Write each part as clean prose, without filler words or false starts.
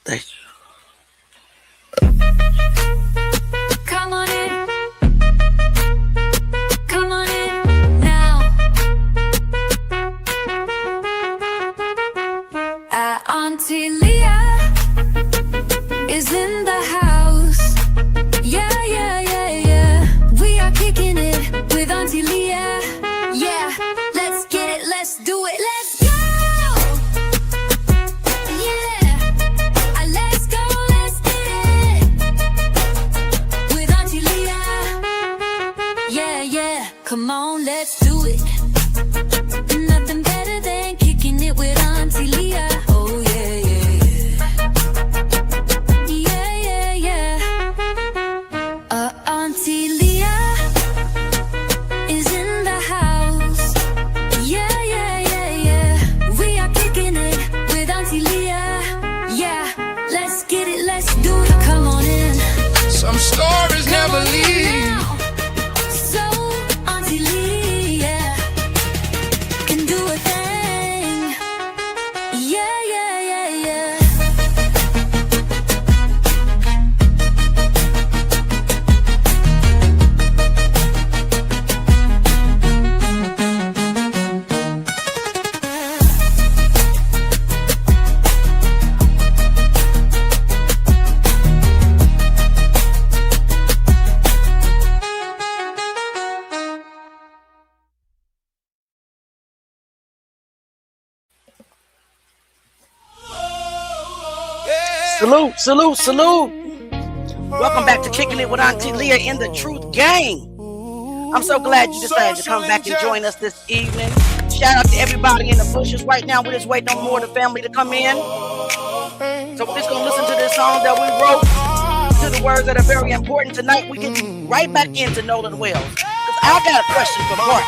Thank you. Come on in. Come on in now. Auntie Leah is in the house. Yeah, yeah, yeah, yeah. We are kicking it with Auntie Leah. Yeah, let's get it, let's do it, let's go. Yeah, let's go, let's get it with Auntie Leah. Yeah, yeah, come on, let's do it. Nothing better than kicking it with Auntie Leah. Oh yeah, yeah, yeah. Yeah, yeah, yeah. Auntie Leah is in the house. Yeah, yeah, yeah, yeah. We are kicking it with Auntie Leah. Yeah, let's get it, let's do it. Come on in. Some stories never leave. So Auntie Leah can do a thing. Yeah, yeah, yeah, yeah. Salute, salute, salute. Welcome back to Kicking It with Auntie Leah in the Truth Gang. I'm so glad you decided to come back and join us this evening. Shout out to everybody in the bushes right now. We're just waiting on more of the family to come in. So we're just going to listen to this song that we wrote, to the words that are very important. Tonight we get right back into Nolan Wells. Because I got a question for Mark.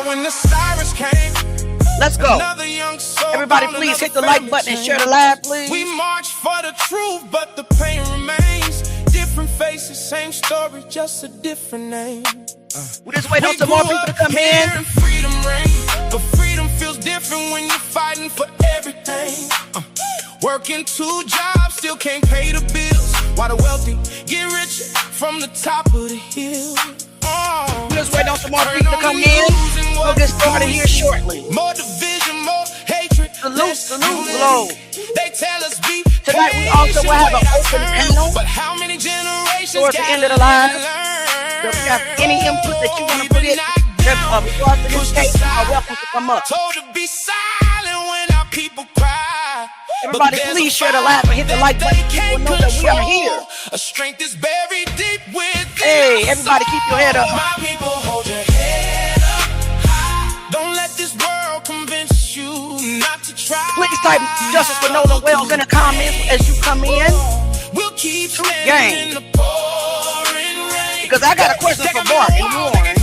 When the sirens came, Let's go. another young soul Everybody found please another hit the like family button and chain. share the live, please. We march for the truth, but the pain remains. Different faces, same story, just a different name. We're just waiting on some more people to come in. And freedom reigns, but freedom feels different when you're fighting for everything. Working 2 jobs, still can't pay the bills, while the wealthy get richer from the top of the hill. We're just waiting on some more people to come in. We'll get started here shortly. More division, more hatred. Salute, salute, glow. They tell us be Tonight we also will have an open panel but how many generations towards the end of the live. So if you have any input that you want to put in, regardless of this case, you are welcome to come up. Told to be silent when our people cry. Everybody please share the live and hit the like button. People know that we are here. A strength is buried deep within. Hey, everybody keep your head up. My people, hold your head up high. Don't let this world convince you not to try. Please type justice for Nolan Wells in the comments as you come in. We'll keep standing Gang. in the pouring rain. Because I got a question for Mark and Warren.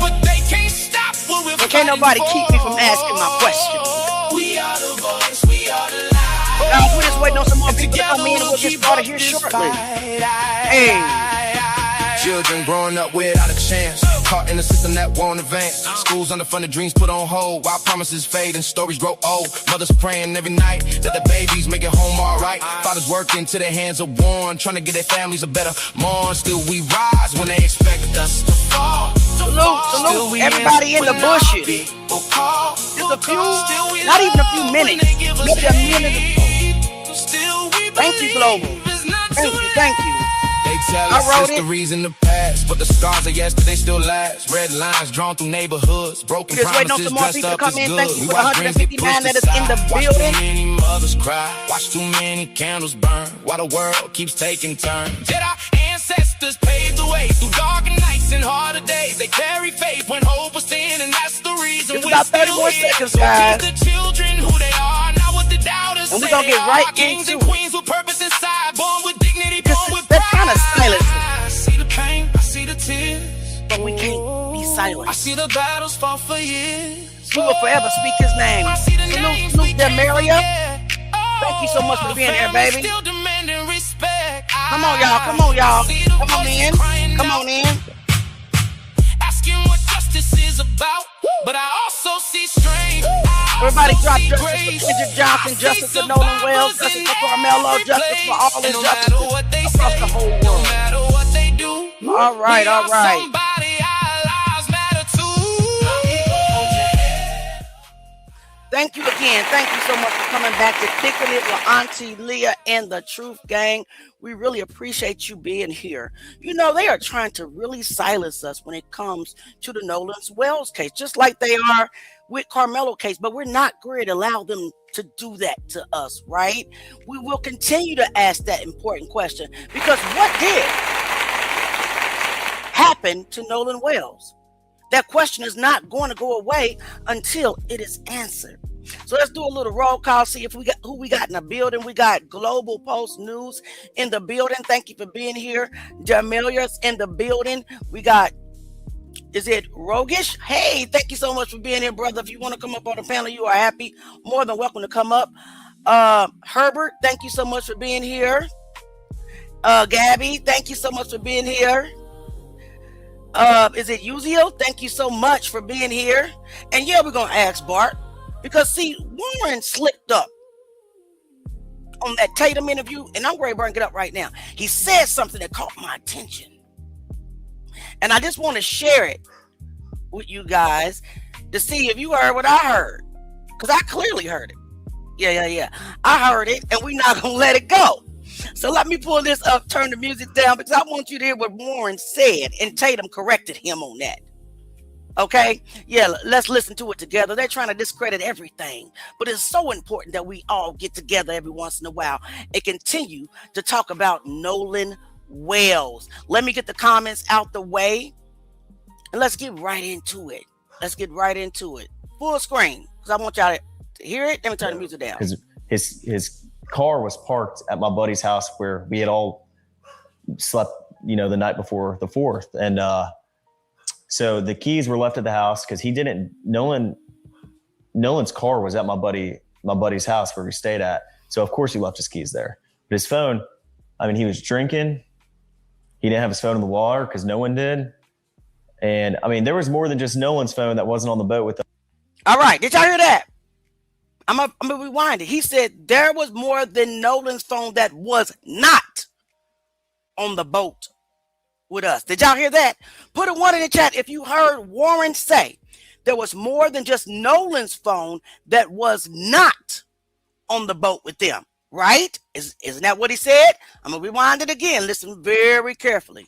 But they can't stop what we're And can't nobody keep me from asking my question. We are the voice, we are the light. Now we're just waiting on some more people to come in and we'll get started here shortly. Hey. Children growing up without a chance, caught in a system that won't advance. Schools underfunded, dreams put on hold, while promises fade and stories grow old. Mothers praying every night that the babies make it home alright. Fathers working till their hands are worn, trying to get their families a better morn. Still we rise when they expect us to fall. Salute, salute, everybody in the bushes. Just a few, not even a few minutes, maybe a minute or so. Thank you, Global. Thank you, thank you. They tell I us wrote it's it. the reason to pass, but the scars of yesterday still last. Red lines drawn through neighborhoods, broken Just waiting on promises some more dressed people to up come as in. good. Thank you We for the watch dreams get 159 that pushed is in the aside. Watch building. too many mothers cry, watch too many candles burn, while the world keeps taking turns. Yet our ancestors paved the way through darker nights and harder days. They carry faith when hope was thin, and that's the reason It's we're about 30 still more here. seconds, So guys. teach the children who they are, not what the doubters And we're say gonna get they right are. Kings into and it. queens with purpose inside, born with dignity, born with That's pride. kind of silent, I see the pain, I see the tears, but we can't be silent. I see the battles fought for years. We will forever speak his name. I see the Salute, names salute, we can't Demaria. forget. Thank you so much for being here, Family baby. still demanding respect. Come on, y'all. Come on, y'all. See the Come on voices in. crying Come out, on in. asking what justice is about. But I also see strength. Everybody drop justice for Kendrick Johnson, justice for Nolan Wells, justice for Carmelo, justice for all injustices across the whole world. All right, all right. Thank you again. Thank you so much for coming back to Kicking It with Auntie Leah and the Truth Gang. We really appreciate you being here. You know, they are trying to really silence us when it comes to the Nolan Wells case, just like they are with Carmelo case, but we're not going to allow them to do that to us, right? We will continue to ask that important question, because what did happen to Nolan Wells? That question is not going to go away until it is answered. So let's do a little roll call, see if we got who we got in the building. We got Global Post News in the building. Thank you for being here. Jamilia's in the building. We got, is it Rogish? Hey, thank you so much for being here, brother. If you want to come up on the panel, you are happy, more than welcome to come up. Herbert, thank you so much for being here. Gabby, thank you so much for being here. Is it Uzio? Thank you so much for being here. And yeah, we're gonna ask Bart, because see, Warren slipped up on that Tatum interview, and I'm ready to bring it up right now. He said something that caught my attention, and I just want to share it with you guys to see if you heard what I heard, because I clearly heard it. Yeah. I heard it, and we're not gonna let it go. So let me pull this up, turn the music down, because I want you to hear what Warren said, and Tatum corrected him on that. Okay? Yeah, let's listen to it together. They're trying to discredit everything, but it's so important that we all get together every once in a while and continue to talk about Nolan Wells. Let me get the comments out the way, and let's get right into it. Full screen, because I want y'all to hear it. Let me turn the music down. Because his car was parked at my buddy's house where we had all slept, the night before the 4th. And so the keys were left at the house because Nolan's car was at my buddy's house where we stayed at. So of course he left his keys there. But his phone, he was drinking. He didn't have his phone in the water because no one did. And there was more than just Nolan's phone that wasn't on the boat with us. All right. Did y'all hear that? I'm gonna rewind it. He said there was more than Nolan's phone that was not on the boat with us. Did y'all hear that? Put a 1 in the chat if you heard Warren say there was more than just Nolan's phone that was not on the boat with them, right? Isn't that what he said? I'm gonna rewind it again. Listen very carefully.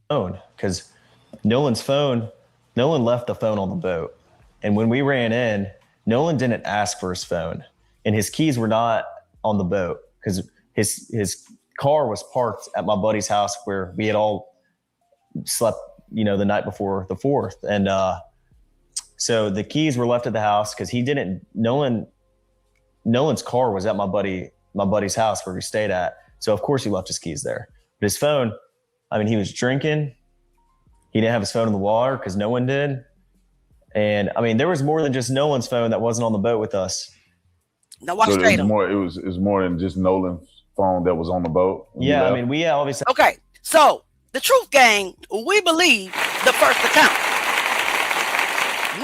Because Nolan left the phone on the boat. And when we ran in, Nolan didn't ask for his phone, and his keys were not on the boat because his car was parked at my buddy's house where we had all slept, the night before the 4th. And so the keys were left at the house because Nolan's car was at my buddy's house where we stayed at. So of course he left his keys there. But his phone, he was drinking. He didn't have his phone in the water because no one did. And there was more than just Nolan's phone that wasn't on the boat with us. Now watch Tatum. It was more than just Nolan's phone that was on the boat. Yeah, we obviously. Okay, so the Truth Gang, we believe the first account.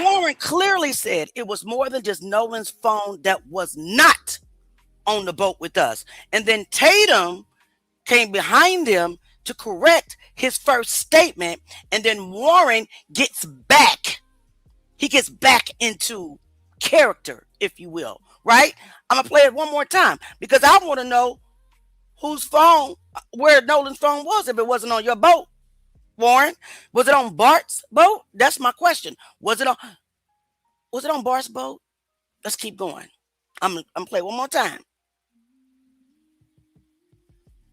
Warren clearly said it was more than just Nolan's phone that was not on the boat with us. And then Tatum came behind him to correct his first statement. And then Warren gets back. He gets back into character, if you will, right? I'm going to play it one more time because I want to know whose phone, where Nolan's phone was if it wasn't on your boat, Warren. Was it on Bart's boat? That's my question. Was it on Bart's boat? Let's keep going. I'm going to play it one more time.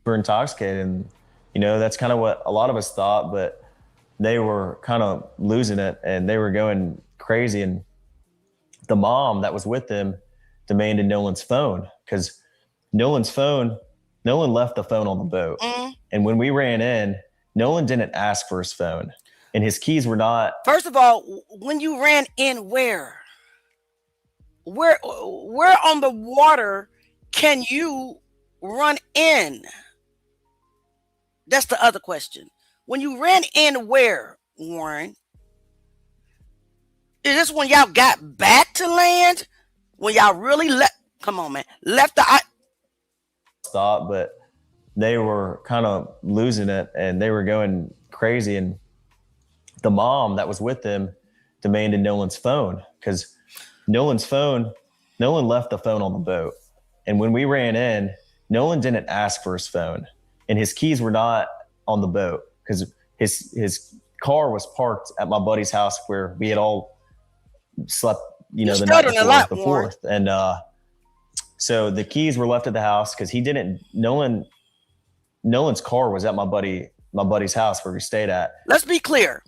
We're intoxicated, and, that's kind of what a lot of us thought, but they were kind of losing it, and they were going crazy. And the mom that was with them demanded Nolan's phone because Nolan left the phone on the boat. And when we ran in, Nolan didn't ask for his phone, and his keys were not. First of all, when you ran in, where on the water can you run in? That's the other question. When you ran in, where, Warren? Is this when y'all got back to land? When y'all really left? Come on, man. Left the stop, but they were kind of losing it and they were going crazy. And the mom that was with them demanded Nolan's phone because Nolan left the phone on the boat. And when we ran in, Nolan didn't ask for his phone and his keys were not on the boat because his car was parked at my buddy's house where we had all slept, the night before the 4th. And so the keys were left at the house because Nolan's car was at my buddy's house where we stayed at. Let's be clear.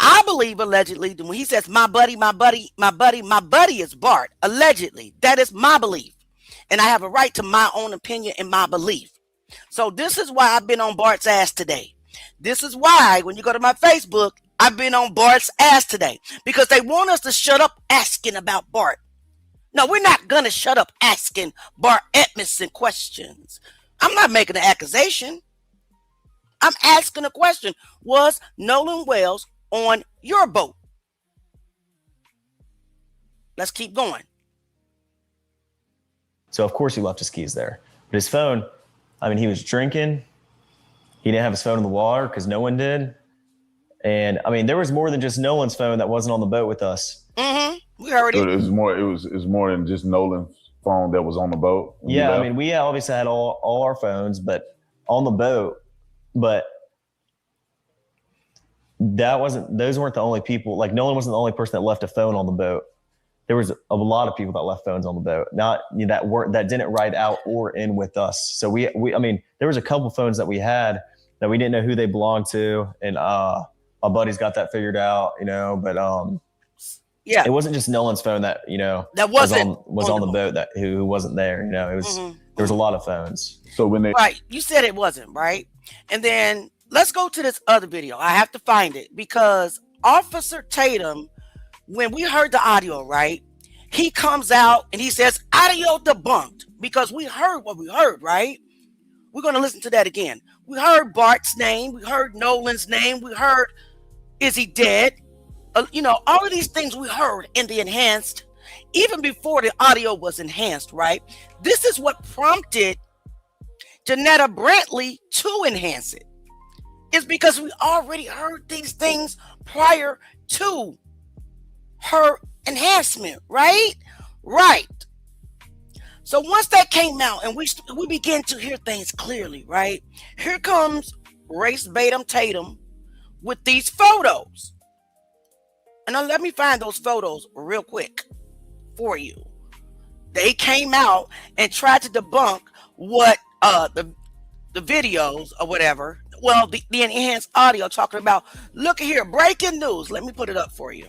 I believe allegedly when he says my buddy is Bart. Allegedly, that is my belief. And I have a right to my own opinion and my belief. So this is why I've been on Bart's ass today. This is why when you go to my Facebook, I've been on Bart's ass today because they want us to shut up asking about Bart. No, we're not going to shut up asking Bart Edmondson questions. I'm not making an accusation. I'm asking a question. Was Nolan Wells on your boat? Let's keep going. So, of course, he left his keys there. But his phone, he was drinking. He didn't have his phone in the water because no one did. And, there was more than just Nolan's phone that wasn't on the boat with us. Mm-hmm. We heard it. So it was more than just Nolan's phone that was on the boat. Yeah, we obviously had all our phones, but on the boat. But those weren't the only people. Like Nolan wasn't the only person that left a phone on the boat. There was a lot of people that left phones on the boat, not that didn't ride out or in with us. So we there was a couple phones that we had that we didn't know who they belonged to, and my buddies got that figured out, but yeah, it wasn't just Nolan's phone that that was on the boat that who wasn't there. It was there was a lot of phones. So when they right, you said it wasn't right, and then let's go to this other video. I have to find it because Officer Tatum, when we heard the audio, right, he comes out and he says audio debunked because we heard what we heard, right? We're going to listen to that again. We heard Bart's name, we heard Nolan's name, we heard is he dead? All of these things we heard in the enhanced, even before the audio was enhanced, right? This is what prompted Janetta Brantley to enhance it. It's because we already heard these things prior to her enhancement, right? Right. So once that came out and we began to hear things clearly, right? Here comes Race Batum Tatum with these photos. And now let me find those photos real quick for you. They came out and tried to debunk what the videos or whatever. Well, the enhanced audio talking about, look here, breaking news. Let me put it up for you.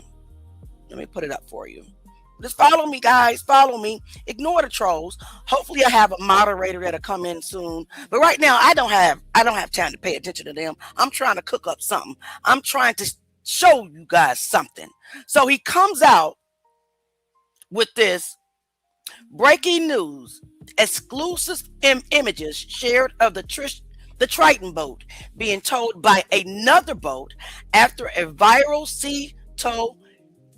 Just follow me, guys. Follow me. Ignore the trolls. Hopefully, I have a moderator that'll come in soon. But right now, I don't have time to pay attention to them. I'm trying to cook up something. I'm trying to show you guys something. So he comes out with this breaking news, exclusive images shared of the Triton boat being towed by another boat after a viral sea tow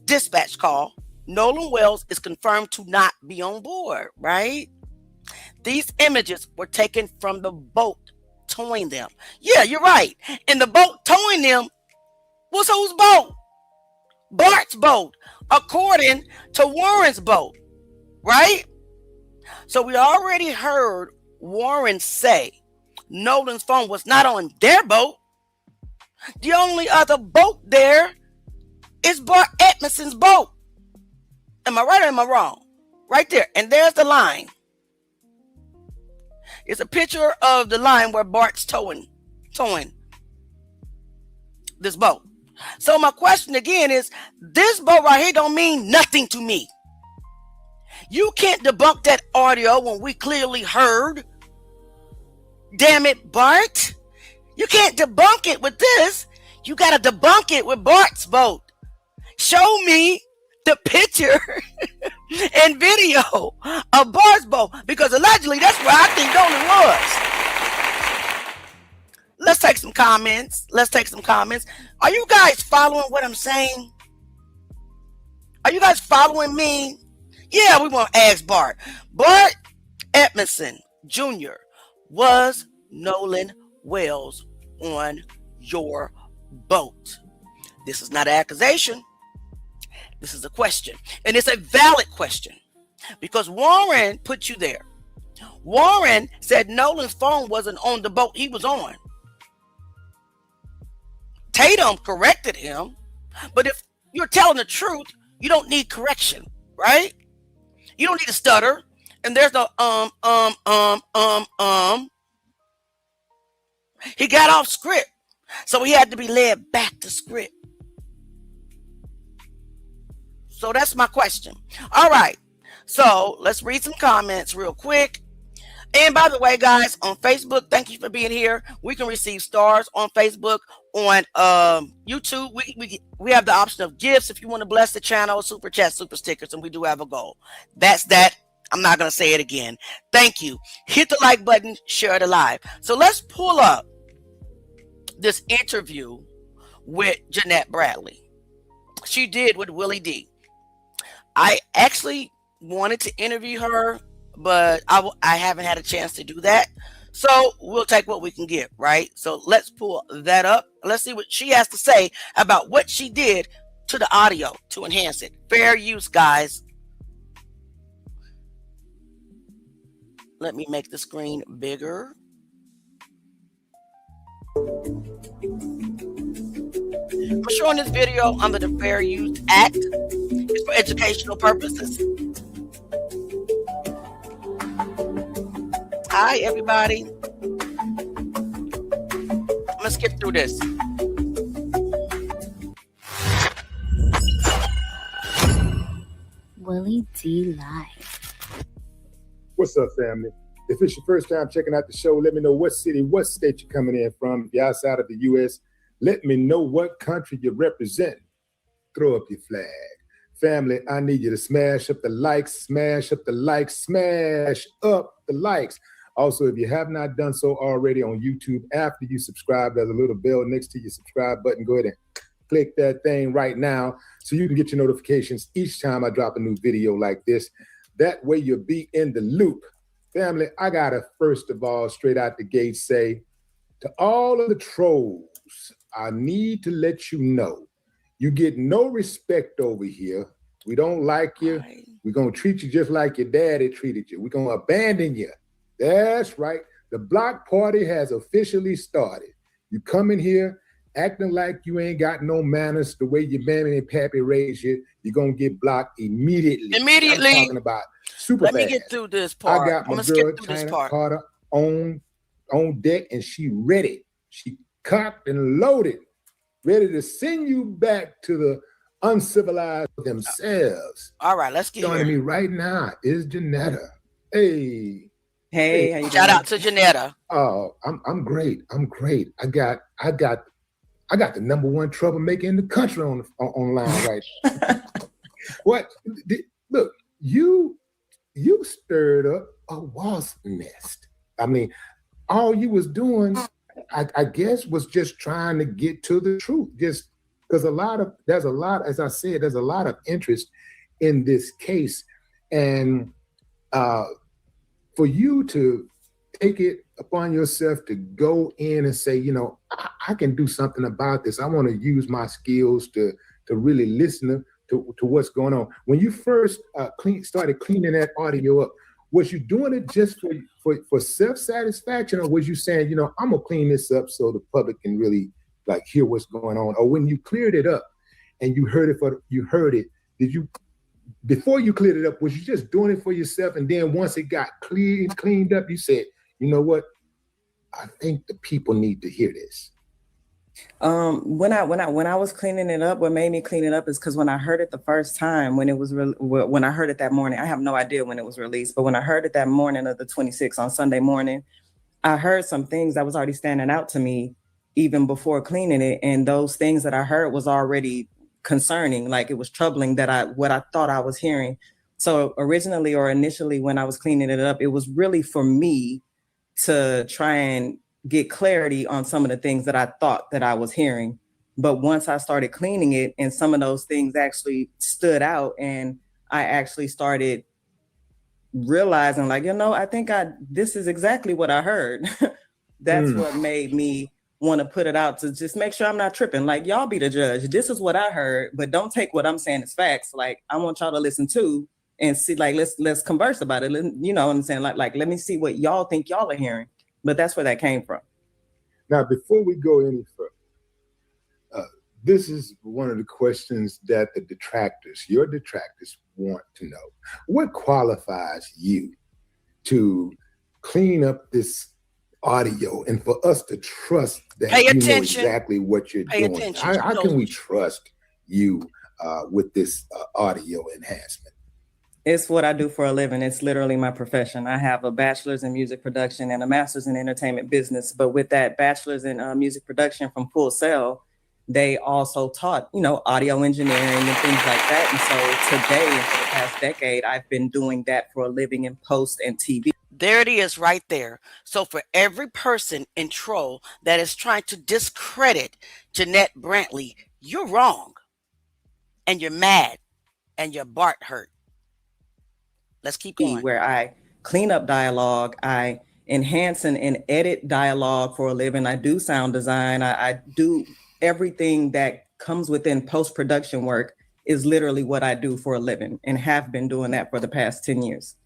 dispatch call. Nolan Wells is confirmed to not be on board, right? These images were taken from the boat towing them. Yeah, you're right. And the boat towing them was whose boat? Bart's boat, according to Warren's boat, right? So we already heard Warren say Nolan's phone was not on their boat. The only other boat there is Bart Edmondson's boat. Am I right or am I wrong? Right there. And there's the line. It's a picture of the line where Bart's towing this boat. So my question again is, this boat right here don't mean nothing to me. You can't debunk that audio when we clearly heard. Damn it, Bart. You can't debunk it with this. You got to debunk it with Bart's boat. Show me the picture and video of Bart's boat, because allegedly that's where I think Nolan was. let's take some comments. Are you guys following what I'm saying? Are you guys following me? Yeah, we want to ask Bart. Bart Edmondson Jr. was Nolan Wells on your boat? This is not an accusation. This is a question. And it's a valid question because Warren put you there. Warren said Nolan's phone wasn't on the boat he was on. Tatum corrected him. But if you're telling the truth, you don't need correction, right? You don't need to stutter. And there's no He got off script. So he had to be led back to script. So that's my question. All right. So let's read some comments real quick. And by the way, guys, on Facebook, thank you for being here. We can receive stars on Facebook. On YouTube, we have the option of gifts if you want to bless the channel, super chat, super stickers, and we do have a goal. That's that. I'm not going to say it again. Thank you. Hit the like button, share it live. So let's pull up this interview with Jeanette Bradley. She did with Willie D. I actually wanted to interview her, but I haven't had a chance to do that. So we'll take what we can get, right? So let's pull that up. Let's see what she has to say about what she did to the audio to enhance it. Fair use, guys. Let me make the screen bigger. I'm showing this video under the Fair Use Act. It's for educational purposes. Hi, everybody. I'm gonna skip through this. Willie D Live. What's up, family? If it's your first time checking out the show, let me know what city, what state you're coming in from. If you're outside of the U.S., let me know what country you represent. Throw up your flag. Family, I need you to smash up the likes, smash up the likes, smash up the likes. Also, if you have not done so already on YouTube, after you subscribe, there's a little bell next to your subscribe button. Go ahead and click that thing right now so you can get your notifications each time I drop a new video like this. That way you'll be in the loop. Family, I gotta first of all, straight out the gate say, to all of the trolls, I need to let you know, you get no respect over here. We don't like you. We're gonna treat you just like your daddy treated you. We're gonna abandon you. That's right. The block party has officially started. You come in here acting like you ain't got no manners the way your mammy and pappy raised you, you're going to get blocked immediately. Immediately. I'm talking about super Let fast. me get through this part. I got my girl, China Carter, on deck, and she ready. She cocked and loaded, ready to send you back to the uncivilized themselves. All right, let's get joining me right now is Janetta. Hey. Hey, how you shout doing? out to Janetta. Oh, I'm great. I'm great. I got the number one troublemaker in the country online right now. What? Look, you stirred up a wasp nest. I mean, all you was doing, I guess, was just trying to get to the truth. Just because there's a lot, as I said, there's a lot of interest in this case, and for you to take it upon yourself to go in and say, you know, I can do something about this. I want to use my skills to really listen to what's going on. When you first started cleaning that audio up, was you doing it just for self-satisfaction, or was you saying, you know, I'm gonna clean this up so the public can really like hear what's going on? Or when you cleared it up and you heard it, did you, before you cleared it up, was you just doing it for yourself, and then once it got cleaned up, you said, you know what, I think the people need to hear this? When I was cleaning it up, what made me clean it up is because when I heard it the first time, when I heard it that morning, I have no idea when it was released, but when I heard it that morning of the 26th on Sunday morning, I heard some things that was already standing out to me even before cleaning it, and those things that I heard was already concerning, like it was troubling what I thought I was hearing. So initially when I was cleaning it up, it was really for me to try and get clarity on some of the things that I thought that I was hearing. But once I started cleaning it and some of those things actually stood out, and I actually started realizing like, I think this is exactly what I heard. That's what made me want to put it out, to just make sure I'm not tripping. Like, y'all be the judge. This is what I heard, but don't take what I'm saying as facts. Like, I want y'all to listen to and see, like, let's converse about it. You know what I'm saying? Like, let me see what y'all think y'all are hearing. But that's where that came from. Now, before we go any further, this is one of the questions that your detractors want to know. What qualifies you to clean up this audio and for us to trust that you know exactly what you're doing? How can we trust you with this audio enhancement? It's what I do for a living. It's literally my profession. I have a bachelor's in music production and a master's in entertainment business. But with that bachelor's in music production from Full Sail, they also taught, audio engineering and things like that. And so today, for the past decade, I've been doing that for a living in post and TV. There it is right there. So for every person in Troll that is trying to discredit Jeanette Brantley, you're wrong. And you're mad. And your Bart hurt. Let's keep going. Where I clean up dialogue, I enhance and edit dialogue for a living. I do sound design. I do everything that comes within post-production work is literally what I do for a living, and have been doing that for the past 10 years.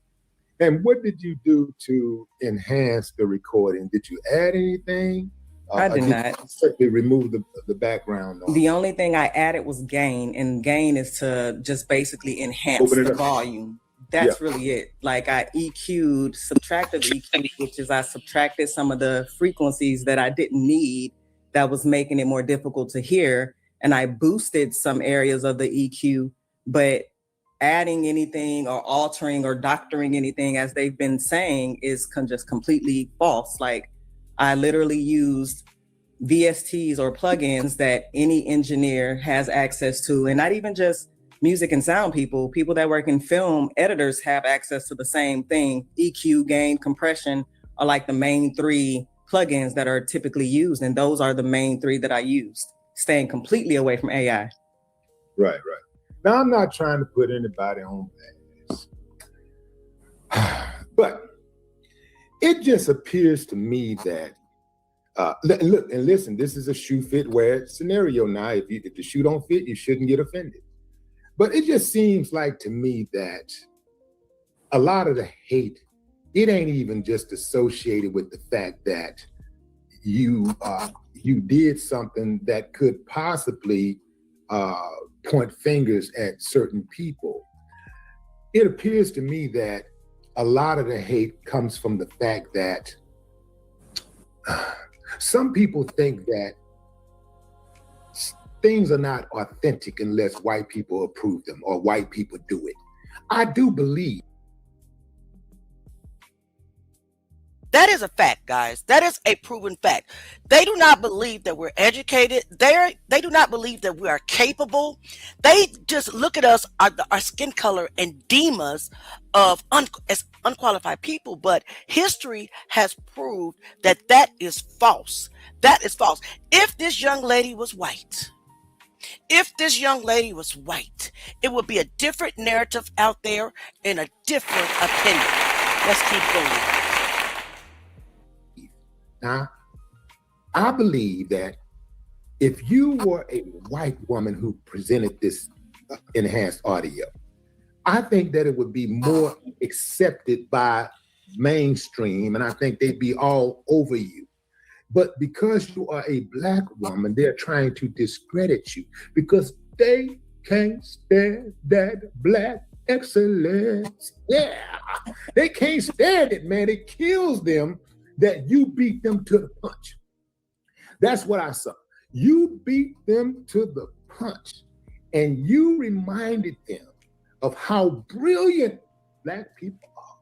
And what did you do to enhance the recording? Did you add anything? I did not. Simply remove the background noise? The only thing I added was gain, and gain is to just basically enhance the volume. That's really it. Like, I EQ'd, subtractive EQ, which is I subtracted some of the frequencies that I didn't need that was making it more difficult to hear. And I boosted some areas of the EQ, but adding anything or altering or doctoring anything, as they've been saying, is just completely false. Like, I literally used VSTs or plugins that any engineer has access to, and not even just music and sound people that work in film, editors have access to the same thing. EQ, gain, compression are like the main three plugins that are typically used. And those are the main three that I used, staying completely away from AI. Right. Now, I'm not trying to put anybody on blast, but it just appears to me that, look and listen, this is a shoe fit wear scenario now. If the shoe don't fit, you shouldn't get offended. But it just seems like to me that a lot of the hate, it ain't even just associated with the fact that you did something that could possibly point fingers at certain people. It appears to me that a lot of the hate comes from the fact that some people think that things are not authentic unless white people approve them or white people do it. I do believe. That is a fact, guys. That is a proven fact. They do not believe that we're educated. They do not believe that we are capable. They just look at us, our skin color, and deem us as unqualified people. But history has proved that that is false. That is false. If this young lady was white, it would be a different narrative out there and a different opinion. Let's keep going. Now, I believe that if you were a white woman who presented this enhanced audio, I think that it would be more accepted by mainstream, and I think they'd be all over you. But because you are a Black woman, they're trying to discredit you because they can't stand that Black excellence. Yeah, they can't stand it, man. It kills them that you beat them to the punch. That's what I saw. You beat them to the punch, and you reminded them of how brilliant Black people are.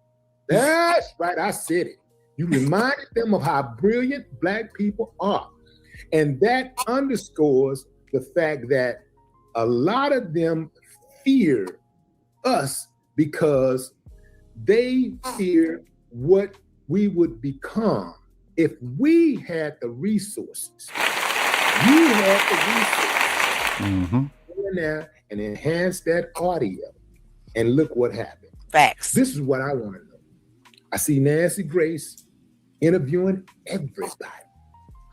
That's right, I said it. You reminded them of how brilliant Black people are. And that underscores the fact that a lot of them fear us because they fear what we would become if we had the resources, you had the resources, go in there and enhance that audio, and look what happened. Facts. This is what I want to know. I see Nancy Grace interviewing everybody.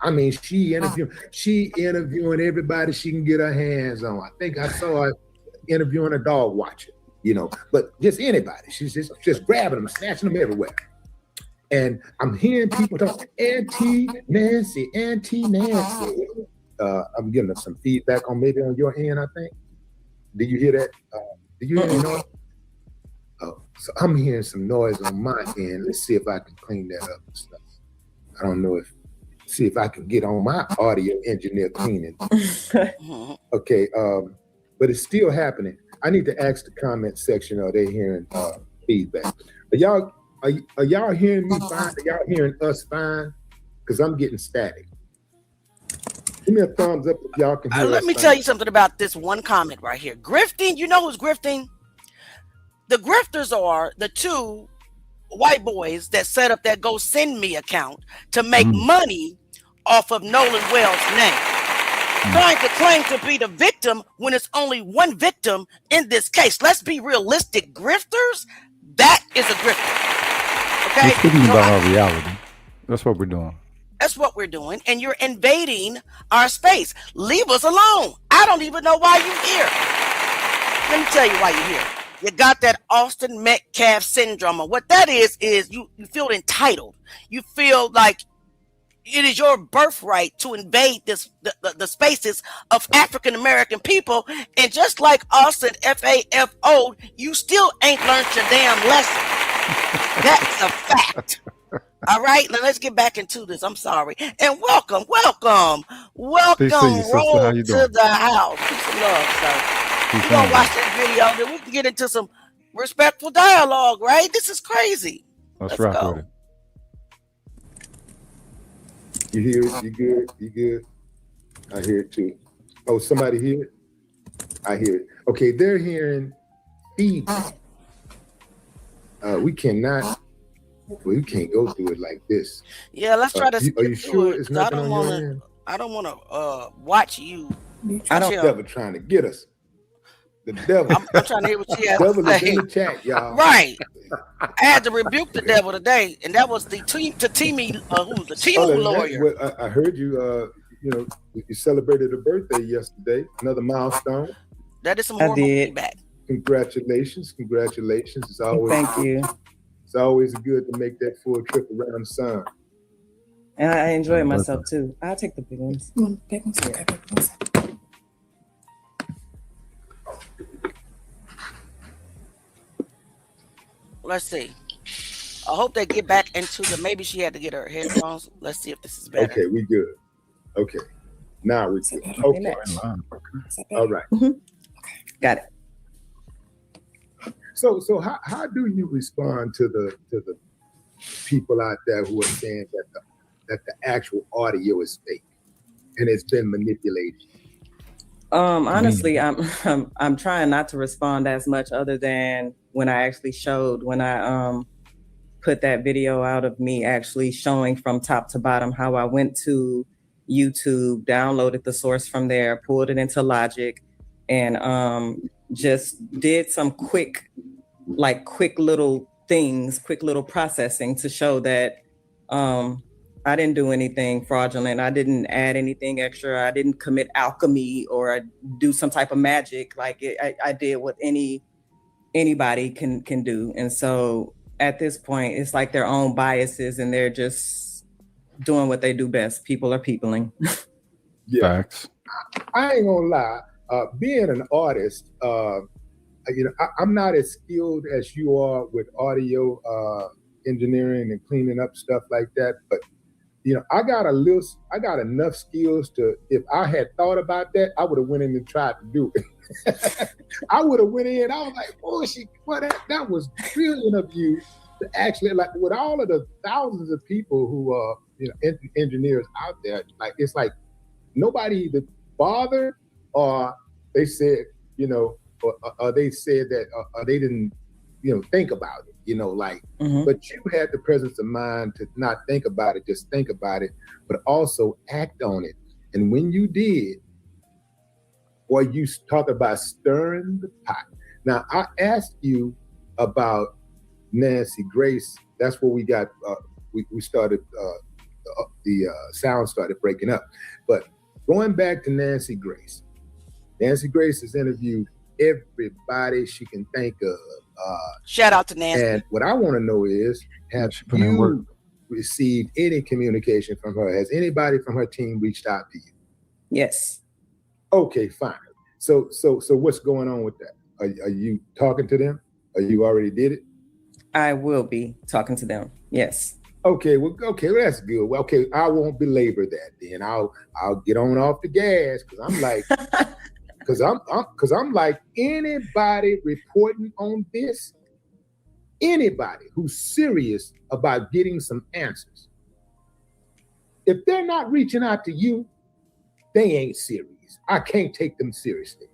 I mean, she interviewing everybody she can get her hands on. I think I saw her interviewing a dog watcher, you know, but just anybody. She's just grabbing them, snatching them everywhere. And I'm hearing people talk, Auntie Nancy. I'm getting some feedback on maybe on your end, I think. Did you hear that? Did you hear that noise? Oh, so I'm hearing some noise on my end. Let's see if I can clean that up and stuff. I don't know see if I can get on my audio engineer cleaning. Okay, but it's still happening. I need to ask the comment section, are they hearing feedback? Are y'all hearing me fine? Are y'all hearing us fine? Because I'm getting static. Give me a thumbs up if y'all can hear us. Let me tell you something about this one comment right here. Grifting, you know who's grifting? The grifters are the two white boys that set up that GoSendMe account to make money off of Nolan Wells' name. Trying to claim to be the victim when it's only one victim in this case. Let's be realistic. Grifters, that is a grifter. Okay? We're speaking about our reality. That's what we're doing. That's what we're doing. And you're invading our space. Leave us alone. I don't even know why you're here. Let me tell you why you're here. You got that Austin Metcalf syndrome. And what that is you feel entitled. You feel like it is your birthright to invade the spaces of African American people. And just like Austin FAFO, you still ain't learned your damn lesson. That's a fact. All right, now let's get back into this. I'm sorry. And welcome Roll to the house. Peace and love, sir. We're gonna watch this video, then we can get into some respectful dialogue, right? This is crazy. Let's rock go. with it. You hear it? You good? You good? I hear it too. Oh, somebody hear it? I hear it. Okay, they're hearing feedback. We can't go through it like this. Yeah, let's try to. Are you sure it's nothing on your end? I don't want to watch you. I don't. The devil trying to get us. The devil. I'm trying to hear what she has to say. Is in the chat, y'all. Right. I had to rebuke the devil today, and that was the Timu lawyer. I heard you. You celebrated a birthday yesterday. Another milestone. That is some horrible feedback. Congratulations! It's always thank you. It's always good to make that full trip around the sun. And I enjoy myself too. I'll take the big ones. Big ones, okay, big ones. Let's see. I hope they get back into maybe she had to get her headphones. Let's see if this is better. Okay, we good. Okay. Now we're good. Okay. All right. Okay. Got it. So how do you respond to the people out there who are saying that the actual audio is fake and it's been manipulated? Honestly, I'm trying not to respond as much, other than when I put that video out of me actually showing from top to bottom how I went to YouTube, downloaded the source from there, pulled it into Logic, and just did some quick little things, quick little processing to show that I didn't do anything fraudulent. I didn't add anything extra. I didn't commit alchemy or do some type of magic like I did what anybody can do. And so at this point, it's like their own biases, and they're just doing what they do best. People are peopling. Yeah. Facts. I ain't gonna lie. Being an artist, I'm not as skilled as you are with audio engineering and cleaning up stuff like that, but I got enough skills to, if I had thought about that, I would have went in and tried to do it. I would have went in, I was like, oh, that was brilliant of you to actually, like, with all of the thousands of people who are, engineers out there, like, it's like nobody either bothered, or they said, or they said that, or they didn't, think about it. like, Mhm. but you had the presence of mind to not think about it, just think about it, but also act on it. And when you did, boy, you talk about stirring the pot. Now, I asked you about Nancy Grace. That's where we got, we started, the sound started breaking up. But going back to Nancy Grace has interviewed everybody she can think of. Shout out to Nancy. And what I want to know is, have She put in work. you received any communication from her? Has anybody from her team reached out to you? Yes. Okay, fine. So what's going on with that? Are you talking to them? Or you already did it? I will be talking to them. Yes. Okay, well, that's good. Well, okay, I won't belabor that then. I'll get on off the gas because I'm like, because I'm like, anybody reporting on this, anybody who's serious about getting some answers, if they're not reaching out to you, they ain't serious. I can't take them seriously.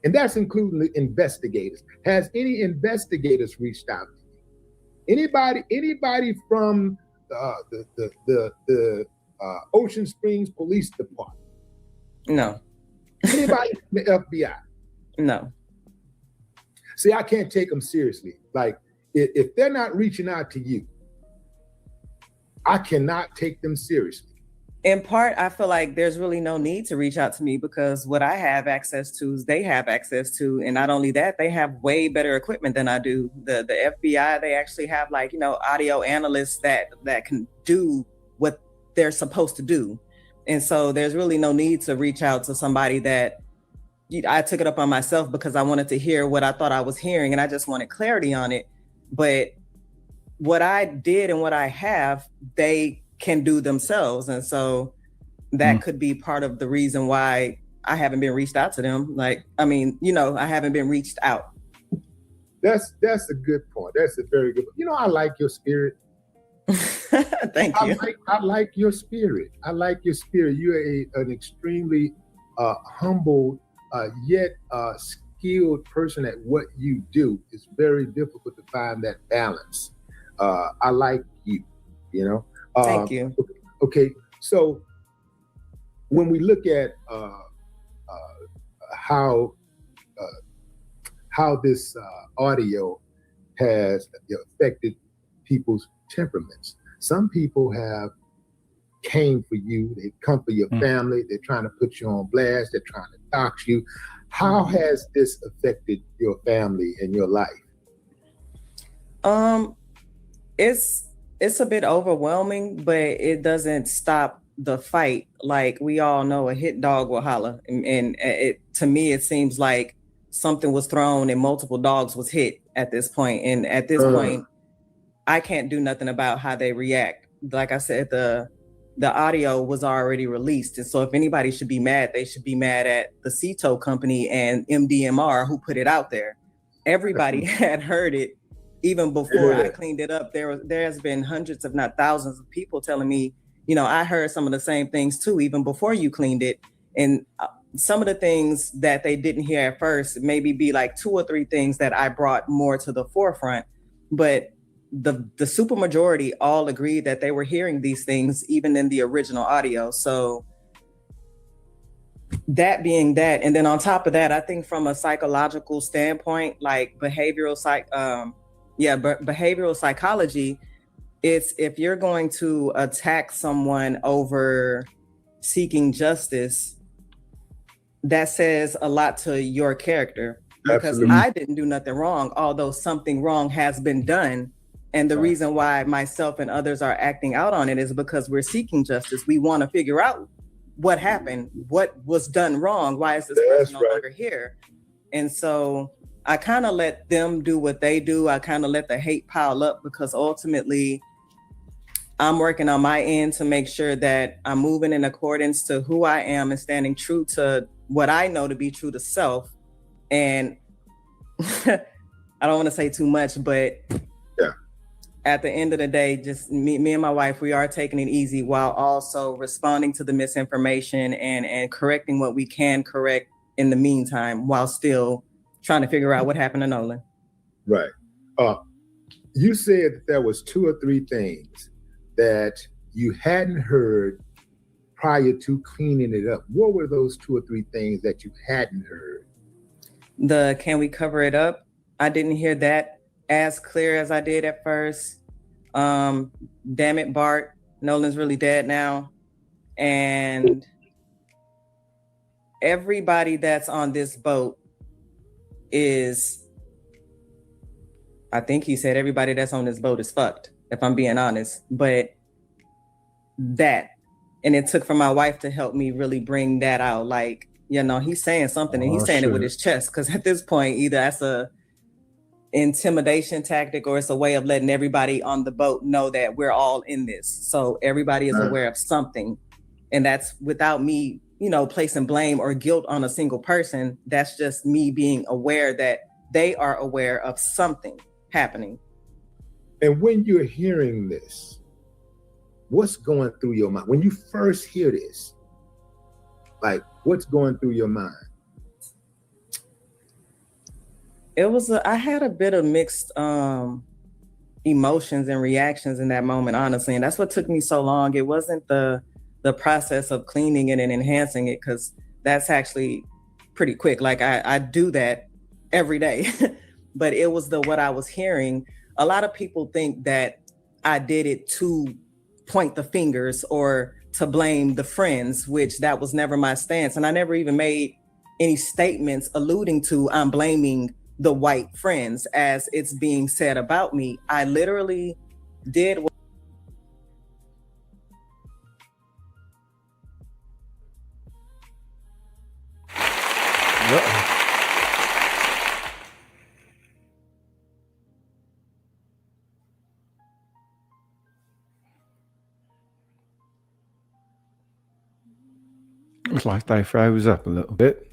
And that's including the investigators. Has any investigators reached out to you? Anybody from the Ocean Springs Police Department? No. Anybody from the FBI? No. See, I can't take them seriously. Like, if they're not reaching out to you, I cannot take them seriously. In part, I feel like there's really no need to reach out to me because what I have access to is they have access to. And not only that, they have way better equipment than I do. The FBI, they actually have audio analysts that can do what they're supposed to do. And so there's really no need to reach out to somebody that I took it up on myself because I wanted to hear what I thought I was hearing and I just wanted clarity on it. But what I did and what I have, they can do themselves. And so that could be part of the reason why I haven't been reached out to them. I haven't been reached out. That's a good point. That's a very good point. I like your spirit. Thank you. I like your spirit. I like your spirit. You're an extremely humble, yet skilled person at what you do. It's very difficult to find that balance. I like you, Thank you. Okay, so when we look at how this audio has affected people's temperaments, some people have came for you, they come for your family, they're trying to put you on blast, they're trying to dox you. How has this affected your family and your life? It's a bit overwhelming, but it doesn't stop the fight. Like we all know, a hit dog will holler, and to me it seems like something was thrown and multiple dogs was hit at this point. And at this point, I can't do nothing about how they react. Like I said, the audio was already released, and so if anybody should be mad, they should be mad at the CETO company and MDMR who put it out there. Everybody had heard it. Even before I cleaned it up, there has been hundreds, if not thousands, of people telling me, I heard some of the same things too, even before you cleaned it. And some of the things that they didn't hear at first, maybe be like 2 or 3 things that I brought more to the forefront. But the super majority all agreed that they were hearing these things, even in the original audio. So that being that, and then on top of that, I think from a psychological standpoint, like behavioral psychology, it's if you're going to attack someone over seeking justice, that says a lot to your character. Because Absolutely. I didn't do nothing wrong, although something wrong has been done. And the reason why myself and others are acting out on it is because we're seeking justice. We want to figure out what happened, what was done wrong, why is this person no longer here? And so I kind of let them do what they do. I kind of let the hate pile up because ultimately I'm working on my end to make sure that I'm moving in accordance to who I am and standing true to what I know to be true to self. And I don't want to say too much, but at the end of the day, just me and my wife, we are taking it easy while also responding to the misinformation and correcting what we can correct in the meantime, while still trying to figure out what happened to Nolan. Right. You said that there was 2 or 3 things that you hadn't heard prior to cleaning it up. What were those 2 or 3 things that you hadn't heard? The can we cover it up? I didn't hear that as clear as I did at first. Damn it, Bart, Nolan's really dead now. And everybody that's on this boat is, I think he said everybody that's on this boat is fucked, if I'm being honest. But that, and it took for my wife to help me really bring that out. Like, you know, he's saying something and he's saying it with his chest. Because at this point, either that's a intimidation tactic or it's a way of letting everybody on the boat know that we're all in this. So everybody is aware of something. And that's without me, you know, placing blame or guilt on a single person. That's just me being aware that they are aware of something happening. And when you're hearing this, what's going through your mind? When you first hear this, like, what's going through your mind? It was, I had a bit of mixed emotions and reactions in that moment, honestly. And that's what took me so long. It wasn't the process of cleaning it and enhancing it, because that's actually pretty quick. Like I do that every day. But it was what I was hearing. A lot of people think that I did it to point the fingers or to blame the friends, which that was never my stance. And I never even made any statements alluding to I'm blaming the white friends as it's being said about me. I literally did what Looks like they froze up a little bit.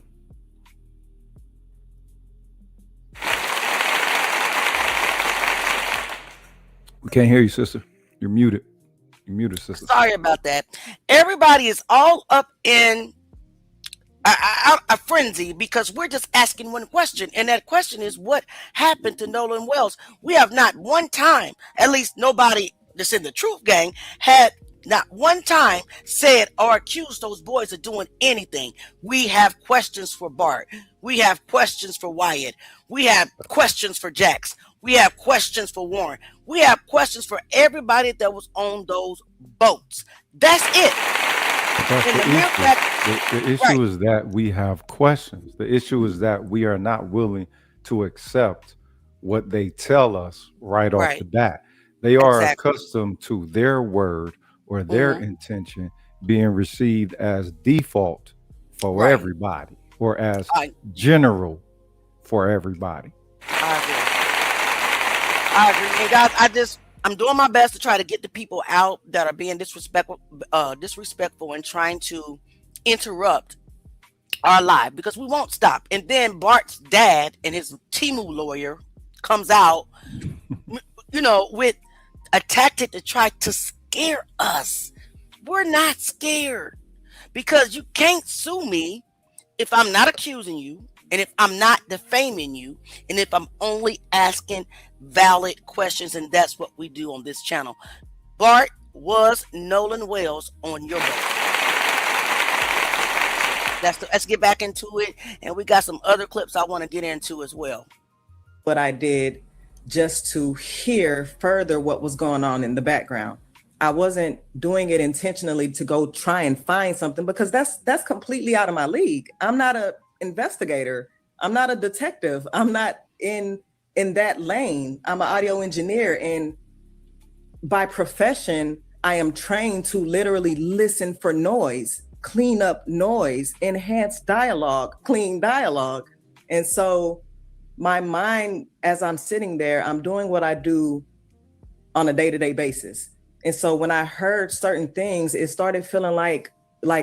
We can't hear you, sister. You're muted. You're muted, sister. Sorry about that. Everybody is all up in a frenzy because we're just asking one question. And that question is, what happened to Nolan Wells? We have not one time, at least nobody that's in the Truth Gang, had not one time said or accused those boys of doing anything. We have questions for Bart. We have questions for Wyatt. We have questions for Jax. We have questions for Warren. We have questions for everybody that was on those boats. That's it. That's the issue is that we have questions. The issue is that we are not willing to accept what they tell us right off the bat. They are accustomed to their word or their intention being received as default for everybody or as general for everybody. I agree. And guys, I'm doing my best to try to get the people out that are being disrespectful and trying to interrupt our live, because we won't stop. And then Bart's dad and his Timu lawyer comes out, you know, with a tactic to try to scare us. We're not scared, because you can't sue me if I'm not accusing you, and if I'm not defaming you, and if I'm only asking valid questions. And that's what we do on this channel. Bart, was Nolan Wells on your boat? Let's get back into it. And we got some other clips I want to get into as well. What I did just to hear further what was going on in the background. I wasn't doing it intentionally to go try and find something, because that's completely out of my league. I'm not an investigator. I'm not a detective. I'm not in that lane. I'm an audio engineer, and by profession, I am trained to literally listen for noise, clean up noise, enhance dialogue, clean dialogue. And so my mind, as I'm sitting there, I'm doing what I do on a day-to-day basis. And so when I heard certain things, it started feeling like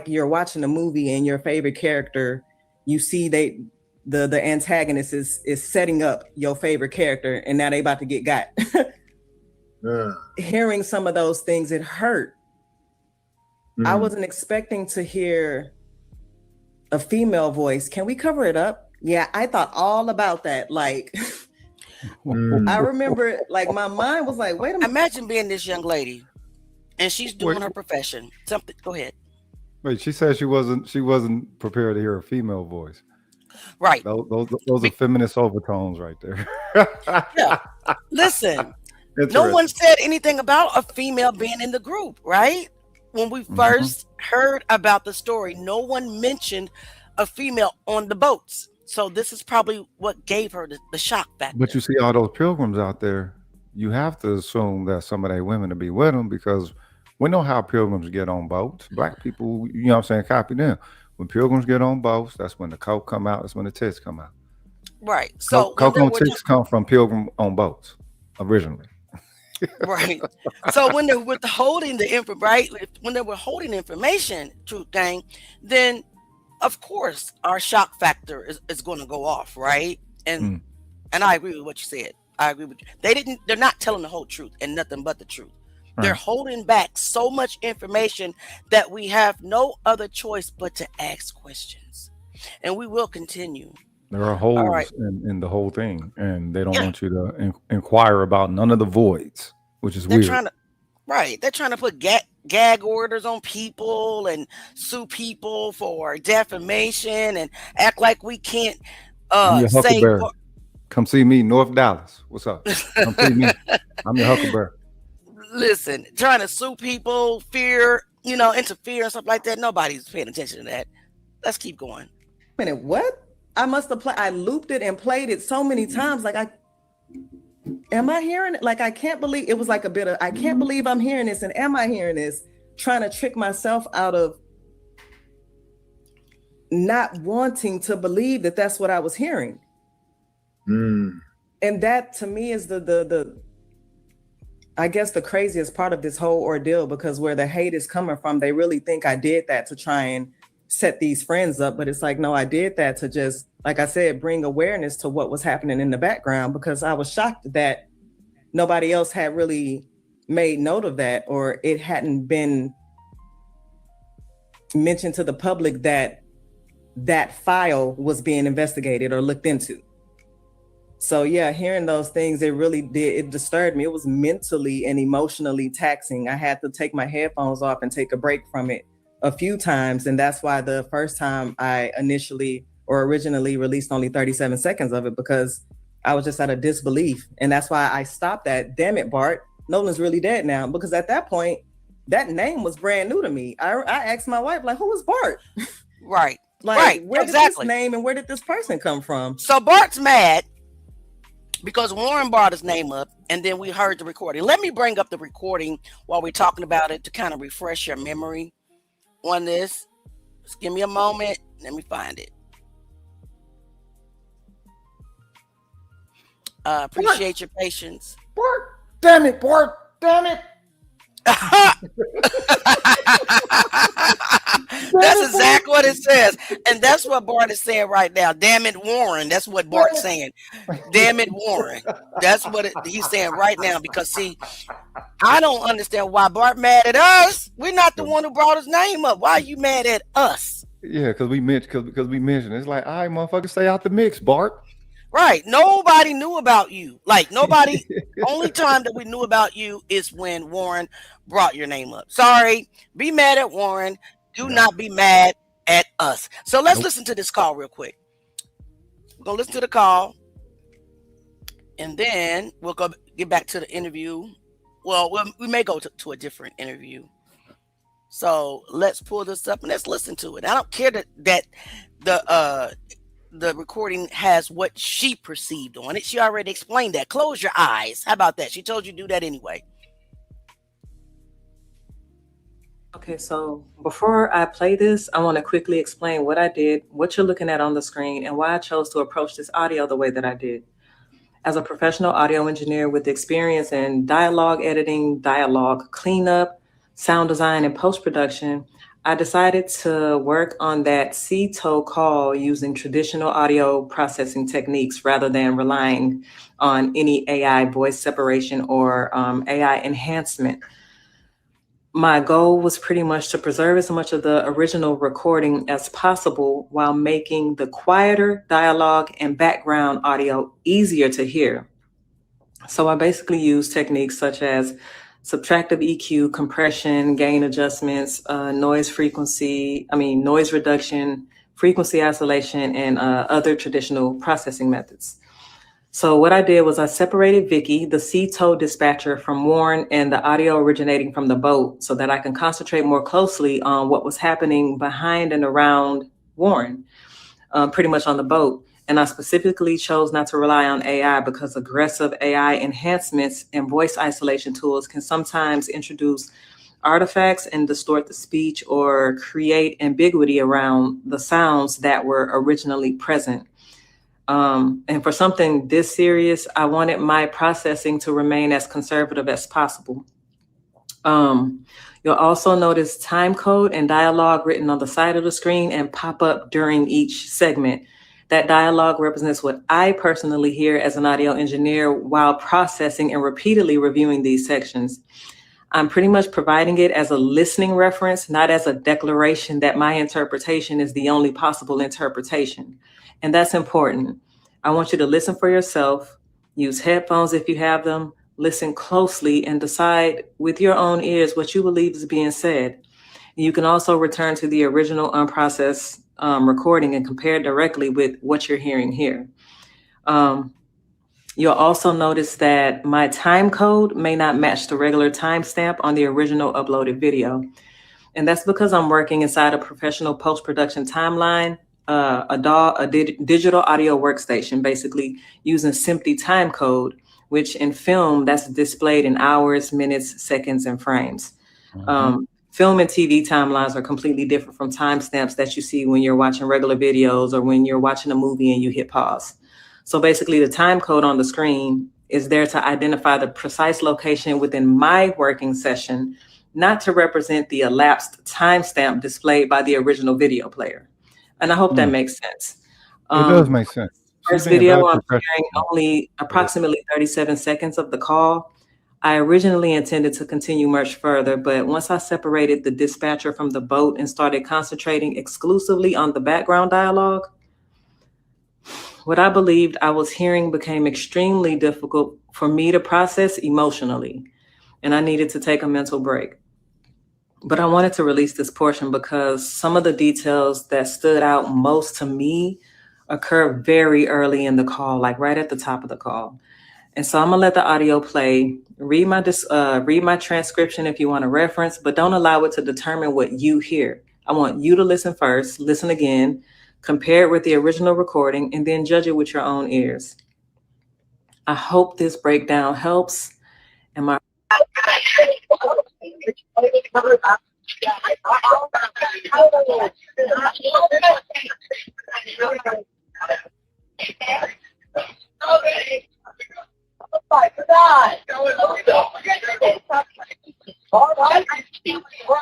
you're watching a movie and your favorite character, you see the antagonist is setting up your favorite character, and now they about to get got. Hearing some of those things, it hurt. I wasn't expecting to hear a female voice. Can we cover it up? Yeah, I thought all about that. Like, Mm. I remember, like, my mind was like, wait a minute. Imagine being this young lady and she's doing her profession. Something. Go ahead. Wait, she said she wasn't prepared to hear a female voice. Right. Those are feminist overtones right there. Yeah. Listen, no one said anything about a female being in the group, right? When we first heard about the story, no one mentioned a female on the boats. So this is probably what gave her the shock factor. But you see all those pilgrims out there, you have to assume that some of their women to be with them, because we know how pilgrims get on boats. Black people, you know what I'm saying, copy them. When pilgrims get on boats, that's when the coke come out, that's when the tits come out. Right. So coke on tits come from pilgrim on boats originally. Right. So when they're withholding the info, right? When they were holding information, Truth Gang, then of course our shock factor is going to go off, right? And I agree with what you said. I agree with you. They're not telling the whole truth and nothing but the truth. Right. They're holding back so much information that we have no other choice but to ask questions. And we will continue. There are holes in the whole thing, and they don't want you to inquire about none of the voids, which is weird. They're trying to put gag orders on people and sue people for defamation and act like we can't say. Come see me, North Dallas. What's up? Come see me. I'm your Huckleberry. Listen, trying to sue people, interfere and stuff like that. Nobody's paying attention to that. Let's keep going. Wait a minute, what? I must have I looped it and played it so many times. Like, am I hearing it? Like, I can't believe it was like a bit of, I can't believe I'm hearing this. And am I hearing this? Trying to trick myself out of not wanting to believe that that's what I was hearing. And that to me is the I guess the craziest part of this whole ordeal, because where the hate is coming from, they really think I did that to try and set these friends up. But it's like, no, I did that to just, like I said, bring awareness to what was happening in the background, because I was shocked that nobody else had really made note of that, or it hadn't been mentioned to the public that that file was being investigated or looked into. So yeah, hearing those things, it disturbed me. It was mentally and emotionally taxing. I had to take my headphones off and take a break from it a few times. And that's why the first time I originally released only 37 seconds of it, because I was just out of disbelief. And that's why I stopped at, damn it, Bart, Nolan's really dead now. Because at that point, that name was brand new to me. I asked my wife, like, who was Bart? Right. Where did this name and where did this person come from? So Bart's mad because Warren brought his name up, and then we heard the recording. Let me bring up the recording while we're talking about it to kind of refresh your memory on this. Just give me a moment. Let me find it. Appreciate your patience. Bart, damn it, Bart, damn it. That's exactly what it says. And that's what Bart is saying right now. Damn it, Warren. That's what Bart's saying. Damn it, Warren. That's what he's saying right now. Because see, I don't understand why Bart mad at us. We're not the one who brought his name up. Why are you mad at us? Yeah, because we mentioned it's like, all right, motherfucker, stay out the mix, Bart. Right. Nobody knew about you. Like nobody. Only time that we knew about you is when Warren brought your name up. Sorry. Be mad at Warren. Do not be mad at us. So let's listen to this call real quick. We're gonna listen to the call, and then we'll get back to the interview. Well, we may go to a different interview. So let's pull this up and let's listen to it. I don't care that the recording has what she perceived on it. She already explained that. Close your eyes. How about that? She told you to do that anyway. Okay, so before I play this, I want to quickly explain what I did, what you're looking at on the screen, and why I chose to approach this audio the way that I did. As a professional audio engineer with experience in dialogue editing, dialogue cleanup, sound design, and post-production, I decided to work on that C-toe call using traditional audio processing techniques rather than relying on any AI voice separation or AI enhancement. My goal was pretty much to preserve as much of the original recording as possible while making the quieter dialogue and background audio easier to hear. So I basically use techniques such as subtractive EQ, compression, gain adjustments, noise reduction, frequency isolation, and other traditional processing methods. So what I did was I separated Vicky, the C-tow dispatcher, from Warren and the audio originating from the boat so that I can concentrate more closely on what was happening behind and around Warren, pretty much on the boat. And I specifically chose not to rely on AI because aggressive AI enhancements and voice isolation tools can sometimes introduce artifacts and distort the speech or create ambiguity around the sounds that were originally present. And for something this serious, I wanted my processing to remain as conservative as possible. You'll also notice time code and dialogue written on the side of the screen and pop up during each segment. That dialogue represents what I personally hear as an audio engineer while processing and repeatedly reviewing these sections. I'm pretty much providing it as a listening reference, not as a declaration that my interpretation is the only possible interpretation. And that's important. I want you to listen for yourself, use headphones if you have them, listen closely, and decide with your own ears what you believe is being said. You can also return to the original unprocessed recording and compare directly with what you're hearing here. You'll also notice that my time code may not match the regular timestamp on the original uploaded video. And that's because I'm working inside a professional post-production timeline, a digital audio workstation, basically using simply time code, which in film, that's displayed in hours, minutes, seconds, and frames. Film and TV timelines are completely different from timestamps that you see when you're watching regular videos or when you're watching a movie and you hit pause. So basically the time code on the screen is there to identify the precise location within my working session, not to represent the elapsed timestamp displayed by the original video player. And I hope that makes sense. It does make sense. First video, I'm sharing only approximately 37 seconds of the call. I originally intended to continue much further, but once I separated the dispatcher from the boat and started concentrating exclusively on the background dialogue, what I believed I was hearing became extremely difficult for me to process emotionally, and I needed to take a mental break. But I wanted to release this portion because some of the details that stood out most to me occur very early in the call, like right at the top of the call. And so I'm gonna let the audio play, read my transcription if you want to reference, but don't allow it to determine what you hear. I want you to listen first, listen again, compare it with the original recording, and then judge it with your own ears. I hope this breakdown helps.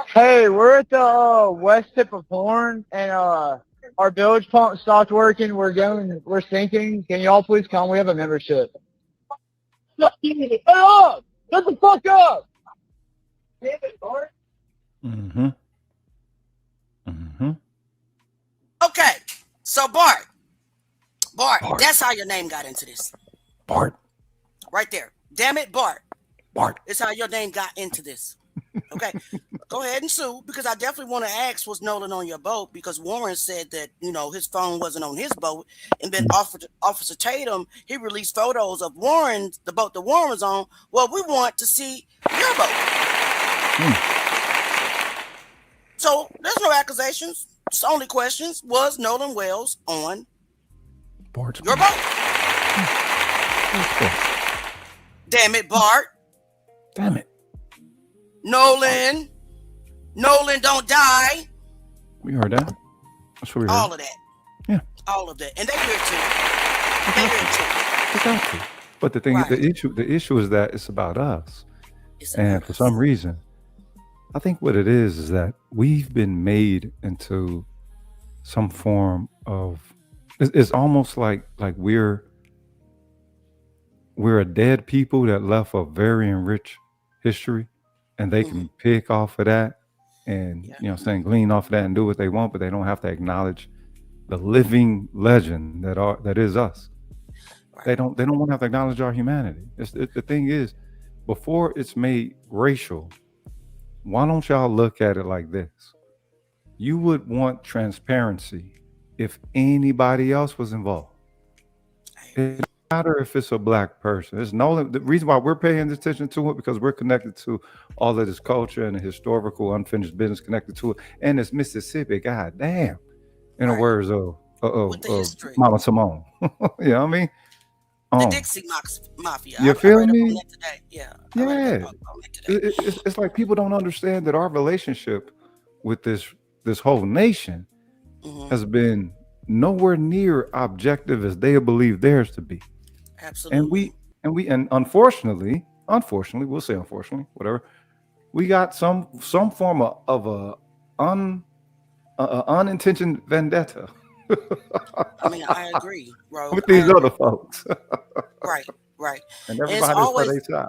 Hey, we're at the west tip of Horn, and our bilge pump stopped working. We're sinking. Can y'all please come? We have a membership. Shut up! Shut the fuck up! Okay, so Bart, that's how your name got into this. Bart. Right there. Damn it, Bart. Bart. It's how your name got into this. Okay, go ahead and sue, because I definitely want to ask, was Nolan on your boat? Because Warren said that, his phone wasn't on his boat. And then Officer Tatum, he released photos of the boat that Warren was on. Well, we want to see your boat. So there's no accusations. It's only questions. Was Nolan Wells on Bart's your boat? Damn it, Bart. Damn it. Nolan, don't die. We heard that. That's what we heard. All of that. Yeah. All of that. And they hear too. They got to. But the thing, Right. the issue is that it's about us. And for some reason, I think what it is that we've been made into some form of, it's almost like we're a dead people that left a very enriched history, and they can pick off of that and glean off of that and do what they want, but they don't have to acknowledge the living legend that is us. They don't want to have to acknowledge our humanity. The thing is, before it's made racial, why don't y'all look at it like this? You would want transparency if anybody else was involved. It doesn't matter if it's a black person. It's Nolan. The reason why we're paying attention to it because we're connected to all of this culture and the historical unfinished business connected to it, and it's Mississippi. God damn, in the words of Mama Simone. You know what I mean? The Dixie Mafia. You feel me? Today. Yeah. It's like people don't understand that our relationship with this whole nation has been nowhere near objective as they believe theirs to be. Absolutely. And unfortunately, we'll say unfortunately, whatever, we got some form of a unintentional vendetta. I mean, I agree, bro. With these other folks. Right. And everybody's for their side.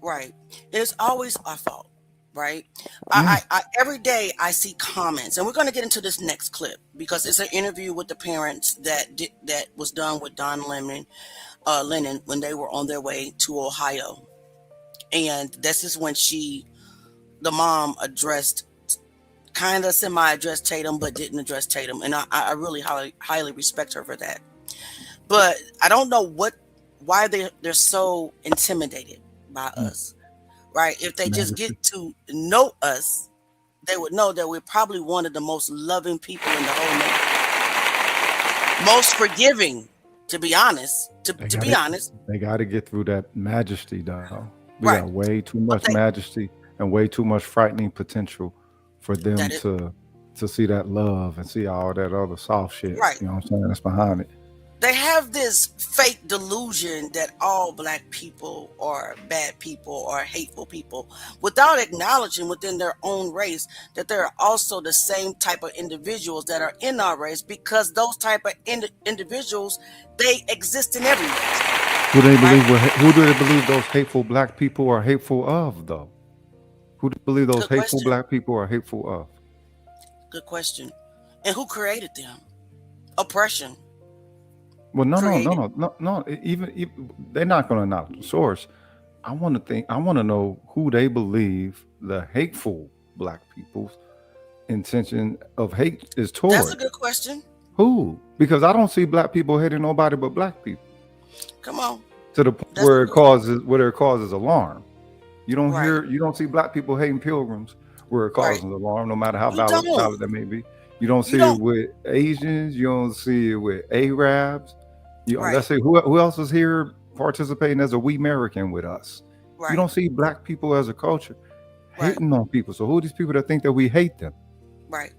Right. It's always our fault, right? I every day I see comments, and we're going to get into this next clip because it's an interview with the parents that was done with Don Lennon when they were on their way to Ohio. And this is when the mom kind of semi-addressed Tatum, but didn't address Tatum. And I really highly respect her for that. But I don't know why they're so intimidated by us, right? If they just get to know us, they would know that we're probably one of the most loving people in the whole nation. Most forgiving, to be honest. They got to get through that majesty, dog. We got way too much majesty and way too much frightening potential for them to see that love and see all that other soft shit. Right. You know what I'm saying? That's behind it. They have this fake delusion that all black people are bad people or hateful people without acknowledging within their own race that there are also the same type of individuals that are in our race, because those type of individuals, they exist in every race. Who do they believe those hateful black people are hateful of, though? Who do they believe those hateful black people are hateful of? Good question. And who created them? Oppression. Well, no. Even they're not going to knock the source. I want to know who they believe the hateful black people's intention of hate is toward. That's a good question. Who? Because I don't see black people hating nobody but black people. Come on. To the point where it causes alarm. You don't see black people hating pilgrims where it causes alarm, no matter how valid that may be. You don't see it with Asians. You don't see it with Arabs. Let's say who else is here participating as a we American with us. Right. You don't see black people as a culture hating on people. So who are these people that think that we hate them? Right.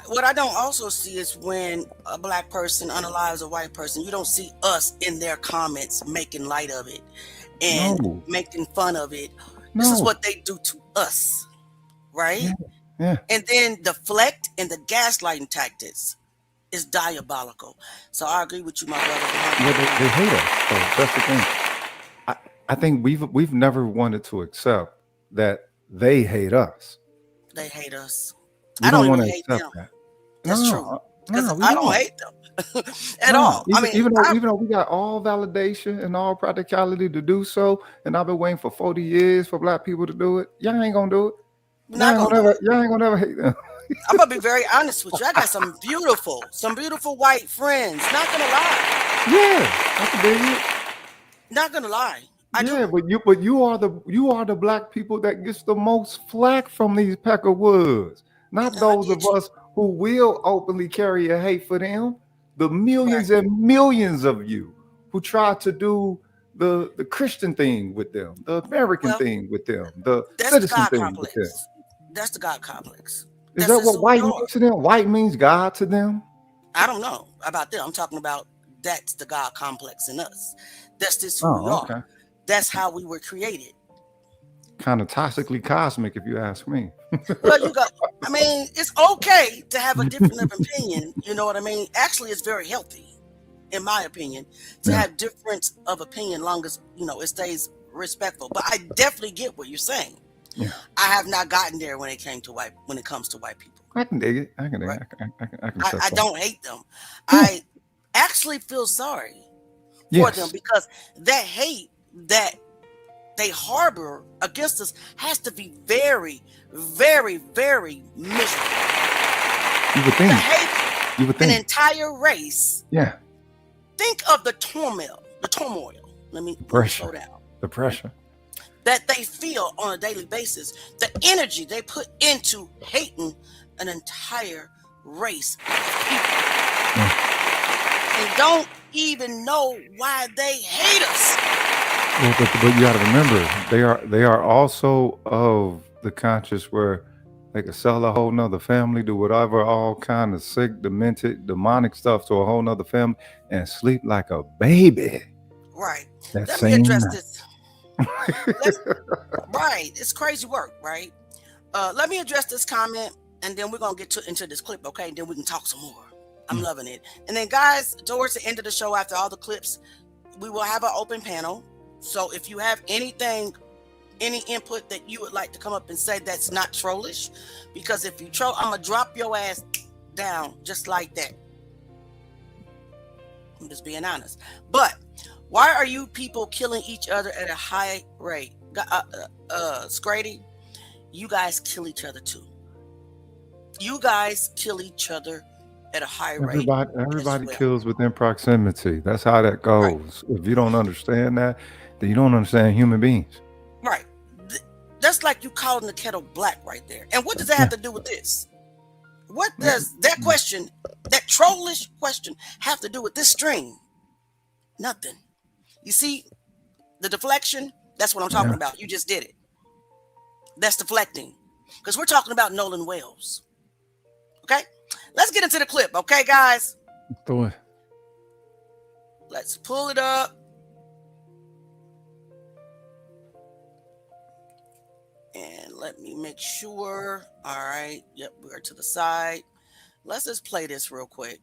What I don't also see is when a black person unalives a white person, you don't see us in their comments making light of it and making fun of it. No. This is what they do to us, right? Yeah. And then deflect and the gaslighting tactics is diabolical. So I agree with you, my brother. Yeah, they hate us. So that's the thing. I think we've never wanted to accept that they hate us. They hate us. I don't want to accept that. That's true. Because I don't hate them at all. Even though we got all validation and all practicality to do so, and I've been waiting for 40 years for black people to do it, y'all ain't gonna do it. Y'all ain't gonna never hate them. I'm gonna be very honest with you. I got some beautiful white friends. Not gonna lie. Yeah, I can dig it. Not gonna lie. But you are the black people that gets the most flack from these Peckerwoods. Not those of us who will openly carry a hate for them. The millions and millions of you who try to do the Christian thing with them, the American thing with them, the citizen thing with them. That's the God complex. Is that what white means to them? White means God to them? I don't know about them. I'm talking about that's the God complex in us. That's just who we are. That's how we were created. Kind of toxically cosmic, if you ask me. Well, it's okay to have a different opinion. You know what I mean? Actually, it's very healthy, in my opinion, to have difference of opinion, long as it stays respectful. But I definitely get what you're saying. Yeah. I have not gotten there when it comes to white people. I can dig it. I don't hate them. I actually feel sorry for them, Yes. because that hate that they harbor against us has to be very, very, very miserable. You would To think. hate You would an think. entire race. Yeah. Think of the turmoil. Let me slow Pressure. down. The pressure. That they feel on a daily basis. The energy they put into hating an entire race of people. And don't even know why they hate us. Well, but you got to remember, they are also of the conscious where they could sell a whole nother family, do whatever, all kind of sick, demented, demonic stuff to a whole nother family, and sleep like a baby. Right. That Let me same address night. this. Right. It's crazy work, right? Let me address this comment, and then we're gonna get into this clip, okay? And then we can talk some more. I'm loving it. And then, guys, towards the end of the show, after all the clips, we will have an open panel. So if you have anything, any input that you would like to come up and say that's not trollish, because if you troll, I'm gonna drop your ass down just like that. I'm just being honest. But why are you people killing each other at a high rate? Scrady, you guys kill each other too. You guys kill each other at a high rate. Everybody well. kills within proximity. That's how that goes. Right. If you don't understand that, then you don't understand human beings. Right. That's like you calling the kettle black right there. And what does that have to do with this? What does that question, that trollish question, have to do with this stream? Nothing. You see, the deflection, that's what I'm talking about. You just did it. That's deflecting. Because we're talking about Nolan Wells. Okay? Let's get into the clip, okay, guys? Do it. Let's pull it up. And let me make sure. All right. Yep, we're to the side. Let's just play this real quick.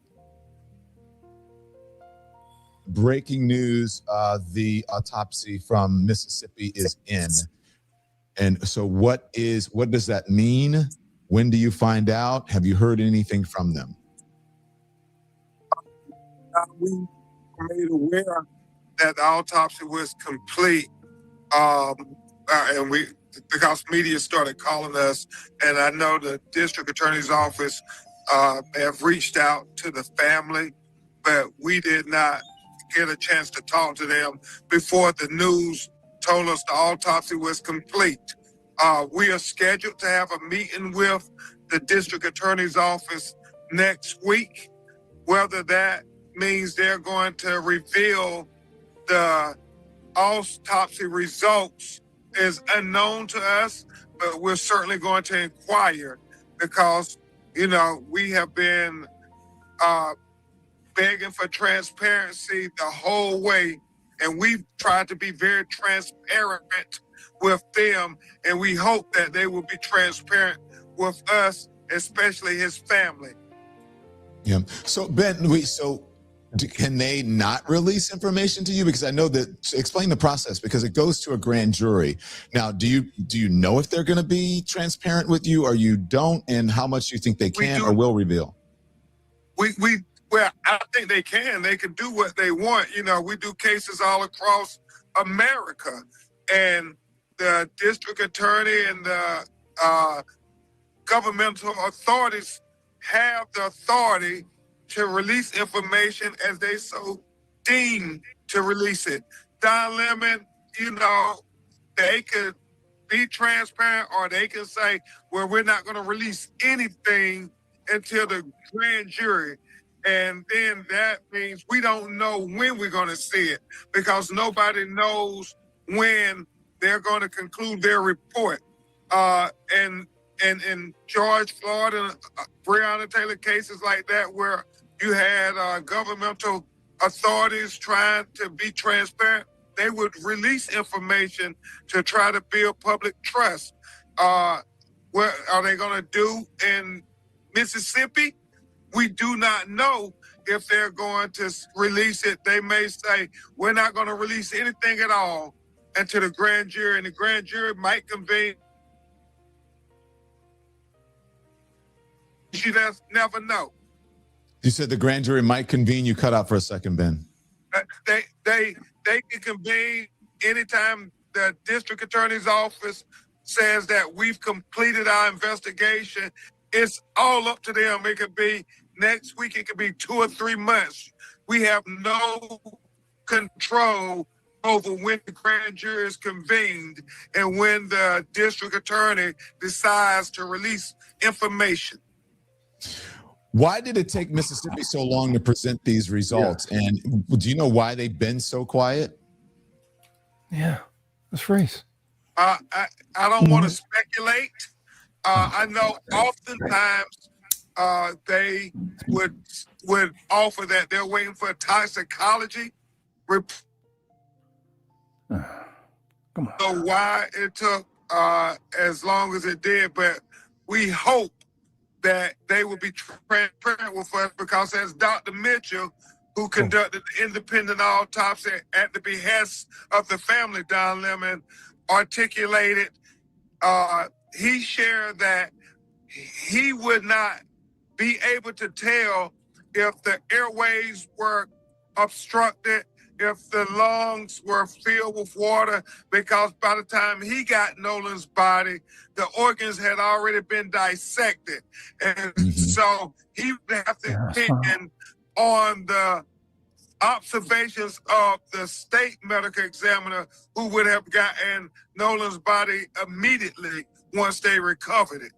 Breaking news, the autopsy from Mississippi is in. And so what does that mean? When do you find out? Have you heard anything from them? We were made aware that the autopsy was complete. And because media started calling us, and I know the district attorney's office have reached out to the family, but we did not get a chance to talk to them before the news told us the autopsy was complete. We are scheduled to have a meeting with the district attorney's office next week. Whether that means they're going to reveal the autopsy results is unknown to us, but we're certainly going to inquire because, we have been begging for transparency the whole way, and we've tried to be very transparent with them, and we hope that they will be transparent with us, especially his family. Yeah. So Ben, can they not release information to you? Because I know that, explain the process, because it goes to a grand jury. Now, do you know if they're going to be transparent with you or you don't, and how much you think they can or will reveal? Well, I think they can. They can do what they want. We do cases all across America, and the district attorney and the governmental authorities have the authority to release information as they so deem to release it. Don Lemon, they could be transparent, or they can say, well, we're not going to release anything until the grand jury. And then that means we don't know when we're going to see it, because nobody knows when they're going to conclude their report. And in George Floyd and Breonna Taylor cases like that, where you had governmental authorities trying to be transparent, they would release information to try to build public trust. What are they going to do in Mississippi? We do not know if they're going to release it. They may say, we're not going to release anything at all until the grand jury, and the grand jury might convene. You just never know. You said the grand jury might convene. You cut out for a second, Ben. They can convene anytime the district attorney's office says that we've completed our investigation. It's all up to them. It could be next week. It could be 2 or 3 months. We have no control over when the grand jury is convened and when the district attorney decides to release information. Why did it take Mississippi so long to present these results? Yeah. And do you know why they've been so quiet? Yeah, that's race. I don't want to speculate. I know oftentimes they would offer that they're waiting for a toxicology report. Come on. So why it took as long as it did, but we hope that they will be transparent with us, because as Dr. Mitchell, who conducted the independent autopsy at the behest of the family, Don Lemon, articulated, he shared that he would not be able to tell if the airways were obstructed, if the lungs were filled with water, because by the time he got Nolan's body, the organs had already been dissected. And so he would have to depend on the observations of the state medical examiner, who would have gotten Nolan's body immediately once they recovered it.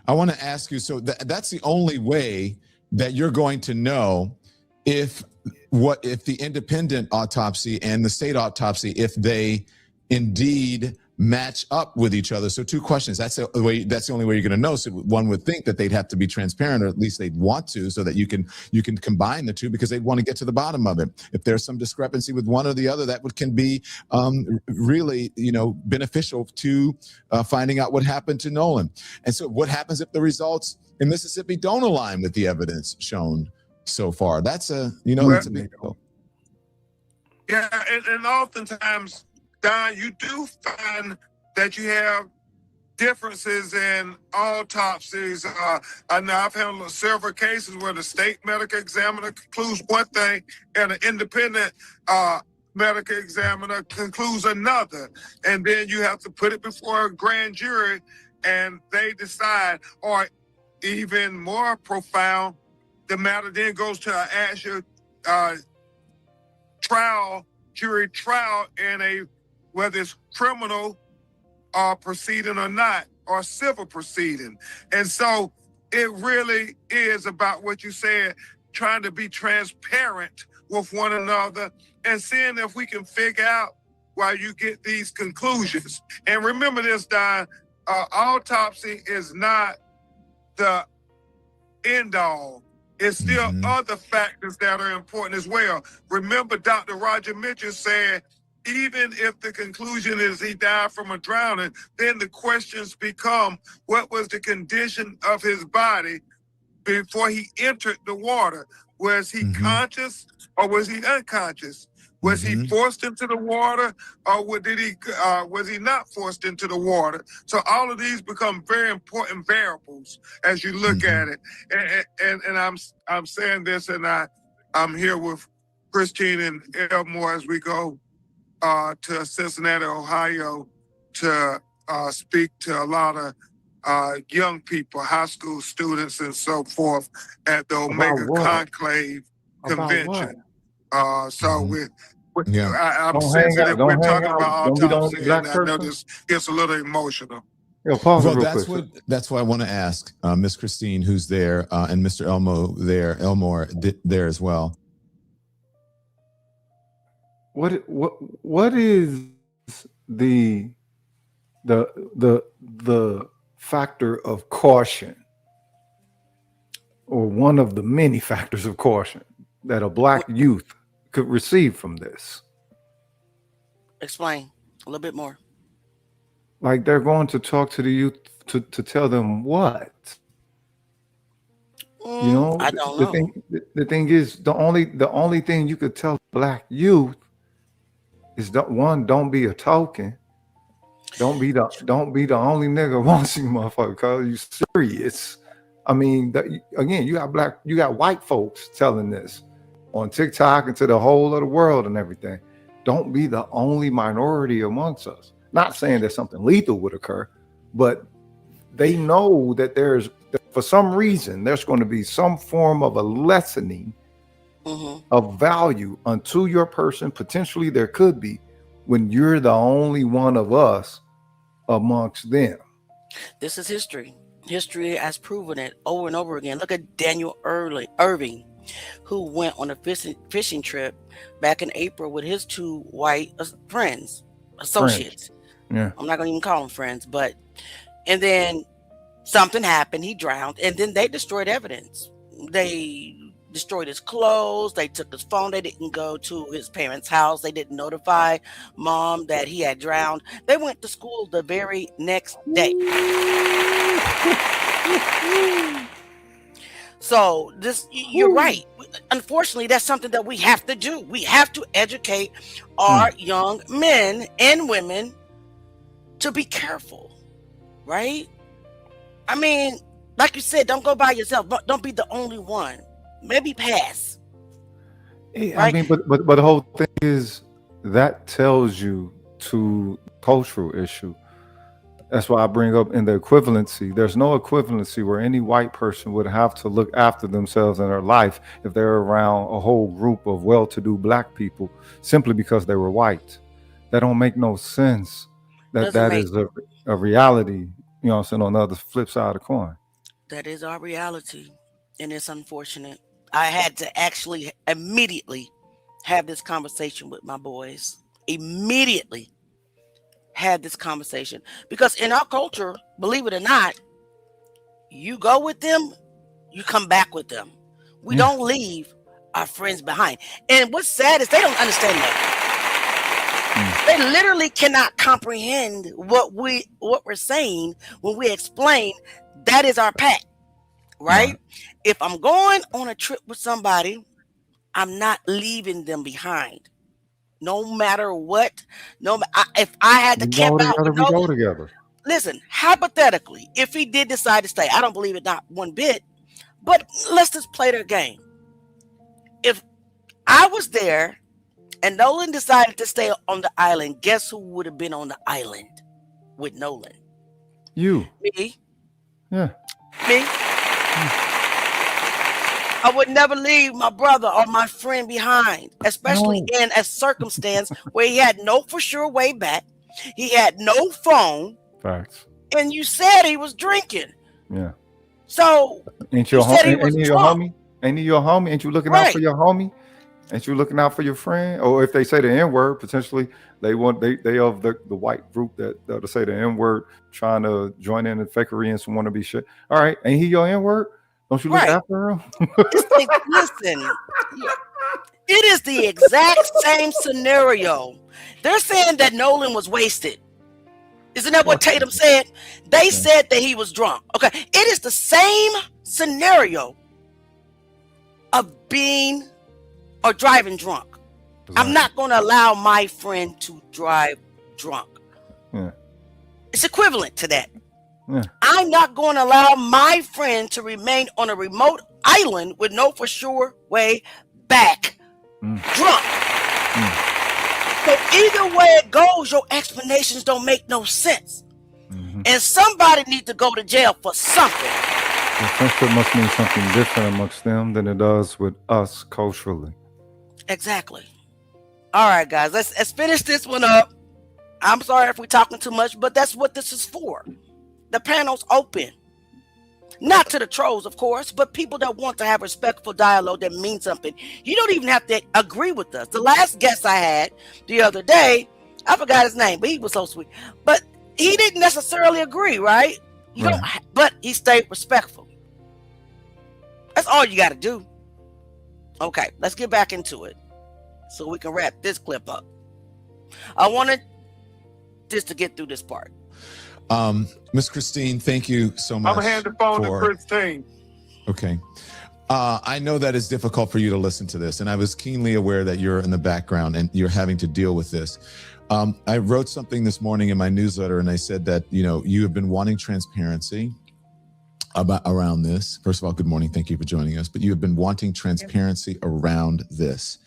I want to ask you, so that's the only way that you're going to know if the independent autopsy and the state autopsy, if they indeed match up with each other. So 2 questions. That's the only way you're going to know. So one would think that they'd have to be transparent, or at least they'd want to, so that you can combine the two, because they'd want to get to the bottom of it. If there's some discrepancy with one or the other, that can be really, beneficial to finding out what happened to Nolan. And so what happens if the results in Mississippi don't align with the evidence shown so far? That's that's a big deal. Yeah, and oftentimes, Don, you do find that you have differences in autopsies. I know I've handled several cases where the state medical examiner concludes one thing and an independent medical examiner concludes another. And then you have to put it before a grand jury and they decide. Or even more profound, the matter then goes to an actual jury trial in whether it's criminal proceeding or not, or civil proceeding. And so it really is about what you said, trying to be transparent with one another and seeing if we can figure out why you get these conclusions. And remember this, Don, autopsy is not the end all. It's still other factors that are important as well. Remember, Dr. Roger Mitchell said, even if the conclusion is he died from a drowning, then the questions become, what was the condition of his body before he entered the water? Was he conscious or was he unconscious? Was he forced into the water, or was he not forced into the water? So all of these become very important variables as you look at it. And I'm saying this, and I'm here with Christine and Elmore as we go to Cincinnati, Ohio, to speak to a lot of young people, high school students and so forth, at the Omega Conclave Convention. I'm sensitive. We're talking about autopsy, and I know this gets a little emotional. That's why I want to ask Miss Christine, who's there, and Mr. Elmore there as well. What is the factor of caution, or one of the many factors of caution that a Black youth could receive from this? Explain a little bit more. Like, they're going to talk to the youth to tell them what? I don't know. The thing is, the only thing you could tell Black youth is that, one, don't be a token. Don't be the only nigga watching, motherfucker, cause you serious. I mean, again, you got white folks telling this. on TikTok and to the whole of the world and everything. Don't be the only minority amongst us. Not saying that something lethal would occur, but they know that for some reason, there's going to be some form of a lessening of value unto your person. Potentially there could be, when you're the only one of us amongst them. This is history. History has proven it over and over again. Look at Daniel Irving, who went on a fishing trip back in April with his 2 white associates. Yeah. I'm not going to even call them friends, and then something happened. He drowned, and then they destroyed evidence. They destroyed his clothes. They took his phone. They didn't go to his parents' house. They didn't notify mom that he had drowned. They went to school the very next day. So you're right. Unfortunately, that's something that we have to do. We have to educate our young men and women to be careful, right? I mean, like you said, don't go by yourself. Don't be the only one. Maybe pass. Right? Right? I mean, but the whole thing is that tells you to cultural issue. That's why I bring up in the equivalency. There's no equivalency where any white person would have to look after themselves in their life if they're around a whole group of well-to-do black people simply because they were white. That don't make no sense. That is a reality, you know what I'm saying, on the other flip side of the coin. That is our reality, and it's unfortunate. I had to actually immediately have this conversation with my boys. Immediately had this conversation, because in our culture, believe it or not, you go with them, you come back with them. We don't leave our friends behind. And what's sad is they don't understand that. They literally cannot comprehend what we're saying when we explain that is our pact, right? If I'm going on a trip with somebody, I'm not leaving them behind. No matter what, if I had to camp out with we go together. Listen, hypothetically, if he did decide to stay, I don't believe it, not one bit, but let's just play their game. If I was there and Nolan decided to stay on the island, guess who would have been on the island with Nolan? You. Me. Yeah. Me. I would never leave my brother or my friend behind, especially in a circumstance where he had no for sure way back. He had no phone. Facts. And you said he was drinking. Yeah. So ain't your homie? Ain't he your homie? Ain't you looking out for your homie? Ain't you looking out for your friend? Or if they say the N-word, potentially they of the white group that'll say the N-word, trying to join in the fakery and some wannabe shit. All right, ain't he your N-word? Don't you look after him? Listen, it is the exact same scenario. They're saying that Nolan was wasted. Isn't that what Tatum said? They said that he was drunk. Okay, it is the same scenario of being or driving drunk. I'm not going to allow my friend to drive drunk. Yeah. It's equivalent to that. Yeah. I'm not going to allow my friend to remain on a remote island with no for sure way back drunk. So either way it goes, your explanations don't make no sense. And somebody needs to go to jail for something. The friendship must mean something different amongst them than it does with us culturally. Exactly. All right, guys, let's finish this one up. I'm sorry if we're talking too much, but that's what this is for. The panel's open. Not to the trolls, of course, but people that want to have respectful dialogue that means something. You don't even have to agree with us. The last guest I had the other day, I forgot his name, but he was so sweet. But he didn't necessarily agree, right? But he stayed respectful. That's all you got to do. Okay, let's get back into it so we can wrap this clip up. I wanted just to get through this part. Miss Christine, thank you so much. I'm gonna hand the phone to Christine. Okay. I know that it's difficult for you to listen to this, and I was keenly aware that you're in the background and you're having to deal with this. I wrote something this morning in my newsletter, and I said that, you know, you have been wanting transparency, around this. First of all, good morning. Thank you for joining us. But you have been wanting transparency around this.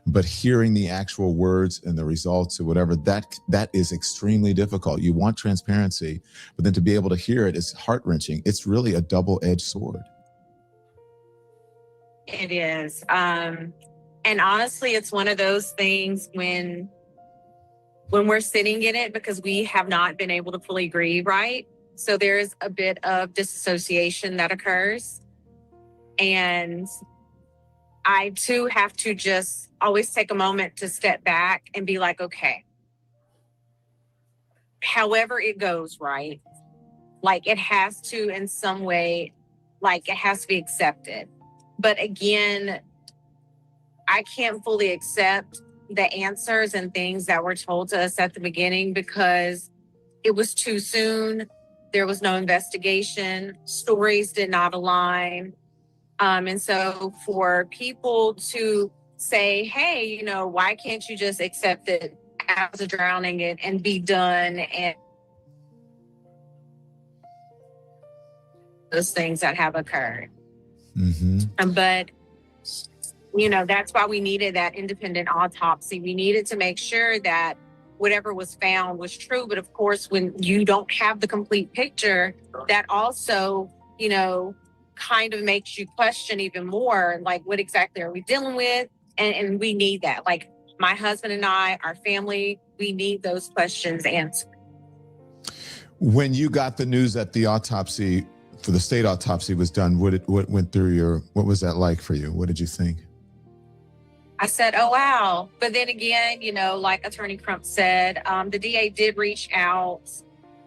But hearing the actual words and the results or whatever, that is extremely difficult. You want transparency, but then to be able to hear it is heart-wrenching. It's really a double-edged sword. It is. And honestly, it's one of those things when we're sitting in it, because we have not been able to fully grieve, right? So there's a bit of disassociation that occurs. And I too have to just always take a moment to step back and be like, okay, however it goes, right? Like it has to, in some way, like it has to be accepted. But again, I can't fully accept the answers and things that were told to us at the beginning because it was too soon. There was no investigation. Stories did not align. And so for people to say, hey, you know, why can't you just accept it as a drowning and be done? And those things that have occurred. Mm-hmm. But, you know, that's why we needed that independent autopsy. We needed to make sure that whatever was found was true. But of course, when you don't have the complete picture, that also, you know, kind of makes you question even more, like, what exactly are we dealing with? And we need that. Like my husband and I, our family, we need those questions answered. When you got the news that the autopsy for the state autopsy was done, what went through what was that like for you? What did you think? I said, oh, wow. But then again, you know, like Attorney Crump said, the DA did reach out.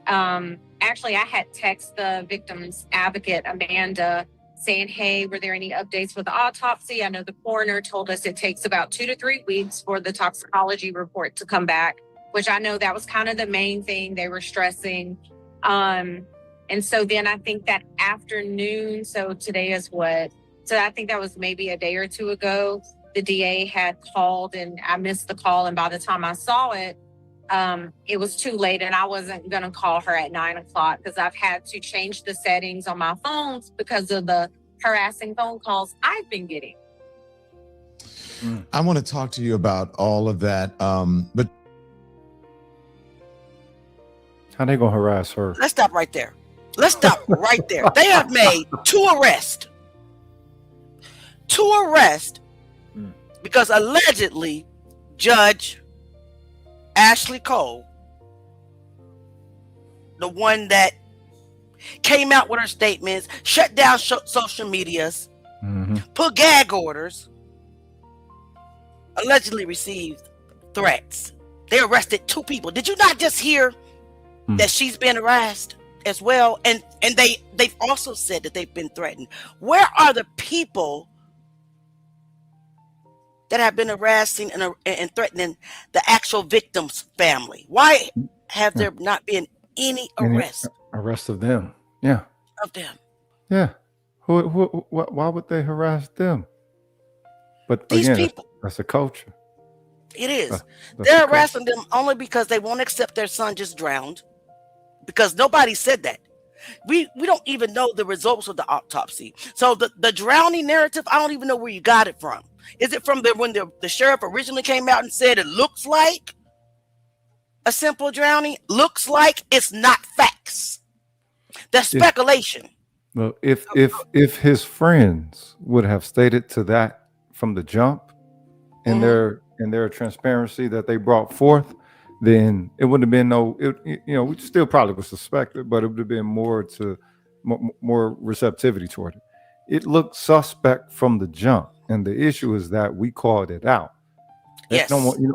Actually, I had texted the victim's advocate, Amanda, saying, hey, were there any updates for the autopsy? I know the coroner told us it takes about 2 to 3 weeks for the toxicology report to come back, which I know that was kind of the main thing they were stressing. And so then I think that afternoon, so today is what? So I think that was maybe a day or two ago, the DA had called and I missed the call. And by the time I saw it, it was too late and I wasn't going to call her at 9 o'clock because I've had to change the settings on my phones because of the harassing phone calls I've been getting. I want to talk to you about all of that. But how they going to harass her? Let's stop right there. Let's stop right there. They have made 2 arrests. 2 arrests because allegedly Judge Ashley Cole, the one that came out with her statements, shut down social medias, put gag orders, allegedly received threats. They arrested 2 people. Did you not just hear that she's been harassed as well? And they've also said that they've been threatened. Where are the people that have been harassing and threatening the actual victim's family? Why have there not been any arrest? Arrest of them. Yeah. Of them. Yeah. Why would they harass them? But these again, people, that's a culture. It is. That's They're harassing them only because they won't accept their son just drowned. Because nobody said that. We don't even know the results of the autopsy. So the drowning narrative, I don't even know where you got it from. Is it from when the sheriff originally came out and said it looks like a simple drowning? Looks like, it's not facts. That's speculation. Well, if his friends would have stated to that from the jump in their transparency that they brought forth, then it wouldn't have been we still probably would suspect it, but it would have been more receptivity toward it. It looked suspect from the jump. And the issue is that we called it out. Yes.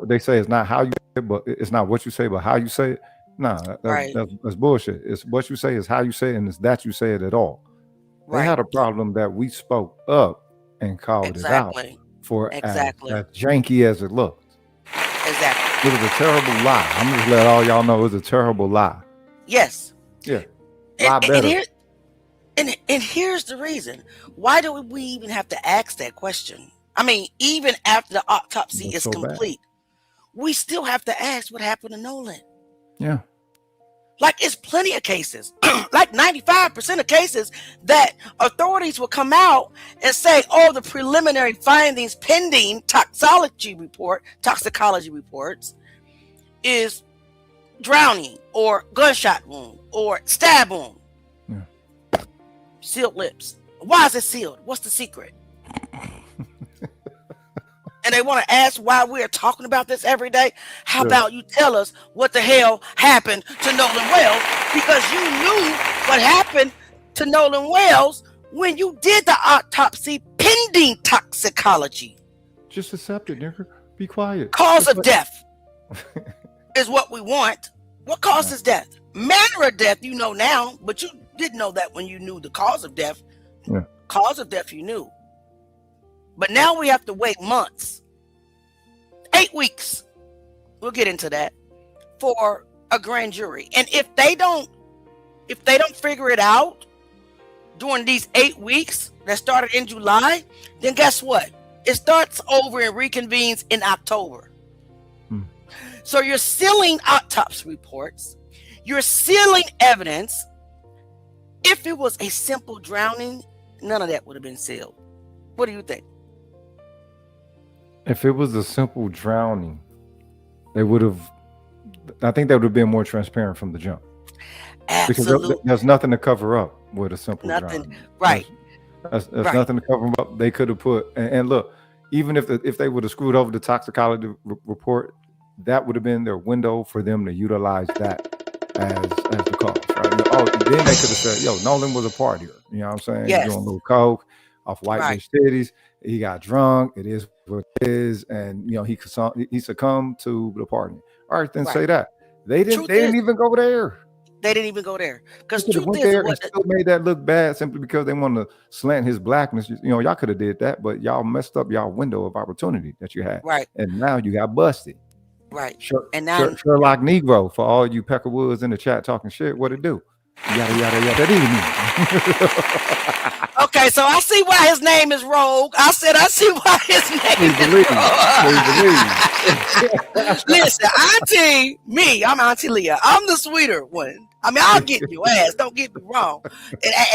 They say it's not how you say it, but it's not what you say, but how you say it. Nah, that's bullshit. It's what you say is how you say it, and it's that you say it at all. Right. They had a problem that we spoke up and called it out for as janky as it looked. Exactly. It was a terrible lie. I'm just let all y'all know it was a terrible lie. Yes. Yeah. Lie better. And here's the reason. Why do we even have to ask that question? I mean, even after the autopsy is complete, we still have to ask what happened to Nolan. Yeah. Like, it's plenty of cases, like 95% of cases that authorities will come out and say, oh, the preliminary findings pending toxicology reports is drowning or gunshot wound or stab wound. Yeah. Sealed lips. Why is it sealed? What's the secret? And they want to ask why we're talking about this every day. How about you tell us what the hell happened to Nolan Wells? Because you knew what happened to Nolan Wells when you did the autopsy pending toxicology. Just accept it, nigga. Be quiet. Cause of death is what we want. What causes death? Manner of death, you know now, but you didn't know that when you knew the cause of death. Yeah. Cause of death you knew. But now we have to wait months, 8 weeks. We'll get into that for a grand jury. And if they don't figure it out during these 8 weeks that started in July, then guess what? It starts over and reconvenes in October. So you're sealing autopsy reports. You're sealing evidence. If it was a simple drowning, none of that would have been sealed. What do you think? If it was a simple drowning, they would have, I think they would have been more transparent from the jump. Absolutely. Because there's nothing to cover up with a simple drowning. Right. There's nothing to cover up. They could have put, and look, even if they would have screwed over the toxicology report, that would have been their window for them to utilize that as the cause, right? Oh, then they could have said, yo, Nolan was a partier. You know what I'm saying? Yes. Doing a little coke off white bitch titties. He got drunk. It is what it is. And, you know, he succumbed to the party. All right, then say that. They didn't even go there. They didn't even go there. Because truth went there and still made that look bad simply because they wanted to slant his blackness. You know, y'all could have did that, but y'all messed up y'all window of opportunity that you had. Right. And now you got busted. Right. And now Sherlock Negro, for all you Peckerwoods in the chat talking shit, what it do? Yada yada yada. Okay, so I see why his name is Rogue. I see why his name is Rogue. Listen, I'm Auntie Leah. I'm the sweeter one. I mean, I'll get your ass. Don't get me wrong.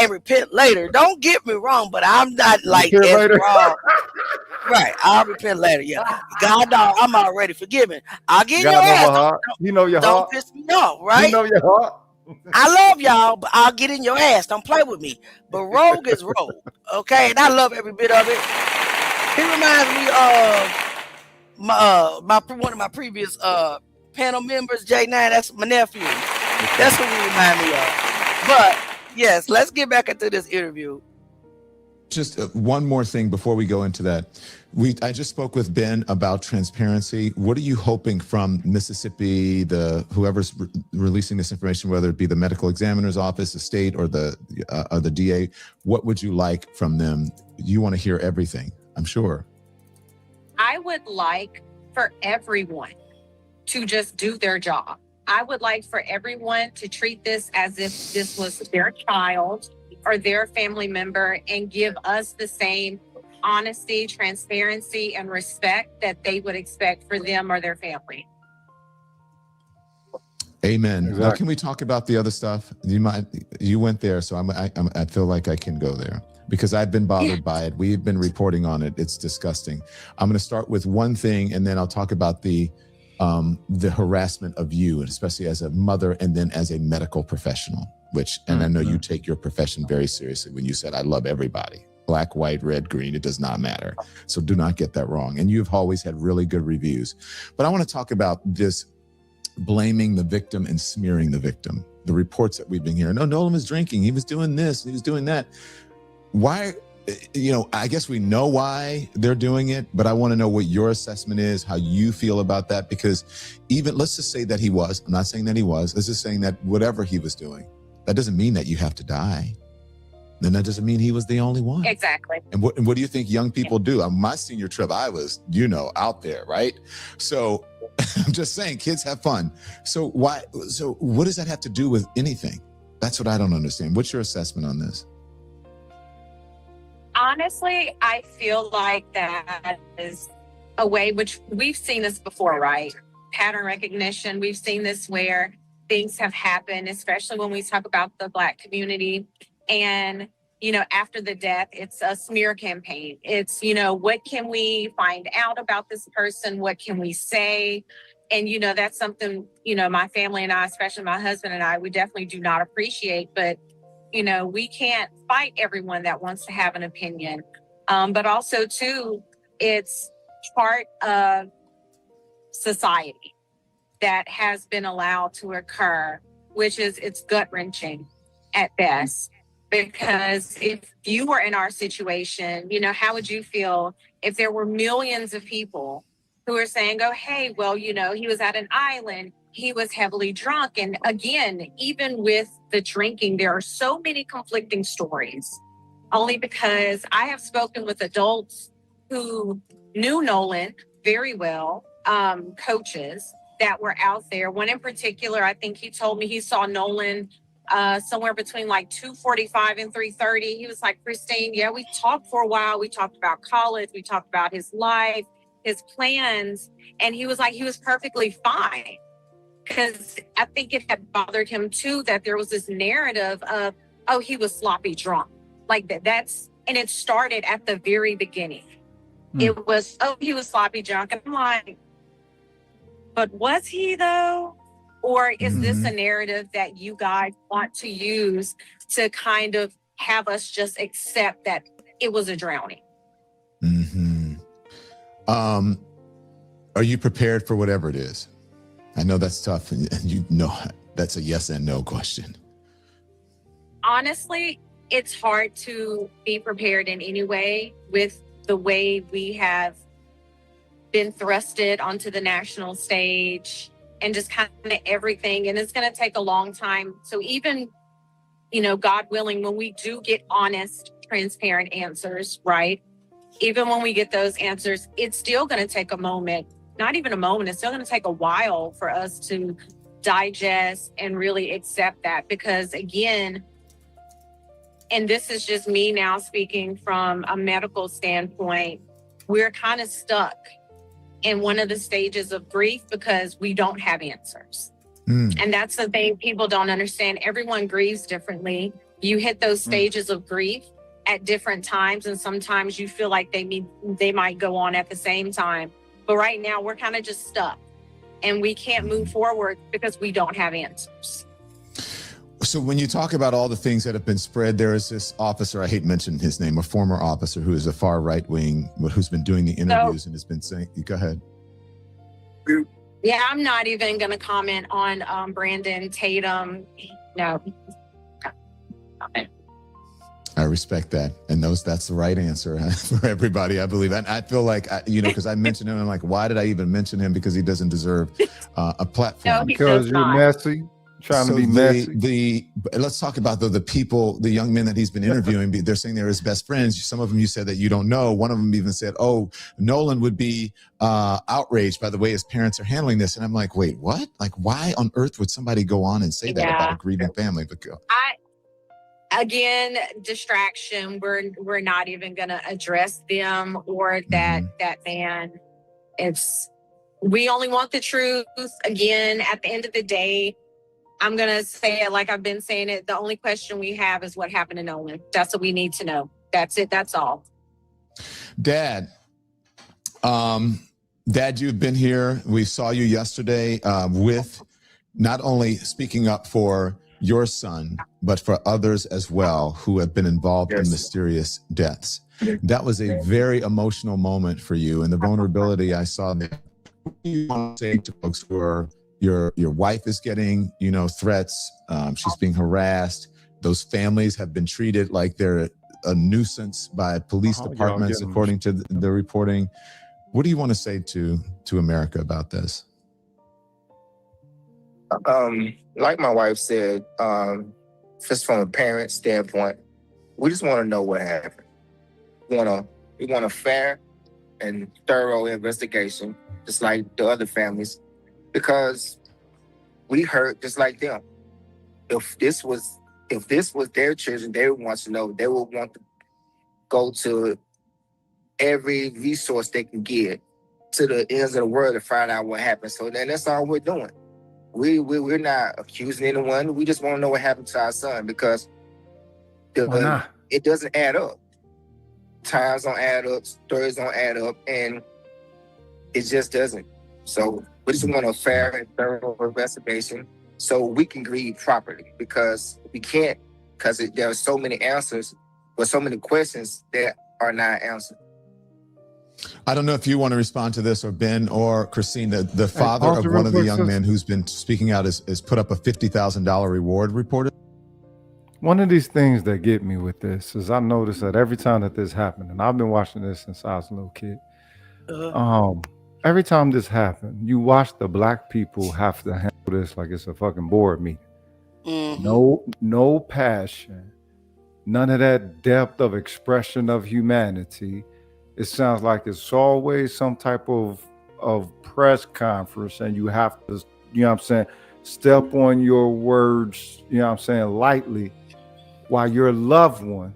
And repent later. Don't get me wrong, but I'm not like as wrong. Right, I'll repent later. Yeah, God, dog, I'm already forgiven. I'll get your ass. You know your don't heart. Piss me off, right? You know your heart. I love y'all, but I'll get in your ass. Don't play with me. But Rogue is Rogue, okay? And I love every bit of it. He reminds me of one of my previous panel members, J9. That's my nephew. That's who he remind me of. But yes, let's get back into this interview. Just one more thing before we go into that. I just spoke with Ben about transparency. What are you hoping from Mississippi, whoever's releasing this information, whether it be the medical examiner's office, the state, or the DA? What would you like from them? You want to hear everything, I'm sure. I would like for everyone to just do their job. I would like for everyone to treat this as if this was their child or their family member and give us the same honesty, transparency, and respect that they would expect for them or their family. Amen. Exactly. Now, can we talk about the other stuff? You went there, so I feel like I can go there because I've been bothered by it. We've been reporting on it. It's disgusting. I'm going to start with one thing, and then I'll talk about the harassment of you, and especially as a mother and then as a medical professional. And I know you take your profession very seriously when you said, I love everybody. Black, white, red, green, it does not matter. So do not get that wrong. And you've always had really good reviews. But I want to talk about this blaming the victim and smearing the victim. The reports that we've been hearing, no, Nolan was drinking, he was doing this, he was doing that. Why, I guess we know why they're doing it, but I want to know what your assessment is, how you feel about that, because even, let's just say that he was, I'm not saying that he was, let's just saying that whatever he was doing, that doesn't mean that you have to die. Then that doesn't mean he was the only one. Exactly. And what do you think young people do? On my senior trip, I was, out there, right? So I'm just saying, kids have fun. So what does that have to do with anything? That's what I don't understand. What's your assessment on this? Honestly, I feel like that is a way, which we've seen this before, right? Pattern recognition. We've seen this where things have happened, especially when we talk about the Black community. And, you know, after the death, it's a smear campaign. It's, you know, what can we find out about this person? What can we say? And, you know, that's something, you know, my family and I, especially my husband and I, we definitely do not appreciate. But, you know, we can't fight everyone that wants to have an opinion. But also, too, it's part of society that has been allowed to occur, which is it's gut-wrenching at best. Because if you were in our situation, you know, how would you feel if there were millions of people who are saying, oh, hey, well, you know, he was at an island, he was heavily drunk. And again, even with the drinking, there are so many conflicting stories, only because I have spoken with adults who knew Nolan very well, coaches that were out there. One in particular, I think he told me he saw Nolan somewhere between like 2:45 and 3:30. He was like, Christine, yeah, we talked for a while. We talked about college. We talked about his life, his plans. And he was like, he was perfectly fine. Because I think it had bothered him too, that there was this narrative of, oh, he was sloppy drunk. Like that's, and it started at the very beginning. It was, oh, he was sloppy drunk. And I'm like, but was he though? Or is this a narrative that you guys want to use to kind of have us just accept that it was a drowning? Are you prepared for whatever it is? I know that's tough, and you know that's a yes and no question. Honestly, it's hard to be prepared in any way with the way we have been thrusted onto the national stage and just kind of everything. And it's going to take a long time. So even, you know, God willing, when we do get honest, transparent answers, right? Even when we get those answers, it's still going to take a moment, not even a moment. It's still going to take a while for us to digest and really accept that. Because again, and this is just me now speaking from a medical standpoint, we're kind of stuck in one of the stages of grief because we don't have answers. And that's the thing people don't understand. Everyone grieves differently. You hit those stages of grief at different times, and sometimes you feel like they might go on at the same time. But right now we're kind of just stuck and we can't move forward because we don't have answers. So when you talk about all the things that have been spread, there is this officer, I hate mentioning his name, a former officer who is a far right wing, who's been doing the interviews and has been saying, go ahead. Yeah, I'm not even going to comment on Brandon Tatum. No. I respect that. And that's the right answer for everybody, I believe. And I feel like, because I mentioned him, I'm like, why did I even mention him? Because he doesn't deserve a platform. No, because you're messy. Trying to be messy. Let's talk about the people, the young men that he's been interviewing. They're saying they're his best friends. Some of them you said that you don't know. One of them even said, oh, Nolan would be outraged by the way his parents are handling this. And I'm like, wait, what? Like, why on earth would somebody go on and say that about a grieving family? Again, distraction. We're not even going to address them or that man. We only want the truth. Again, at the end of the day, I'm going to say it like I've been saying it. The only question we have is what happened to Nolan. That's what we need to know. That's it. That's all. Dad, you've been here. We saw you yesterday with not only speaking up for your son, but for others as well who have been involved in mysterious deaths. That was a very emotional moment for you, and the vulnerability I saw there. What do you want to say to folks who are your wife is getting, threats, she's being harassed. Those families have been treated like they're a nuisance by police departments, according to the reporting. What do you want to say to America about this? Like my wife said, just from a parent standpoint, we just want to know what happened. We want a fair and thorough investigation, just like the other families, because we hurt just like them. If this was their children, they would want to know. They would want to go to every resource they can get to the ends of the world to find out what happened. So then that's all we're doing. we're not accusing anyone. We just want to know what happened to our son because it doesn't add up. Times don't add up, stories don't add up, and it just doesn't. So we just want a fair and thorough investigation so we can grieve properly because we can't, because there are so many answers, but so many questions that are not answered. I don't know if you want to respond to this, or Ben or Christine. The father of one of the young men who's been speaking out is put up a $50,000 reward report. One of these things that get me with this is I notice that every time that this happened, and I've been watching this since I was a little kid. Every time this happened, you watch the black people have to handle this like it's a fucking board meeting. No passion, none of that depth of expression of humanity. It sounds like it's always some type of press conference, and you have to, you know what I'm saying, step on your words, you know what I'm saying, lightly, while your loved one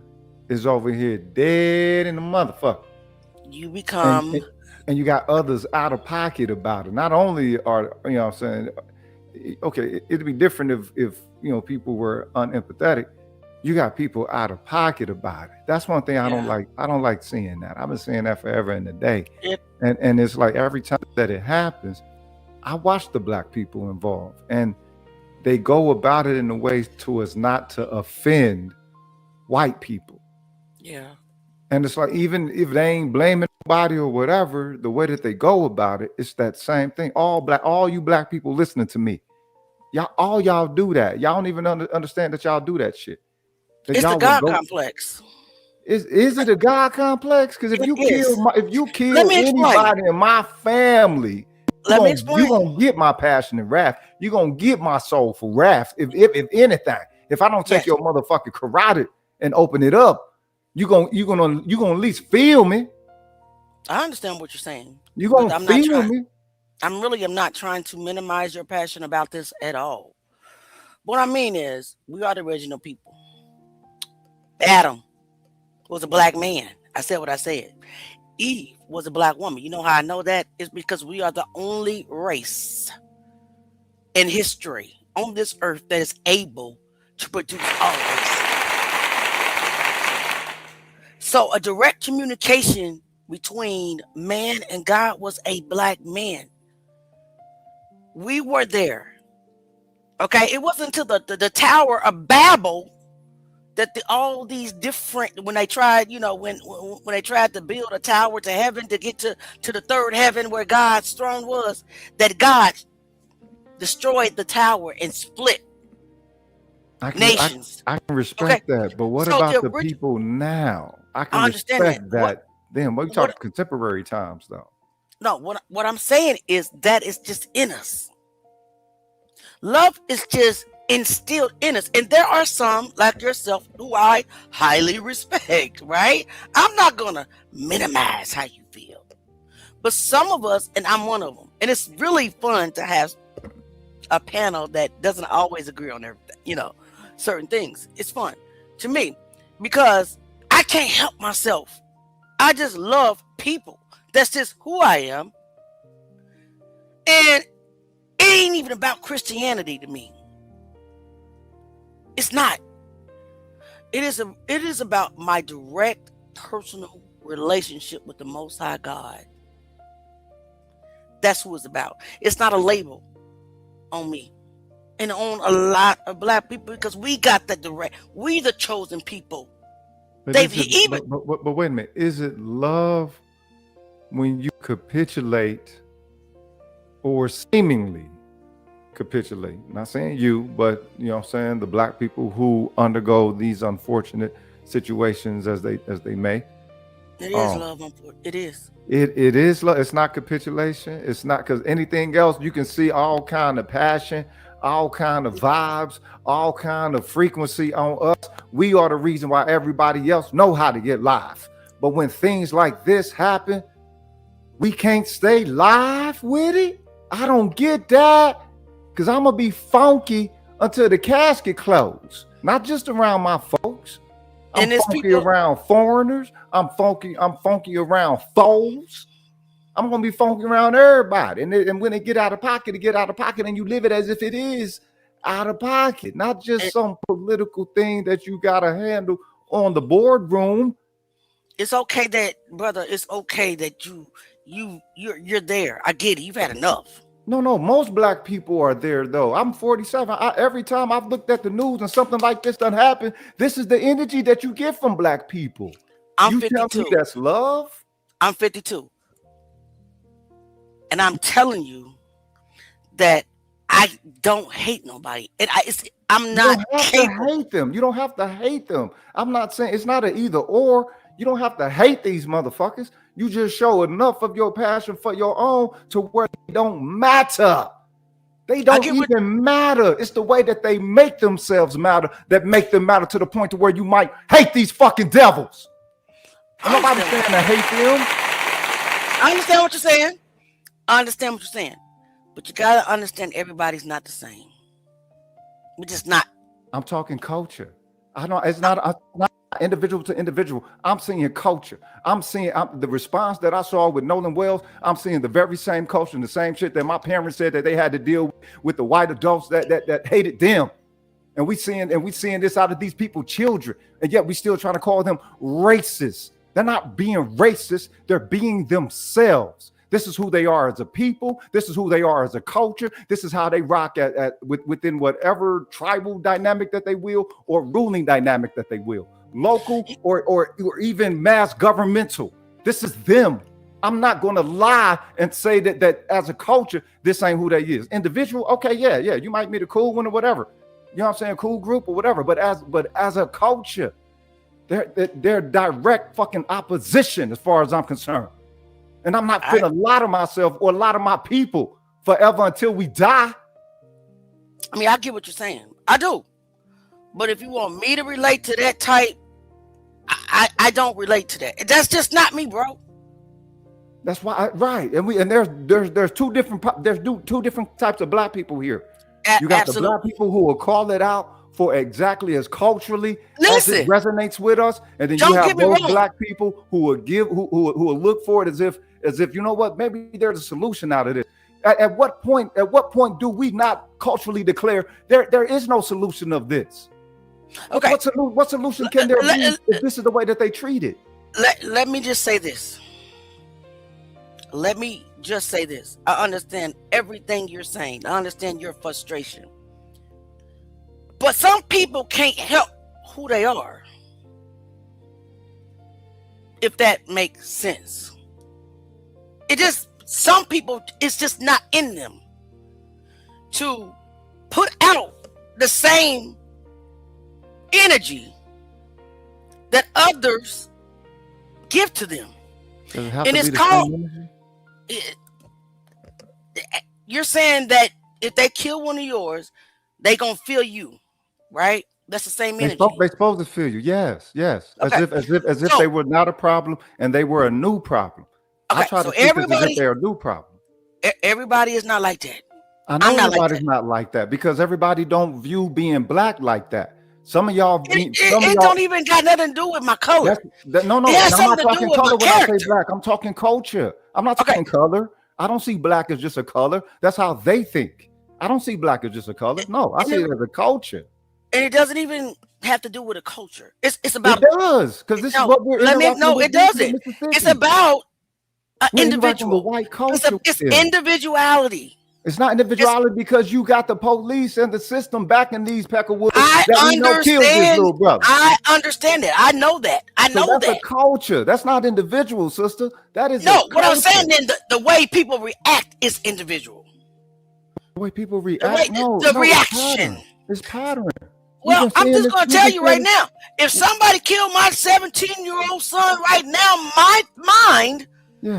is over here dead in the motherfucker. You become... And you got others out of pocket about it. Not only are, you know what I'm saying, okay, it'd be different if you know, people were unempathetic. You got people out of pocket about it. That's one thing I don't like. I don't like seeing that. I've been seeing that forever and a day. And it's like every time that it happens, I watch the black people involved, and they go about it in a way to as not to offend white people. Yeah. And it's like, even if they ain't blaming nobody or whatever, the way that they go about it, it's that same thing. All you black people listening to me, y'all do that. Y'all don't even understand that y'all do that shit. It's the God complex. Is it a God complex? Because if you kill anybody in my family, you're gonna get my passion and wrath. You're gonna get my soul for wrath. If anything, if I don't take your motherfucking carotid and open it up, you're gonna at least feel me. I understand what you're saying. You're gonna feel me. I'm not trying to minimize your passion about this at all. What I mean is, we are the original people. Adam was a black man. I said what I said. Eve was a black woman. You know how I know that? It's because we are the only race in history on this earth that is able to produce all races. So a direct communication between man and God was a black man. We were there. Okay, it wasn't until the Tower of Babel that all these different, when they tried, you know, when they tried to build a tower to heaven to get to the third heaven where God's throne was, that God destroyed the tower and split nations. I can respect that, but what about the people now? I can respect that. Damn, what you talking contemporary times though? No, what I'm saying is that it's just in us. Love is just instilled in us. And there are some like yourself who I highly respect, right? I'm not gonna minimize how you feel. But some of us, and I'm one of them, and it's really fun to have a panel that doesn't always agree on everything, you know, certain things. It's fun to me because I can't help myself. I just love people. That's just who I am. And it ain't even about Christianity to me. It's not. It is about my direct personal relationship with the Most High God. That's who it's about. It's not a label on me and on a lot of black people because we got the direct. We the chosen people. But wait a minute. Is it love when you capitulate or seemingly capitulate? Not saying you, but you know what I'm saying, the black people who undergo these unfortunate situations as they may. It is love. It is. It is love. It's not capitulation. It's not, because anything else you can see all kind of passion, all kind of vibes, all kind of frequency on us. We are the reason why everybody else know how to get live. But when things like this happen, we can't stay live with it. I don't get that, because I'm gonna be funky until the casket closes. Not just around my folks. I'm funky around foreigners. I'm funky around foes. I'm gonna be funky around everybody. And when they get out of pocket, they get out of pocket, and you live it as if it is out of pocket, not just some political thing that you gotta handle on the boardroom. It's okay that, brother, it's okay that you're there. I get it. You've had enough. No, most black people are there though. I'm 47. Every time I've looked at the news and something like this done happen, this is the energy that you get from black people. I'm 52. Tell me that's love? I'm 52. And I'm telling you that I don't hate nobody. I'm not capable. To hate them. You don't have to hate them. I'm not saying it's not an either or. You don't have to hate these motherfuckers. You just show enough of your passion for your own to where they don't matter. They don't even matter. It's the way that they make themselves matter that make them matter to the point to where you might hate these fucking devils. Nobody's saying to hate them. I understand what you're saying. I understand what you're saying. But you gotta understand everybody's not the same. We're just not. I'm talking culture. It's not individual to individual. I'm seeing culture. I'm seeing the response that I saw with Nolan Wells. I'm seeing the very same culture and the same shit that my parents said that they had to deal with the white adults that hated them. And we seeing this out of these people, children, and yet we still trying to call them racist. They're not being racist. They're being themselves. This is who they are as a people. This is who they are as a culture. This is how they rock within whatever tribal dynamic that they will, or ruling dynamic that they will, local or even mass governmental. This is them. I'm not going to lie and say that as a culture, this ain't who they is. Individual, okay, yeah, you might meet a cool one or whatever. You know what I'm saying? Cool group or whatever. But as a culture, they're direct fucking opposition as far as I'm concerned. And I'm not finna lie to myself or lie to my people forever until we die. I mean, I get what you're saying. I do. But if you want me to relate to that type, I don't relate to that. That's just not me, bro. That's why, right? And there's two different types of black people here. You got the black people who will call it out for exactly as culturally as it resonates with us, and then you have those black people who will look for it as if you know what, maybe there's a solution out of this. At what point do we not culturally declare there is no solution of this? Okay, what solution can there be if this is the way that they treat it? Let me just say this. I understand everything you're saying. I understand your frustration. But some people can't help who they are. If that makes sense. Some people, it's just not in them to put out the same energy that others give to them. Does it have to be the same energy? You're saying that if they kill one of yours, they gonna feel you, right? That's the same energy. They're supposed to feel you, yes. Okay. As if they were not a problem and they were a new problem. Okay, I try to think as if they're a new problem. Everybody is not like that. I know everybody's not like that because everybody don't view being black like that. Some of y'all, it don't even got nothing to do with my color. No. I'm not talking color when I say black. I'm talking culture. I'm not talking color. I don't see black as just a color. That's how they think. I don't see black as just a color. No, I see it as a culture. And it doesn't even have to do with a culture. It's about. It does, because this is what we're. It doesn't. It's about individual white culture. It's individuality. It's not individuality because you got the police and the system backing these Peckerwoods that we know killed this little brother. I understand that. I know that. That's a culture. That's not individual, sister. That is what I'm saying. Then the way people react is individual. The way people react. The reaction. It's pattern. Well, I'm just going to tell you right now. If somebody killed my 17-year-old son right now, my mind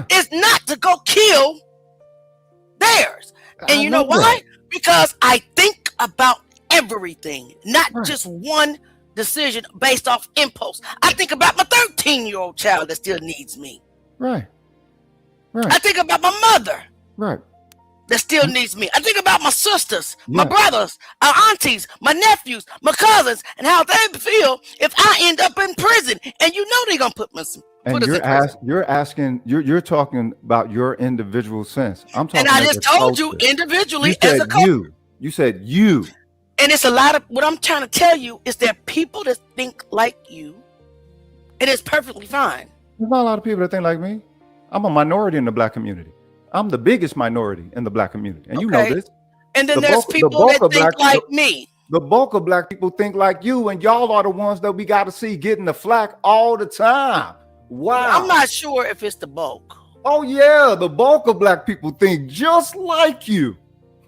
is not to go kill theirs. And you know why? Because I think about everything, not just one decision based off impulse. I think about my 13-year-old child that still needs me. Right. I think about my mother. Right. That still needs me. I think about my sisters, my brothers, our aunties, my nephews, my cousins, and how they feel if I end up in prison. And you know they're gonna put me And you're talking about your individual sense. I'm talking. And I just told you individually as a culture. You said you. And it's a lot of what I'm trying to tell you is that people that think like you, and it's perfectly fine. There's not a lot of people that think like me. I'm a minority in the Black community. I'm the biggest minority in the Black community, and you know this. And then there's people that think like me. The bulk of Black people think like you, and y'all are the ones that we got to see getting the flack all the time. Wow. I'm not sure if it's the bulk. Oh yeah, the bulk of Black people think just like you.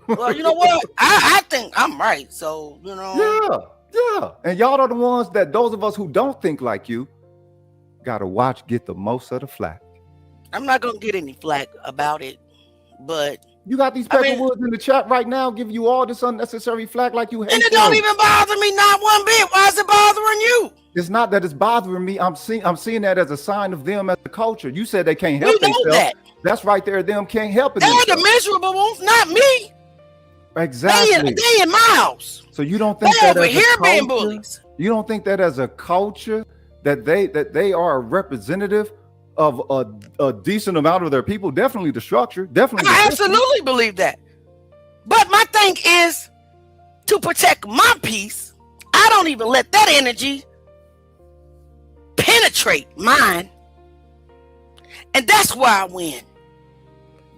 Well, you know what? I think I'm right. So, you know. Yeah. And y'all are the ones that those of us who don't think like you gotta watch get the most of the flack. I'm not gonna get any flack about it, but you got these Pepperwoods in the chat right now giving you all this unnecessary flack like you hate. And it don't even bother me, not one bit. Why is it bothering you? It's not that it's bothering me. I'm seeing that as a sign of them as a culture. You said they can't help themselves. That. That's right there. Them can't help it. They're the miserable ones, not me. Exactly. They in my house. So you don't think they that over as here a being culture, bullies? You don't think that as a culture that they are a representative of a decent amount of their people? Definitely the structure. Definitely. I absolutely believe that. But my thing is to protect my peace. I don't even let that energy penetrate mine. And that's why I win.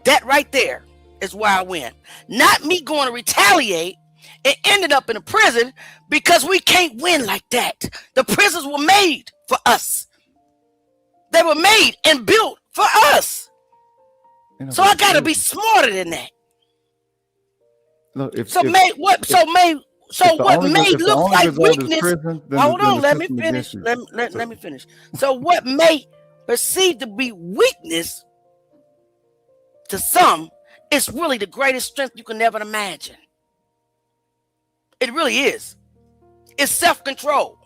That right there is why I win. Not me going to retaliate and ended up in a prison because we can't win like that. The prisons were made for us. They were made and built for us. So I got to be smarter than that. Look, what made look like weakness? Hold on, let me finish. Let me finish. So what may perceive to be weakness to some is really the greatest strength you can ever imagine. It really is. It's self-control.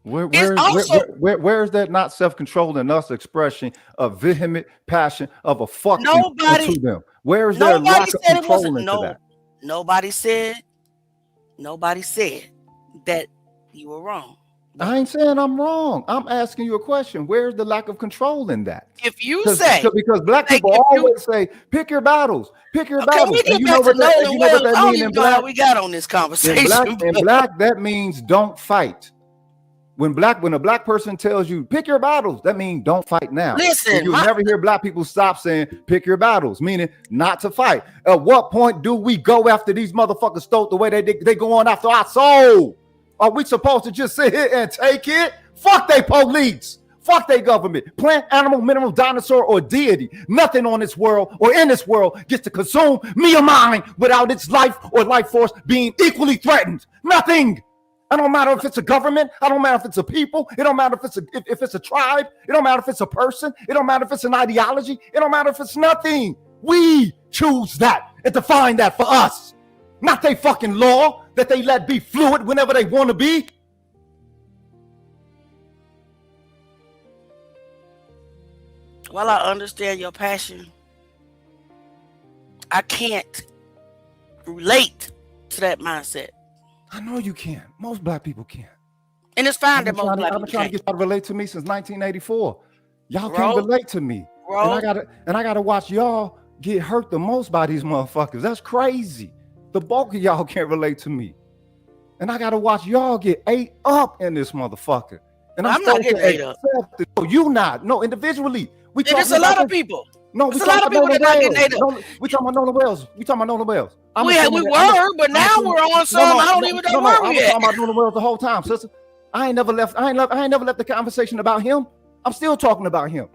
Where is that not self-control in us expressing a vehement passion of a fuck to them? Where is there lack of control into that? Nobody said that you were wrong. I ain't saying I'm wrong. I'm asking you a question. Where's the lack of control in that? If you say, because Black people always say, pick your battles, pick your battles. We get back to Nolan Wells. I don't even know how we got on this conversation. In Black, that means don't fight. When a Black person tells you pick your battles, that means don't fight now. Listen, you never hear Black people stop saying pick your battles, meaning not to fight. At what point do we go after these motherfuckers stole the way they go on after our soul? Are we supposed to just sit here and take it? Fuck they police. Fuck they government. Plant, animal, mineral, dinosaur, or deity. Nothing on this world or in this world gets to consume me or mine without its life or life force being equally threatened. Nothing. It don't matter if it's a government. It don't matter if it's a people. It don't matter if it's a tribe. It don't matter if it's a person. It don't matter if it's an ideology. It don't matter if it's nothing. We choose that and define that for us. Not they fucking law that they let be fluid whenever they want to be. While I understand your passion, I can't relate to that mindset. I know you can't. Most Black people can't. And it's fine that most Black people I've been trying to get y'all to relate to me since 1984. Y'all can't relate to me. Bro. And I gotta watch y'all get hurt the most by these motherfuckers. That's crazy. The bulk of y'all can't relate to me. And I gotta watch y'all get ate up in this motherfucker. And I'm not getting ate up. No, you not. No, individually. There's a lot of people. No, we talking about Nolan Wells. We talking about Nolan Wells. We talking about Nolan Wells. We were, but now we're on some. I don't even know where we at. I'm talking about Nolan Wells the whole time, sister. I ain't never left the conversation about him. I'm still talking about him.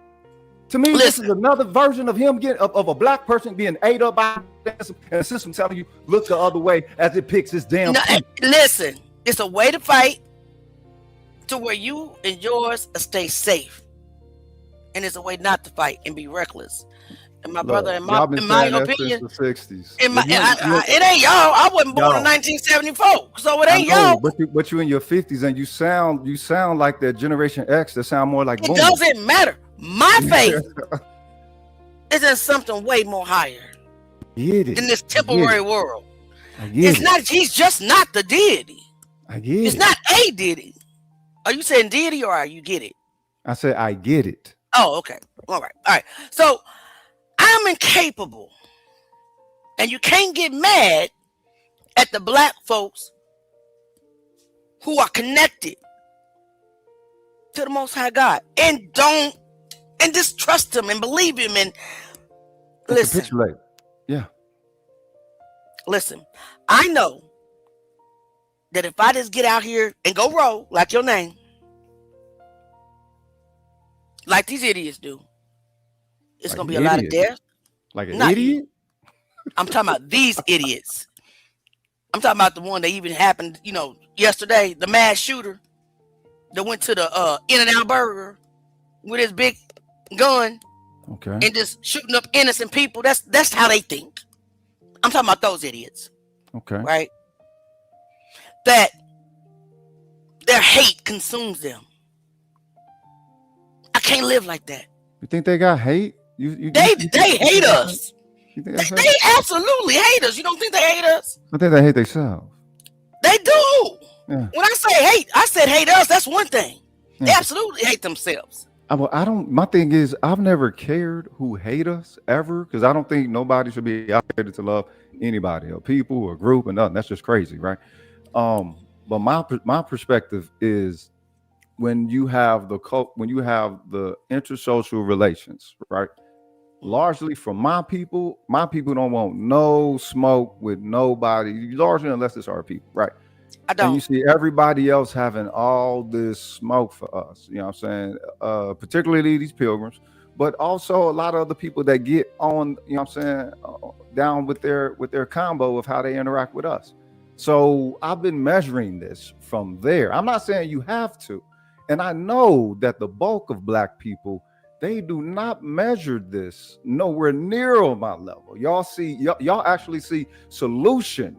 To me, this is another version of him of a Black person being ate up by the system telling you look the other way as it picks its damn. Listen, it's a way to fight to where you and yours stay safe, and it's a way not to fight and be reckless. And my brother, in my opinion, the 60s. It ain't y'all. I wasn't born in 1974, so it ain't y'all. But you in your 50s and you sound like that Generation X that sound more like. It doesn't matter. My faith is in something way more higher in this temporary world. It's not. He's just not the deity. It's not a deity. Are you saying deity or are you get it? I said I get it. Oh, okay. All right. So I'm incapable, and you can't get mad at the black folks who are connected to the Most High God and just trust Him and believe Him and listen. Capitulate. Yeah. Listen, I know that if I just get out here and go roll like your name, like these idiots do, it's Like gonna be a lot of death. Like an Not idiot? you. I'm talking about these idiots. I'm talking about the one that even happened, yesterday, the mass shooter that went to the In-N-Out Burger with his big gun and just shooting up innocent people. That's how they think. I'm talking about those idiots. Okay. Right? That their hate consumes them. I can't live like that. You think they got hate? They hate us. They absolutely hate us. You don't think they hate us? I think they hate themselves. They do. Yeah. When I say hate, I said hate us. That's one thing. They absolutely hate themselves. My thing is, I've never cared who hate us ever, because I don't think nobody should be obligated to love anybody or people or group or nothing. That's just crazy, right? But my perspective is when you have the intersocial relations, right? Largely from my people don't want no smoke with nobody, largely unless it's our people, right? I don't. And you see everybody else having all this smoke for us, you know what I'm saying? Particularly these pilgrims, but also a lot of other people that get on, you know what I'm saying, down with their combo of how they interact with us. So I've been measuring this from there. I'm not saying you have to. And I know that the bulk of black people, they do not measure this nowhere near on my level. Y'all actually see solution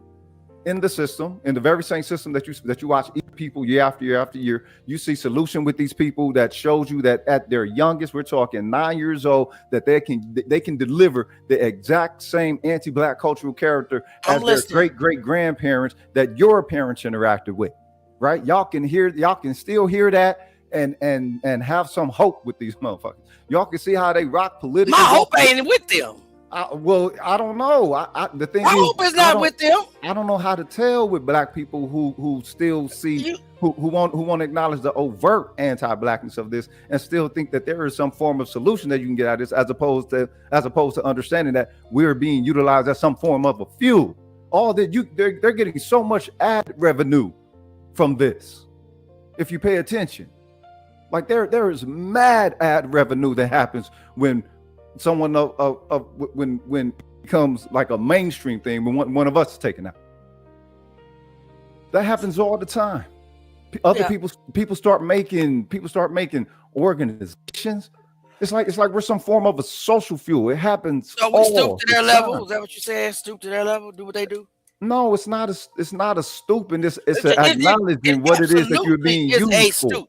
in the system, in the very same system that you watch eat people year after year after year. You see solution with these people that shows you that at their youngest, we're talking 9 years old, that they can deliver the exact same anti-black cultural character as their great grandparents that your parents interacted with. Right? Y'all can still hear that and have some hope with these motherfuckers. Y'all can see how they rock politically. My hope ain't with them. Well, I don't know. The thing my hope is not with them. I don't know how to tell with black people who still see who want to acknowledge the overt anti-blackness of this and still think that there is some form of solution that you can get out of this, as opposed to understanding that we're being utilized as some form of a fuel. All that they're getting so much ad revenue from this. If you pay attention, like there is mad ad revenue that happens when someone when it becomes like a mainstream thing, when one of us is taken out. That happens all the time. People start making organizations. It's like we're some form of a social fuel. It happens. So we stoop to their level. Is that what you said? Stoop to their level. Do what they do. No, it's not a stooping. It's acknowledging what it is that you're being used for.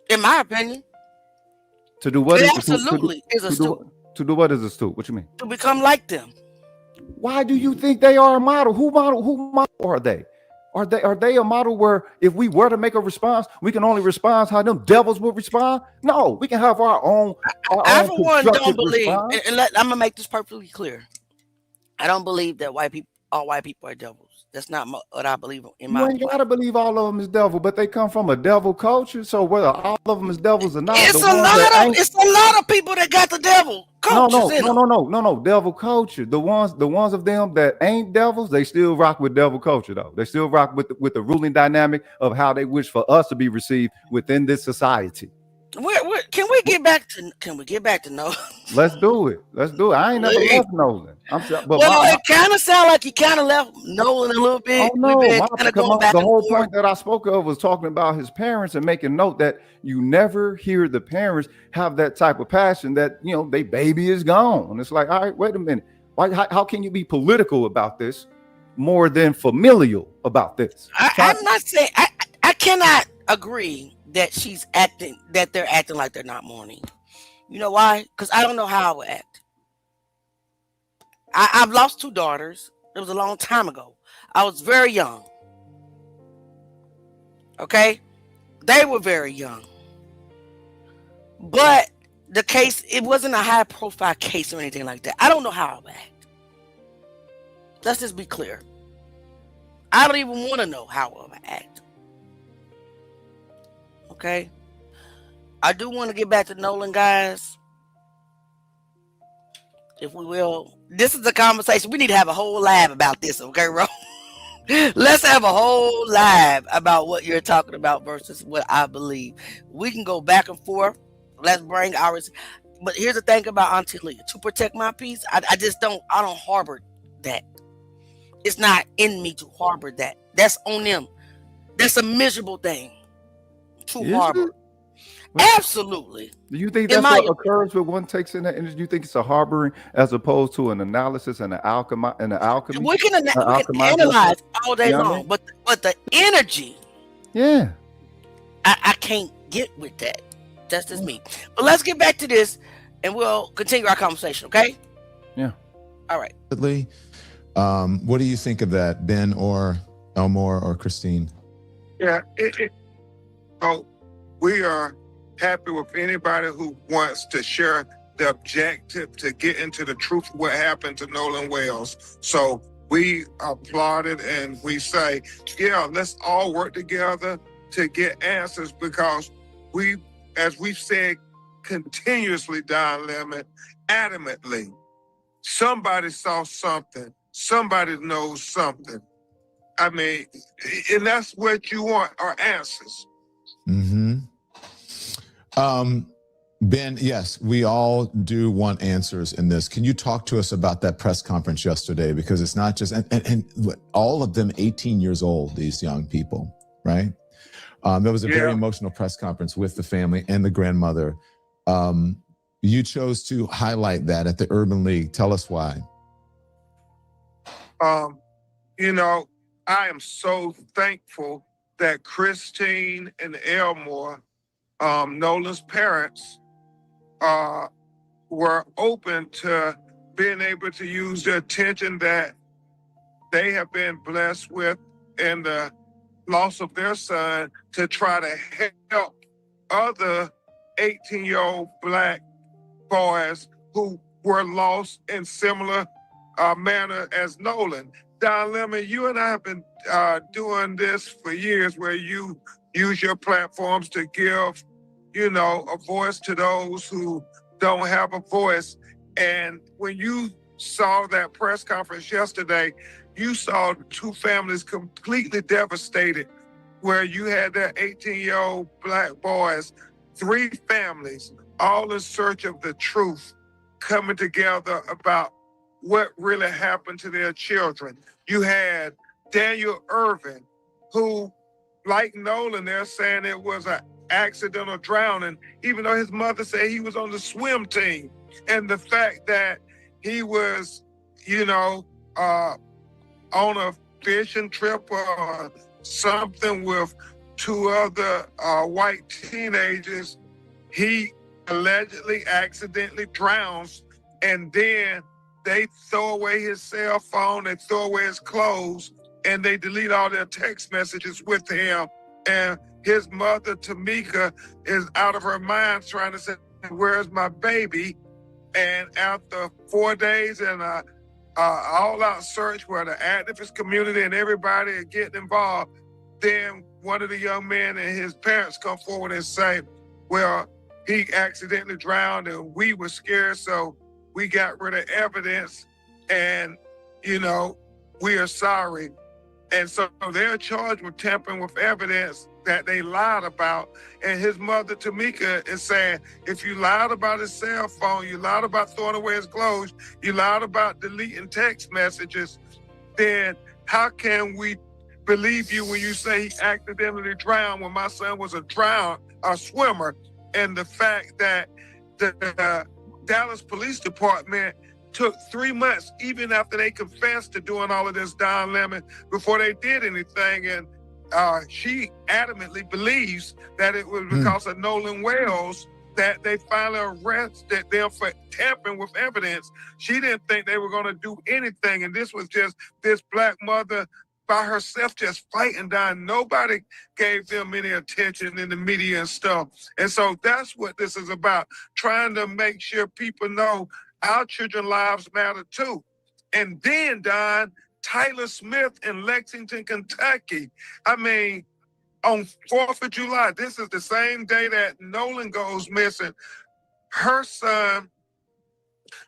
In my opinion. To do what? It absolutely is a stoop. To do what is a stoop? What you mean? To become like them. Why do you think they are a model? Who model are they? Are they a model where if we were to make a response, we can only respond how them devils would respond? No, we can have our own. I for one don't believe, and I'm gonna make this perfectly clear. I don't believe that all white people are devils. That's not what I believe in my. You ain't gotta believe all of them is devil, but they come from a devil culture. So whether all of them is devils or not, it's a lot of people that got the devil culture. No. Devil culture. The ones of them that ain't devils, they still rock with devil culture though. They still rock with the ruling dynamic of how they wish for us to be received within this society. Can we get back to Nolan? Let's do it. I ain't never left Nolan. It kind of sounds like you kind of left Nolan a little bit. Oh, no. The whole point that I spoke of was talking about his parents and making note that you never hear the parents have that type of passion that, they baby is gone. And it's like, all right, wait a minute. How can you be political about this more than familial about this? I'm not saying I cannot agree that they're acting like they're not mourning. You know why? Because I don't know how I would act. I've lost 2 daughters. It was a long time ago. I was very young. Okay? They were very young. But the case, it wasn't a high profile case or anything like that. I don't know how I would act. Let's just be clear. I don't even want to know how I would act. Okay? I do want to get back to Nolan, guys. If we will. This is a conversation. We need to have a whole live about this, okay, Ro? Let's have a whole live about what you're talking about versus what I believe. We can go back and forth. Let's bring ours. But here's the thing about Auntie Leah. To protect my peace, I don't harbor that. It's not in me to harbor that. That's on them. That's a miserable thing to harbor. Absolutely. Do you think that's what occurs when one takes in that energy? Do you think it's a harboring as opposed to an analysis and an alchemy? We can analyze all day long, but the energy, yeah, I can't get with that. That's just me. But let's get back to this, and we'll continue our conversation. Okay? Yeah. All right. What do you think of that, Ben or Elmore or Christine? Yeah. We are happy with anybody who wants to share the objective to get into the truth of what happened to Nolan Wells. So we applaud it and we say, yeah, let's all work together to get answers, because we, as we've said continuously, Don Lemon, adamantly, somebody saw something, somebody knows something. I mean, and that's what you want, are answers. Mm-hmm. Ben, yes, we all do want answers in this. Can you talk to us about that press conference yesterday? Because it's not just, and all of them 18 years old, these young people, right? There was a very emotional press conference with the family and the grandmother. You chose to highlight that at the Urban League. Tell us why. You know, I am so thankful that Christine and Elmore, Nolan's parents, were open to being able to use the attention that they have been blessed with in the loss of their son to try to help other 18-year-old Black boys who were lost in similar manner as Nolan. Don Lemon, you and I have been doing this for years, where you use your platforms to give, you know, a voice to those who don't have a voice. And when you saw that press conference yesterday, you saw two families completely devastated, where you had that 18-year-old Black boys, three families, all in search of the truth, coming together about what really happened to their children. You had Daniel Irvin, who, like Nolan, they're saying it was an accidental drowning, even though his mother said he was on the swim team. And the fact that he was, you know, on a fishing trip or something with two other white teenagers, he allegedly accidentally drowns, and then they throw away his cell phone, they throw away his clothes, and they delete all their text messages with him. And his mother, Tamika, is out of her mind trying to say, where's my baby? And after 4 days and an all-out search where the activist community and everybody are getting involved, then one of the young men and his parents come forward and say, well, he accidentally drowned and we were scared, so we got rid of evidence and, you know, we are sorry. And so they're charged with tampering with evidence that they lied about. And his mother, Tamika, is saying, if you lied about his cell phone, you lied about throwing away his clothes, you lied about deleting text messages, then how can we believe you when you say he accidentally drowned when my son was a swimmer? And the fact that the Dallas Police Department took 3 months, even after they confessed to doing all of this, Don Lemon, before they did anything. And she adamantly believes that it was because of Nolan Wells that they finally arrested them for tampering with evidence. She didn't think they were going to do anything. And this was just this Black mother by herself just fighting down. Nobody gave them any attention in the media and stuff. And so that's what this is about, trying to make sure people know our children's lives matter too. And then, Don, Tyler Smith in Lexington, Kentucky. I mean, on 4th of July, this is the same day that Nolan goes missing. Her son,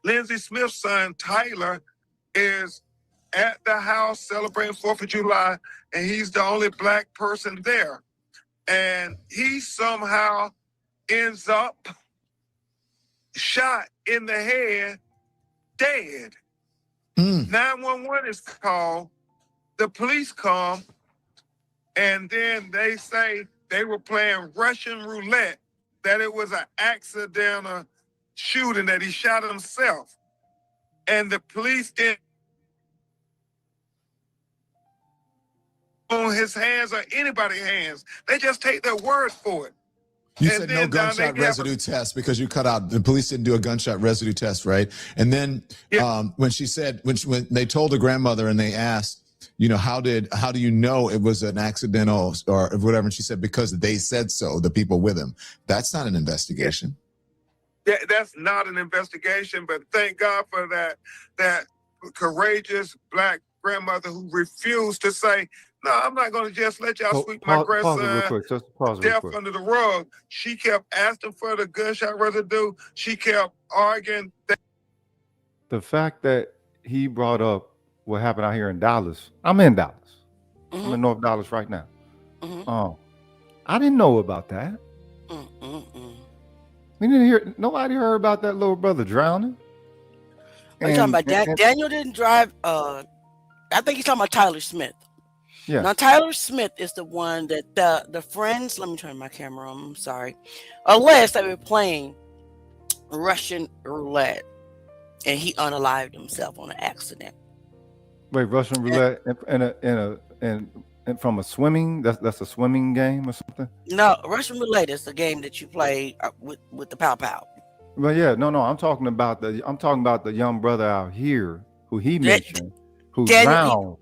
Lindsay Smith's son, Tyler, is at the house celebrating 4th of July, and he's the only Black person there. And he somehow ends up shot in the head, dead. 911 is called. The police come, and then they say they were playing Russian roulette, that it was an accidental shooting, that he shot himself. And the police didn't on his hands or anybody's hands. They just take their word for it. You And said no then, Don, gunshot they residue test because you cut out. The police didn't do a gunshot residue test, right? And then when she said, when they told the grandmother and they asked, you know, how do you know it was an accidental or whatever? And she said, because they said so, the people with him. That's not an investigation. That's not an investigation, but thank God for that courageous Black grandmother who refused to say, no, I'm not going to just let y'all sweep my Pause it real quick. Just pause it real death quick. under the rug. She kept asking for the gunshot residue. She kept arguing. The fact that he brought up what happened out here in Dallas. I'm in Dallas. I'm in North Dallas right now. I didn't know about that. We didn't hear. Nobody heard about that little brother drowning. Are you talking about Daniel didn't drive? I think he's talking about Tyler Smith. Yeah. Now Tyler Smith is the one that the friends. Let me turn my camera on. I'm sorry. Alleged they were playing Russian roulette, and he unalived himself on an accident. Wait, Russian roulette and from a swimming? That's a swimming game or something? No, Russian roulette is the game that you play with the pow pow. Well, yeah, no. I'm talking about the young brother out here who he mentioned, who drowned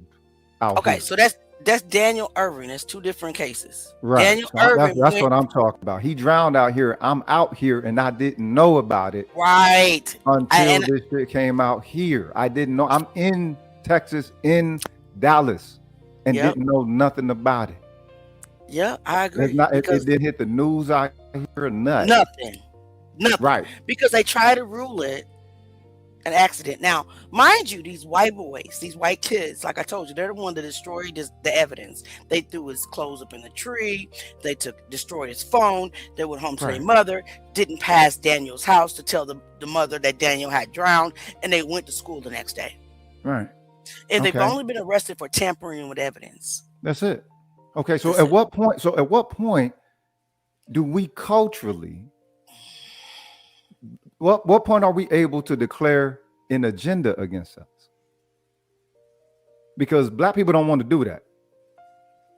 out here. So that's Daniel Irving. That's two different cases. Right. Daniel So Irving. that's what I'm talking about. He drowned out here. I'm out here and I didn't know about it. Right. Until this shit came out here. I didn't know. I'm in Texas, in Dallas, and didn't know nothing about it. Yeah, I agree. It didn't hit the news out here or nothing. Nothing. Right. Because they try to rule it an accident. Now, mind you, these white boys, these white kids, like I told you, they're the one that destroyed the evidence. They threw his clothes up in the tree. They destroyed his phone. They went home to their mother, didn't pass Daniel's house to tell the mother that Daniel had drowned, and they went to school the next day. Right. And they've only been arrested for tampering with evidence. That's it. Okay, so at what point do we culturally, what point are we able to declare an agenda against us? Because Black people don't want to do that.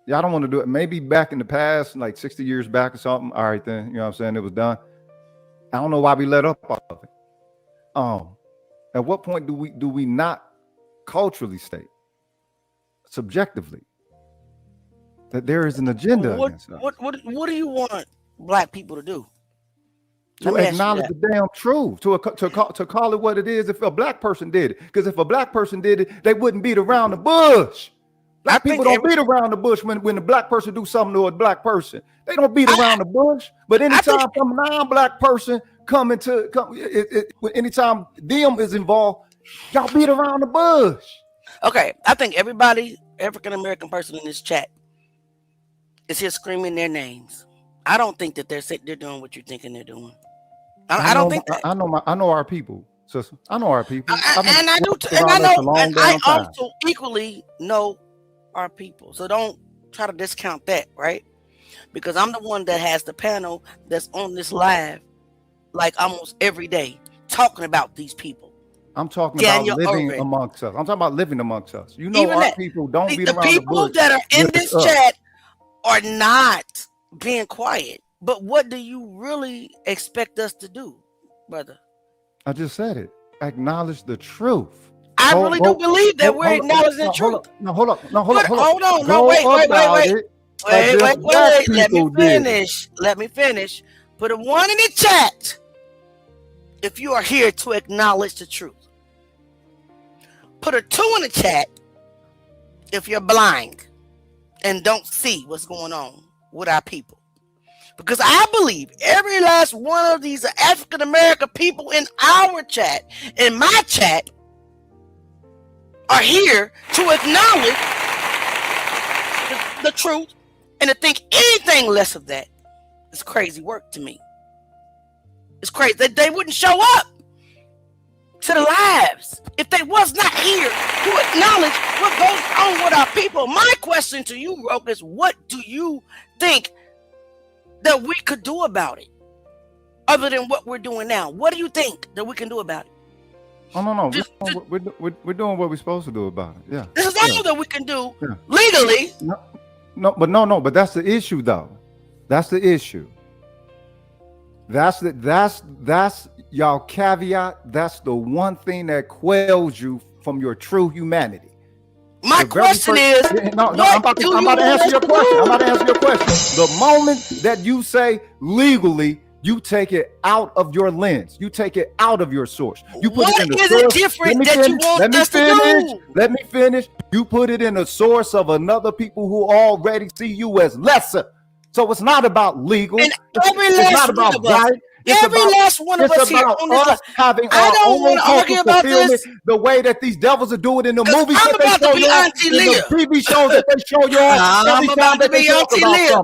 Y'all don't want to do it. Maybe back in the past, like 60 years back or something. All right, then, you know what I'm saying? It was done. I don't know why we let up off of it. At what point do we not culturally state, subjectively, that there is an agenda against us? What do you want Black people to do? To acknowledge the damn truth, to call it what it is. If a Black person did it, because if a Black person did it, they wouldn't beat around the bush. Black people don't beat around the bush when the Black person do something to a Black person. They don't beat around the bush. But anytime some non-Black person anytime them is involved, y'all beat around the bush. Okay, I think everybody, African American person in this chat, is here screaming their names. I don't think that they're doing what you're thinking they're doing. I don't think that. I know our people, sister. I know our people. I also equally know our people. So don't try to discount that, right? Because I'm the one that has the panel that's on this live like almost every day talking about these people. I'm talking about living amongst us. I'm talking about living amongst us. You know, our people don't beat around the bush. The people that are in this chat are not being quiet. But what do you really expect us to do, brother? I just said it. Acknowledge the truth. I really do believe that we're acknowledging the truth. Hold up. Hold on. No, Go wait. about it as if black Let me people did it. finish. Let me finish. Put a 1 in the chat if you are here to acknowledge the truth. Put a 2 in the chat if you're blind and don't see what's going on with our people. Because I believe every last one of these African American people in our chat, in my chat, are here to acknowledge the truth, and to think anything less of that is crazy work to me. It's crazy that they wouldn't show up to the lives if they was not here to acknowledge what goes on with our people. My question to you, Roke, is what do you think that we could do about it other than what we're doing now? What do you think that we can do about it? Oh, no. We're doing what we're supposed to do about it. Yeah. This is all that we can do legally. But that's the issue, though. That's the issue. That's y'all caveat. That's the one thing that quells you from your true humanity. My question is, I'm about to answer your question. The moment that you say legally, you take it out of your lens. You take it out of your source. You put it in the source. What is it different that you want us to do? Let me finish. You put it in the source of another people who already see you as lesser. So it's not about legal. And it's not about right. Every last one of us here on this life. Having I don't want to argue about this. The way that these devils are doing in the movies I'm that they show you, in the TV shows that they show you, I'm about to be Auntie Leah.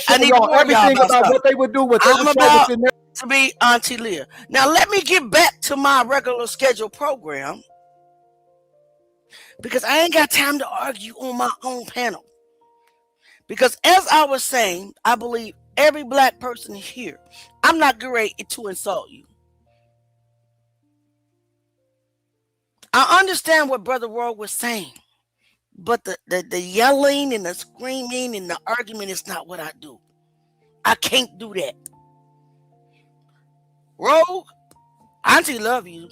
I need to everything about what they would do. I'm about to be Auntie Leah. Now let me get back to my regular scheduled program because I ain't got time to argue on my own panel. Because as I was saying, I believe every black person here, I'm not great to insult you. I understand what Brother Roy was saying, but the yelling and the screaming and the argument is not what I do. I can't do that. Rogue, Auntie love you.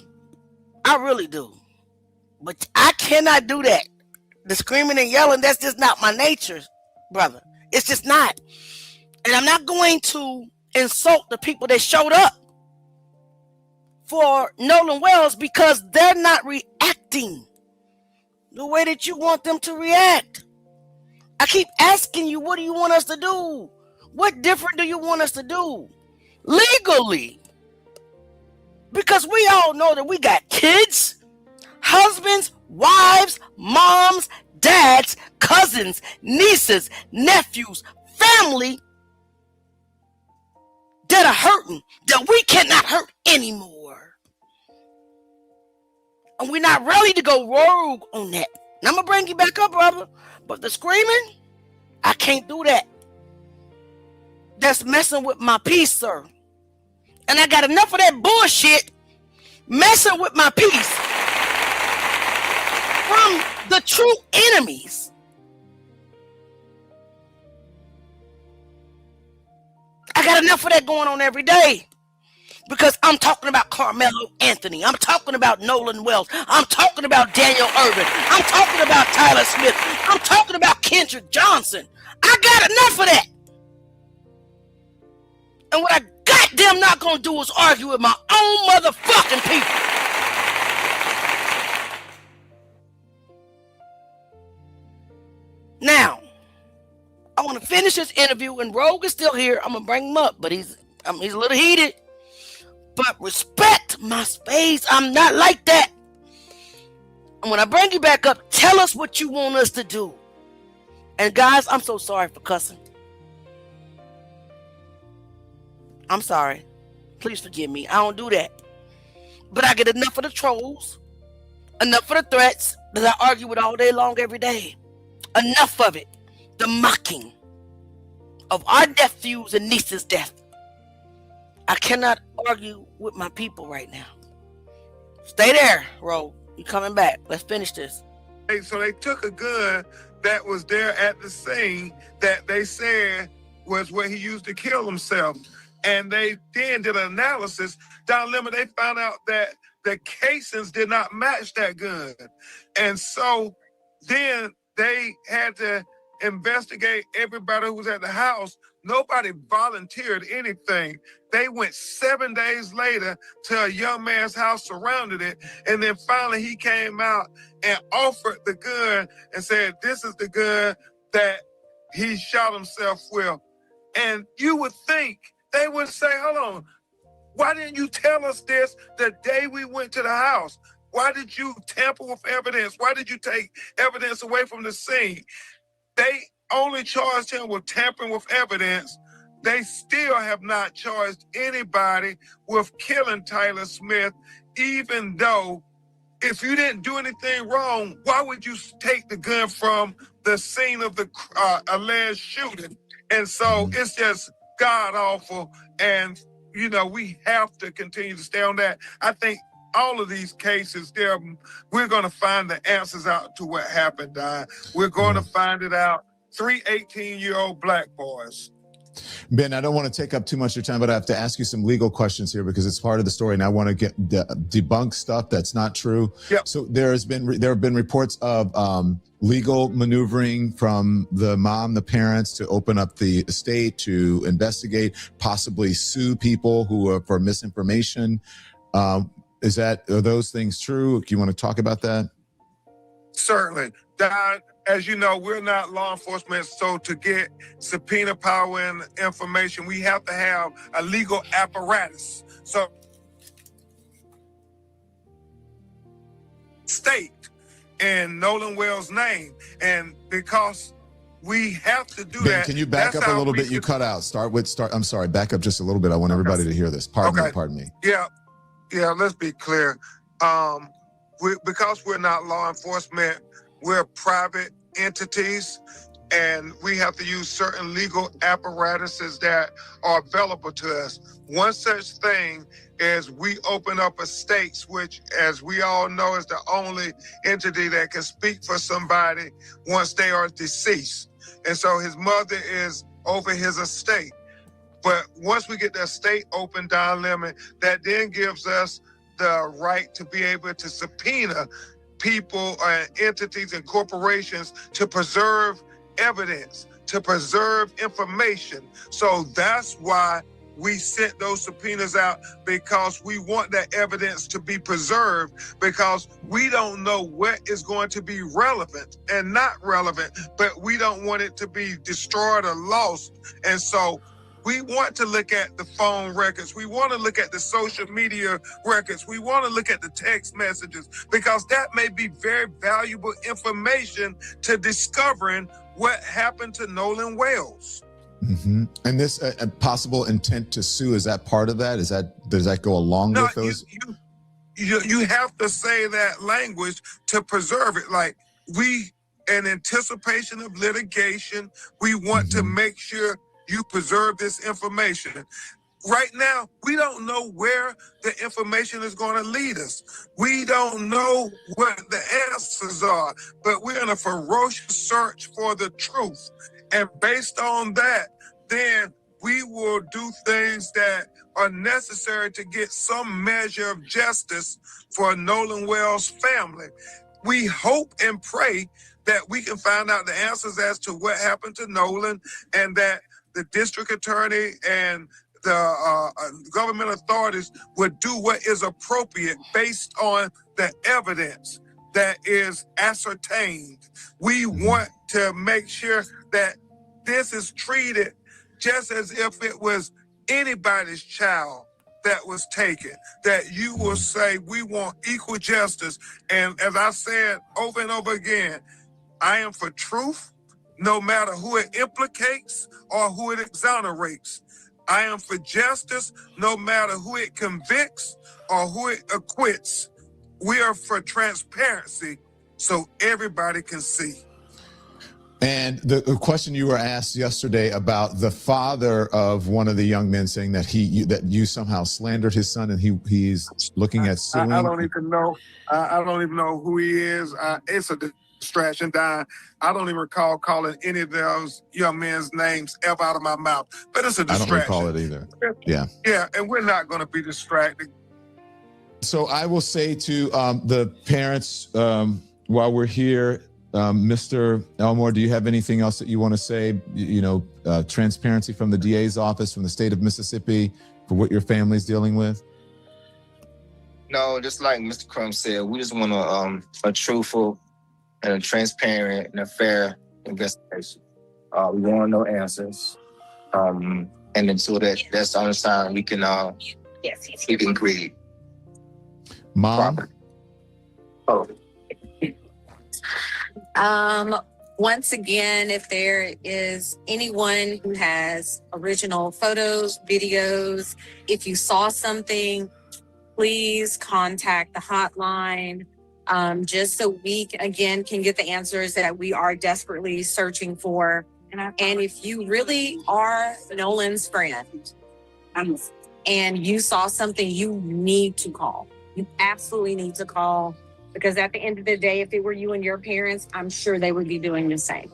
I really do. But I cannot do that. The screaming and yelling, that's just not my nature, brother. It's just not. And I'm not going to insult the people that showed up for Nolan Wells because they're not reacting the way that you want them to react. I keep asking you, what do you want us to do? What different do you want us to do? Legally. Because we all know that we got kids, husbands, wives, moms, dads, cousins, nieces, nephews, family that are hurting, that we cannot hurt anymore. And we're not ready to go rogue on that. And I'm going to bring you back up, brother. But the screaming, I can't do that. That's messing with my peace, sir. And I got enough of that bullshit messing with my peace from the true enemies. I got enough of that going on every day because I'm talking about Carmelo Anthony. I'm talking about Nolan Wells. I'm talking about Daniel Irvin. I'm talking about Tyler Smith. I'm talking about Kendrick Johnson. I got enough of that. And what I goddamn not gonna do is argue with my own motherfucking people. Now, I want to finish this interview, and Rogue is still here. I'm gonna bring him up, but he's a little heated. But respect my space. I'm not like that. And when I bring you back up, tell us what you want us to do. And guys, I'm so sorry for cussing. I'm sorry. Please forgive me. I don't do that. But I get enough of the trolls, enough of the threats that I argue with all day long every day. Enough of it. The mocking of our nephews and nieces' death. I cannot argue with my people right now. Stay there, Ro. You coming back. Let's finish this. So they took a gun that was there at the scene that they said was what he used to kill himself. And they then did an analysis. Down limit, they found out that the casings did not match that gun. And so then they had to investigate everybody who was at the house. Nobody volunteered anything. They went 7 days later to a young man's house, surrounded it, and then finally he came out and offered the gun and said, this is the gun that he shot himself with. And you would think they would say, hold on, why didn't you tell us this the day we went to the house? Why did you tamper with evidence? Why did you take evidence away from the scene? They only charged him with tampering with evidence. They still have not charged anybody with killing Tyler Smith, even though if you didn't do anything wrong, why would you take the gun from the scene of the alleged shooting? And so it's just god-awful. And, you know, we have to continue to stay on that. I think all of these cases, we're going to find the answers out to what happened, Don. We're going to find it out. 3 18-year-old black boys. Ben, I don't want to take up too much of your time, but I have to ask you some legal questions here because it's part of the story, and I want to debunk stuff that's not true. Yep. So there have been reports of legal maneuvering from the mom, the parents, to open up the estate, to investigate, possibly sue people who are for misinformation. Are those things true? Do you want to talk about that? Certainly. Don, as you know, we're not law enforcement, so to get subpoena power and information, we have to have a legal apparatus. So, state in Nolan Wells' name, and because we have to do Ben, that. can you back up a little bit? You cut out. I'm sorry, back up just a little bit. I want everybody to hear this. Pardon me. Yeah, let's be clear. Because we're not law enforcement, we're private entities, and we have to use certain legal apparatuses that are available to us. One such thing is we open up estates, which, as we all know, is the only entity that can speak for somebody once they are deceased. And so his mother is over his estate. But once we get the estate open, Don Lemon, that then gives us the right to be able to subpoena people and entities and corporations to preserve evidence, to preserve information. So that's why we sent those subpoenas out, because we want that evidence to be preserved, because we don't know what is going to be relevant and not relevant, but we don't want it to be destroyed or lost. And so we want to look at the phone records. We want to look at the social media records. We want to look at the text messages, because that may be very valuable information to discovering what happened to Nolan Wells. Mm-hmm. And this possible intent to sue, is that part of that? Does that go along with those? You have to say that language to preserve it. Like, we, in anticipation of litigation, we want to make sure you preserve this information. Right now, we don't know where the information is going to lead us. We don't know what the answers are, but we're in a ferocious search for the truth. And based on that, then we will do things that are necessary to get some measure of justice for Nolan Wells' family. We hope and pray that we can find out the answers as to what happened to Nolan, and that the district attorney and the government authorities would do what is appropriate based on the evidence that is ascertained. We want to make sure that this is treated just as if it was anybody's child that was taken, that you will say we want equal justice. And as I said over and over again, I am for truth, no matter who it implicates or who it exonerates. I am for justice, no matter who it convicts or who it acquits. We are for transparency so everybody can see. And the question you were asked yesterday about the father of one of the young men saying that that you somehow slandered his son, and he's looking at suing. I don't even know. I don't even know who he is. It's a distraction, Don. I don't even recall calling any of those young men's names ever out of my mouth. But it's a distraction. I don't recall it either. Yeah. Yeah, and we're not going to be distracted. So I will say to the parents, while we're here, Mr. Elmore, do you have anything else that you want to say? Transparency from the DA's office, from the state of Mississippi, for what your family's dealing with? No, just like Mr. Crumb said, we just want a truthful and a transparent and a fair investigation. We want to know answers. And until that's on the side, we can agree. Mom? Once again, if there is anyone who has original photos, videos, if you saw something, please contact the hotline, just so we again can get the answers that we are desperately searching for. And if you really are Nolan's friend and you saw something, you need to call. You absolutely need to call, because at the end of the day, if it were you and your parents, I'm sure they would be doing the same.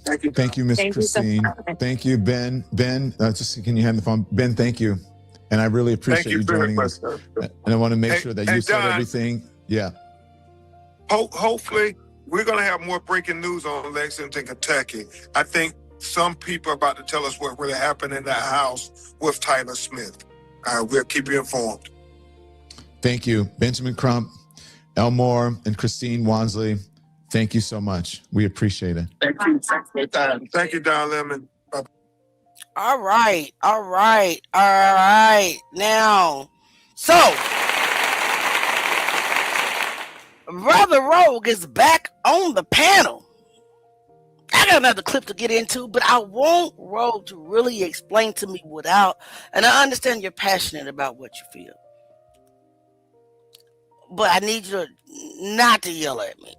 Thank you, Miss Christine. Thank you, Ben. Ben, just can you hand the phone? Ben, thank you. And I really appreciate you joining us. And I want to make sure that you said everything. Yeah. Hopefully, we're going to have more breaking news on Lexington, Kentucky. I think some people are about to tell us what really happened in that house with Tyler Smith. We'll keep you informed. Thank you, Benjamin Crump, Elmore, and Christine Wansley. Thank you so much. We appreciate it. Thank you. Thank you, Don Lemon. All right. Now, so Brother Rogue is back on the panel. I got another clip to get into, but I want Rogue to really explain to me and I understand you're passionate about what you feel, but I need you not to yell at me.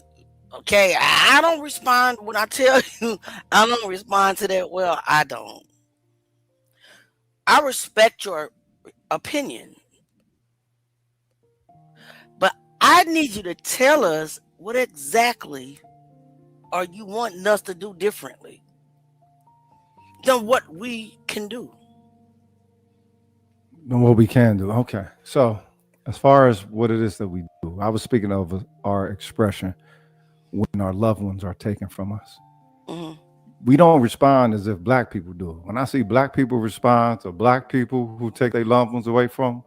Okay? I don't respond when I tell you. I don't respond to that. Well, I don't. I respect your opinion, but I need you to tell us what exactly are you wanting us to do differently than what we can do. Than what we can do. Okay. So as far as what it is that we do, I was speaking of our expression when our loved ones are taken from us. Mm-hmm. We don't respond as if black people do. When I see black people respond to black people who take their loved ones away from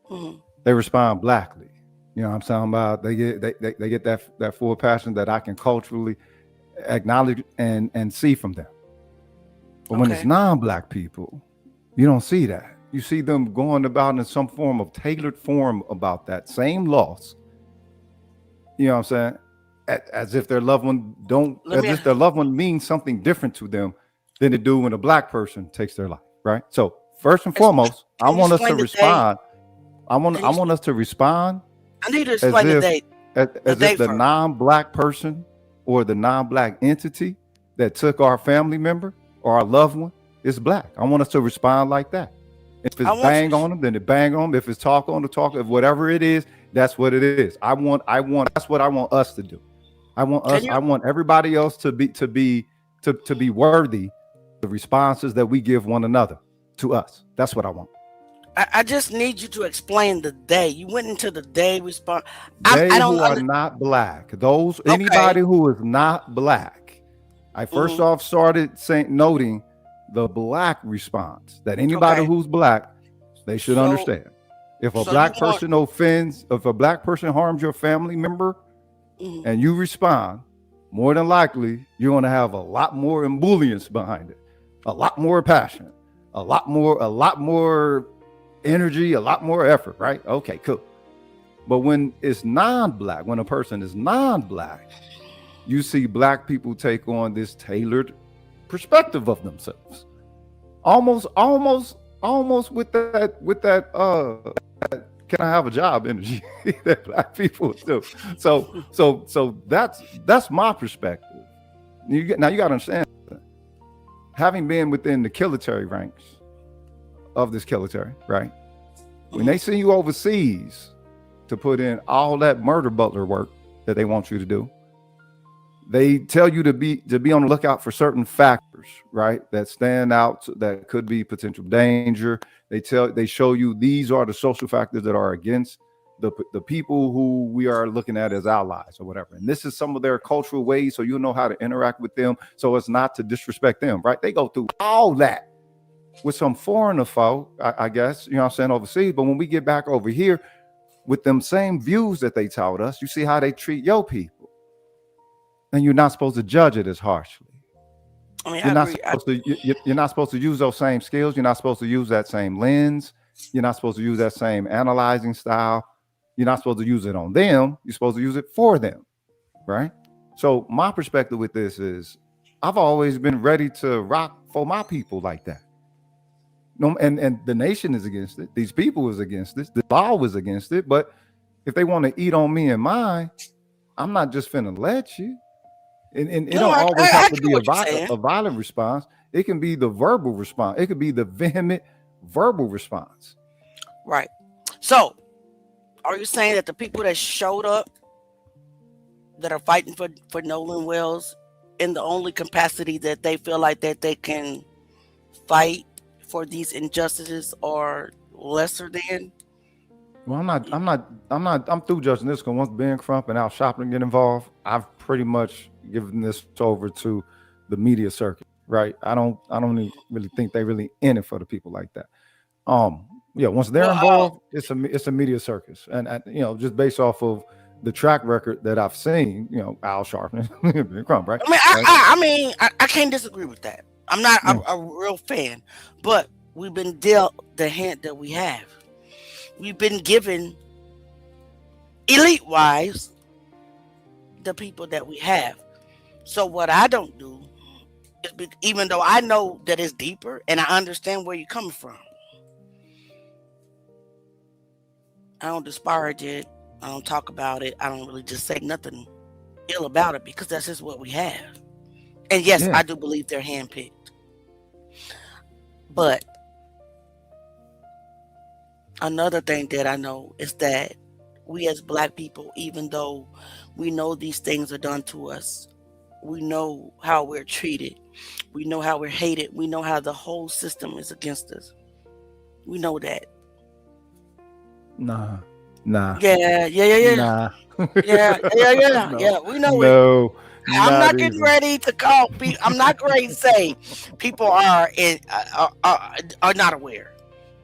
them, they respond blackly. You know what I'm talking about? They get that full passion that I can culturally acknowledge and see from them. But when it's non-black people, you don't see that. You see them going about in some form of tailored form about that same loss. You know what I'm saying? As if their loved one if their loved one means something different to them than it do when a black person takes their life, right? So first and foremost, I want us to respond. I want us to respond. I need to explain the date. As if the non-black person or the non-black entity that took our family member or our loved one is black. I want us to respond like that. If it's bang on them, then it bang on them. If it's talk on the talk, if whatever it is, that's what it is. That's what I want us to do. I want everybody else to be worthy of the responses that we give one another to us. That's what I want. I just need you to explain the day. You went into the day response. They who are not black. Anybody who is not black. I first off started noting the black response. That anybody who's black, they should understand. If a black person offends, if a black person harms your family member, and you respond, more than likely you're going to have a lot more ebullience behind it, a lot more passion, a lot more energy, a lot more effort, right? Okay, cool. But when it's non-black, when a person is non-black, you see black people take on this tailored perspective of themselves, almost with that can I have a job energy that black people do. So that's my perspective. Now you got to understand, having been within the military ranks of this military, right? When they send you overseas to put in all that murder butler work that they want you to do, They tell you to be on the lookout for certain factors, right? That stand out, that could be potential danger. They show you these are the social factors that are against the people who we are looking at as allies or whatever. And this is some of their cultural ways, so you know how to interact with them, so as not to disrespect them, right? They go through all that with some foreigner folk, I guess, you know what I'm saying, overseas. But when we get back over here with them same views that they taught us, you see how they treat your people. And you're not supposed to judge it as harshly. I mean, you're not supposed to use those same skills. You're not supposed to use that same lens. You're not supposed to use that same analyzing style. You're not supposed to use it on them. You're supposed to use it for them, right? So my perspective with this is I've always been ready to rock for my people like that. No, and the nation is against it. These people is against this. The law was against it. But if they want to eat on me and mine, I'm not just finna let you. And it don't always have to be a violent response. It can be the verbal response. It could be the vehement verbal response. Right. So, are you saying that the people that showed up that are fighting for Nolan Wells in the only capacity that they feel like that they can fight for these injustices are lesser than? Well, I'm through judging this, because once Ben Crump and Al Sharpton get involved, I've pretty much given this over to the media circuit, right? I don't even really think they really in it for the people like that. Yeah, once they're involved, it's a media circus, and you know, just based off of the track record that I've seen, you know, Al Sharpton, Ben Crump, right? I mean, I can't disagree with that. I'm not a real fan, but we've been dealt the hand that we have. We've been given, elite-wise, the people that we have. So what I don't do is, even though I know that it's deeper and I understand where you're coming from, I don't disparage it. I don't talk about it. I don't really just say nothing ill about it, because that's just what we have. And yes, I do believe they're handpicked. But another thing that I know is that we as Black people, even though we know these things are done to us, we know how we're treated, we know how we're hated, we know how the whole system is against us. We know that. Nah. Yeah. Nah. Yeah. We know no, it. I'm not getting ready to call people. I'm not ready to say people are not aware.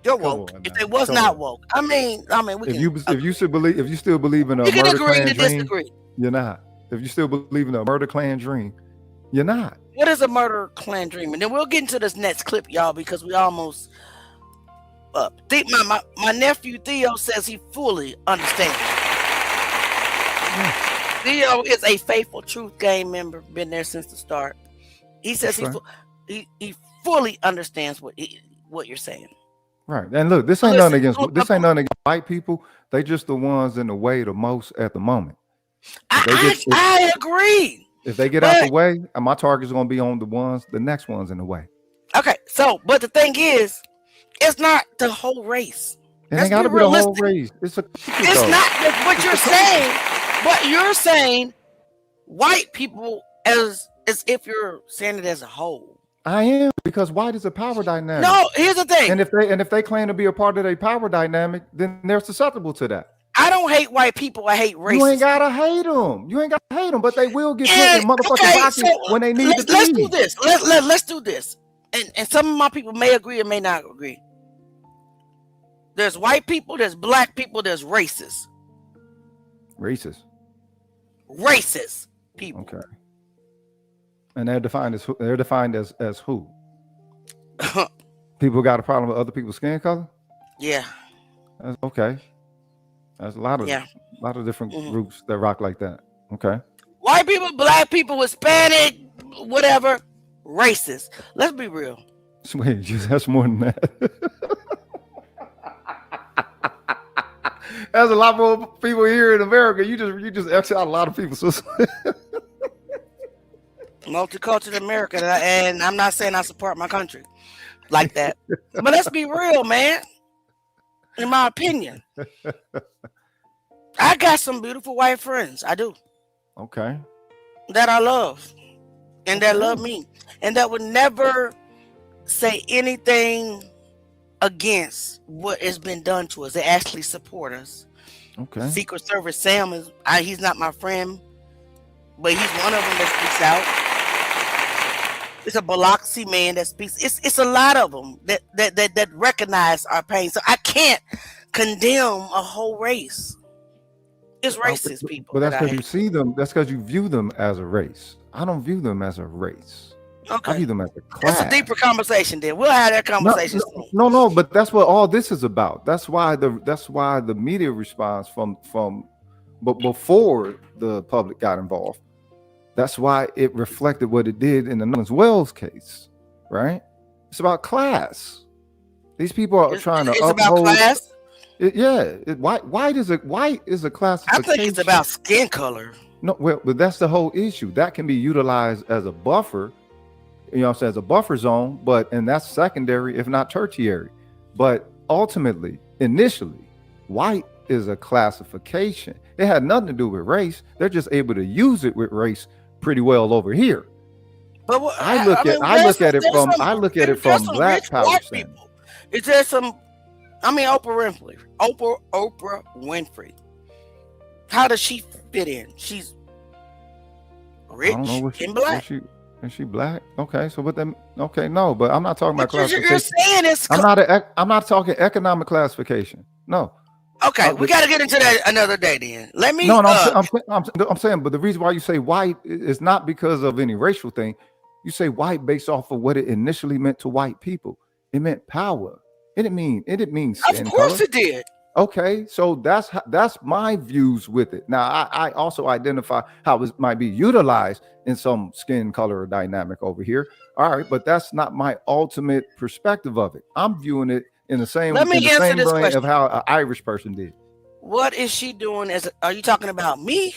You're woke. If they was not woke, I mean, we if you still believe in a murder clan dream, you're not. If you still believe in a murder clan dream, you're not. What is a murder clan dream? And then we'll get into this next clip, y'all, because we almost think my nephew Theo says he fully understands. Theo is a faithful Truth Game member, been there since the start. He says he fully understands what you're saying. Right. And look, this ain't nothing against white people. They just the ones in the way the most at the moment. I agree. If they get out the way, my target's gonna be on the next ones in the way. Okay, so but the thing is, it's not the whole race. It ain't gotta be the whole race. It's not what you're saying. But you're saying white people as if you're saying it as a whole. I am, because white is a power dynamic. No, here's the thing. And if they claim to be a part of a power dynamic, then they're susceptible to that. I don't hate white people. I hate racists. You ain't gotta hate them. But they will get put in motherfucking pockets when they need to be. Let's do this. Let's do this. And some of my people may agree or may not agree. There's white people, there's Black people, there's racists. Racist people. Okay. And they're defined as who? People got a problem with other people's skin color? Yeah. That's okay. There's a lot of different groups that rock like that. Okay. White people, Black people, Hispanic, whatever, racist. Let's be real. Wait, that's more than that. There's a lot more people here in America. You just X out a lot of people. So multicultural America, and I'm not saying I support my country like that, but let's be real, man. In my opinion, I got some beautiful white friends. I do. Okay. that I love and that love me and that would never say anything against what has been done to us. They actually support us. Okay. Secret Service Sam he's not my friend, but he's one of them that speaks out. It's a Biloxi man that speaks. It's a lot of them that recognize our pain. So I can't condemn a whole race. It's racist people. But that's because you see them. That's because you view them as a race. I don't view them as a race. Okay. I view them as a class. That's a deeper conversation. Then we'll have that conversation. No. But that's what all this is about. That's why the media response but before the public got involved. That's why it reflected what it did in the Nolan Wells case, right? It's about class. These people are trying to uphold. About class. White is a classification. I think it's about skin color. No, well, but that's the whole issue. That can be utilized as a buffer, you know, as a buffer zone, and that's secondary, if not tertiary. But ultimately, initially, white is a classification. It had nothing to do with race. They're just able to use it with race pretty well over here. But I look at it from black power standpoint. Is there some? I mean, Oprah Winfrey. How does she fit in? She's rich and black. Is she black? Okay, so what them? Okay, no, but I'm not talking about classification. You're saying it's. I'm not talking economic classification. No. Okay, we got to get into that another day. Then let me. No, I'm saying, but the reason why you say white is not because of any racial thing. You say white based off of what it initially meant to white people. It meant power. It didn't mean skin Of course color. it did. Okay, so that's my views with it. Now, I also identify how it might be utilized in some skin color dynamic over here. All right, but that's not my ultimate perspective of it. I'm viewing it in the same way of how an Irish person did. What is she doing? Are you talking about me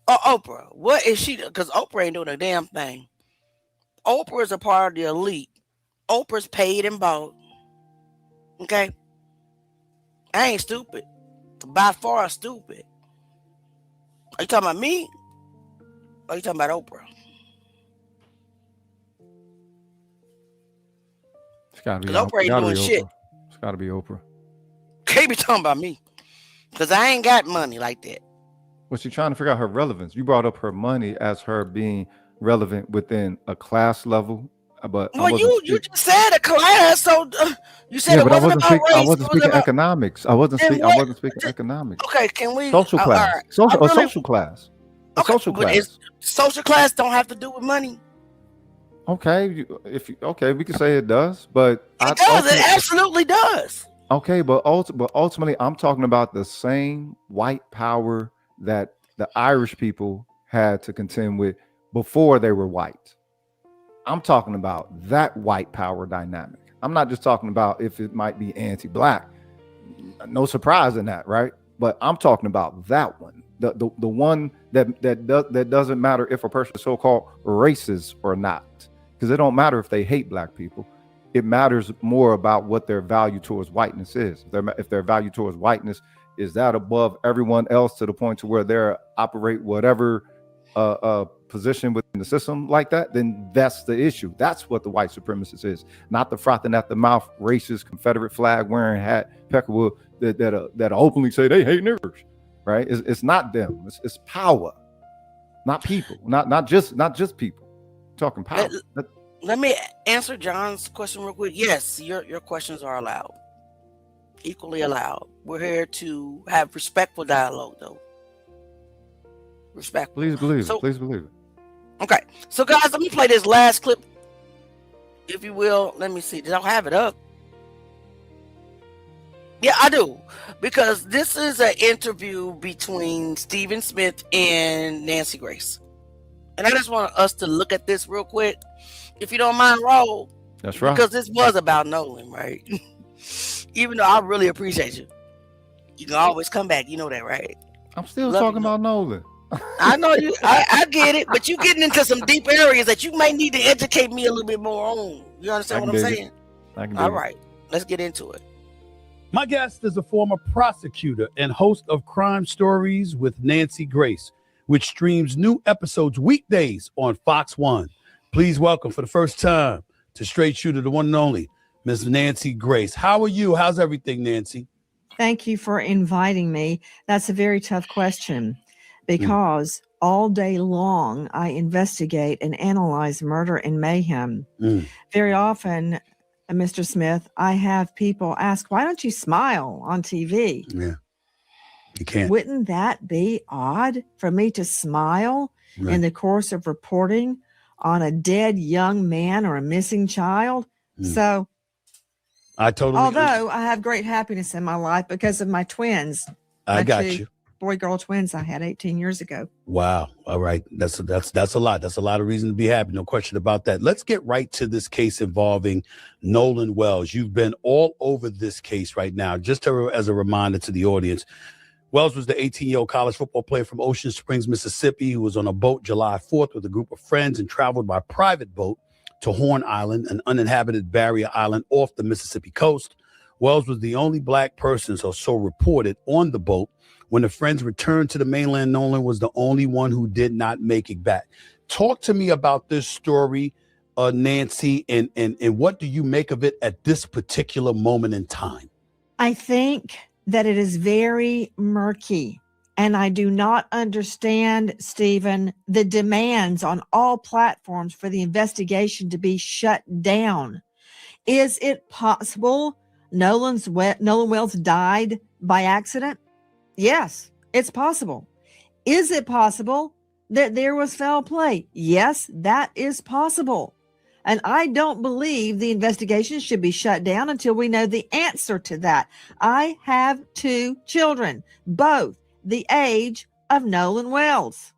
or Oprah? What is she? Because Oprah ain't doing a damn thing. Oprah is a part of the elite. Oprah's paid and bought. Okay. I ain't stupid. By far stupid. Are you talking about me? Or are you talking about Oprah? It's gotta be Oprah ain't doing shit. It's gotta be Oprah. Can't be talking about me. Because I ain't got money like that. Well, she's trying to figure out her relevance. You brought up her money as her being relevant within a class level. But you just said a class, so you said it wasn't about race. I wasn't speaking economics. I wasn't speaking economics. Okay, can we social class? Right. Social class. Social class. Social class don't have to do with money. Okay, we can say it does, but it absolutely does. Okay, but ultimately, I'm talking about the same white power that the Irish people had to contend with before they were white. I'm talking about that white power dynamic. I'm not just talking about if it might be anti-black. No surprise in that, right? But I'm talking about that one, the one that doesn't matter if a person is so-called racist or not, because it don't matter if they hate black people. It matters more about what their value towards whiteness is. If their value towards whiteness is that above everyone else to the point to where they operate whatever position within the system like that, then that's the issue. That's what the white supremacist is, not the frothing at the mouth, racist, Confederate flag wearing hat, peckerwood that openly say they hate niggers, right? It's not them. It's power, not people, not just people. I'm talking power. Let me answer John's question real quick. Yes, your questions are allowed, equally allowed. We're here to have respectful dialogue, though. Respectful. Please believe it. Okay, so guys, let me play this last clip, if you will. Let me see. Did I have it up? Yeah, I do, because this is an interview between Stephen Smith and Nancy Grace, and I just want us to look at this real quick, if you don't mind, roll. That's right. Because this was about Nolan, right? Even though I really appreciate you, you can always come back. You know that, right? I'm still talking about Nolan. I know you. I get it, but you getting into some deep areas that you may need to educate me a little bit more on. You understand what I'm saying? All right, let's get into it. My guest is a former prosecutor and host of Crime Stories with Nancy Grace, which streams new episodes weekdays on Fox 1. Please welcome for the first time to Straight Shooter, the one and only, Ms. Nancy Grace. How are you? How's everything, Nancy? Thank you for inviting me. That's a very tough question because all day long I investigate and analyze murder and mayhem. Very often, Mr. Smith, I have people ask, why don't you smile on TV? Yeah, you can't. Wouldn't that be odd for me to smile in the course of reporting on a dead young man or a missing child? So I totally. Although I have great happiness in my life because of my twins. I got you. Boy-girl twins I had 18 years ago. Wow. All right. That's a lot. That's a lot of reason to be happy. No question about that. Let's get right to this case involving Nolan Wells. You've been all over this case right now. Just as a reminder to the audience, Wells was the 18-year-old college football player from Ocean Springs, Mississippi, who was on a boat July 4th with a group of friends and traveled by private boat to Horn Island, an uninhabited barrier island off the Mississippi coast. Wells was the only black person, so reported, on the boat. When the friends returned to the mainland, Nolan was the only one who did not make it back. Talk to me about this story, Nancy, and what do you make of it at this particular moment in time? I think that it is very murky, and I do not understand, Stephen, the demands on all platforms for the investigation to be shut down. Is it possible Nolan Wells died by accident? Yes, it's possible. Is it possible that there was foul play? Yes, that is possible. And I don't believe the investigation should be shut down until we know the answer to that. I have 2 children, both the age of Nolan Wells.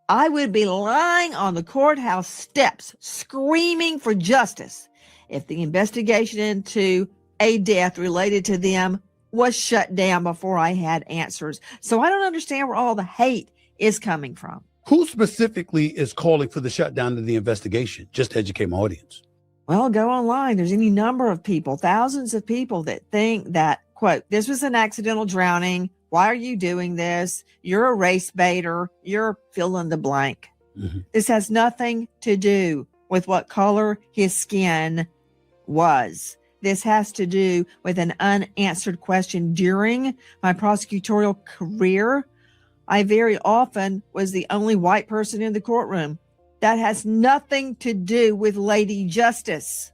I would be lying on the courthouse steps screaming for justice if the investigation into a death related to them was shut down before I had answers. So I don't understand where all the hate is coming from. Who specifically is calling for the shutdown of the investigation? Just to educate my audience. Well, go online. There's any number of people, thousands of people that think that, quote, this was an accidental drowning. Why are you doing this? You're a race baiter. You're fill in the blank. This has nothing to do with what color his skin was. This has to do with an unanswered question. During my prosecutorial career, I very often was the only white person in the courtroom. That has nothing to do with Lady Justice.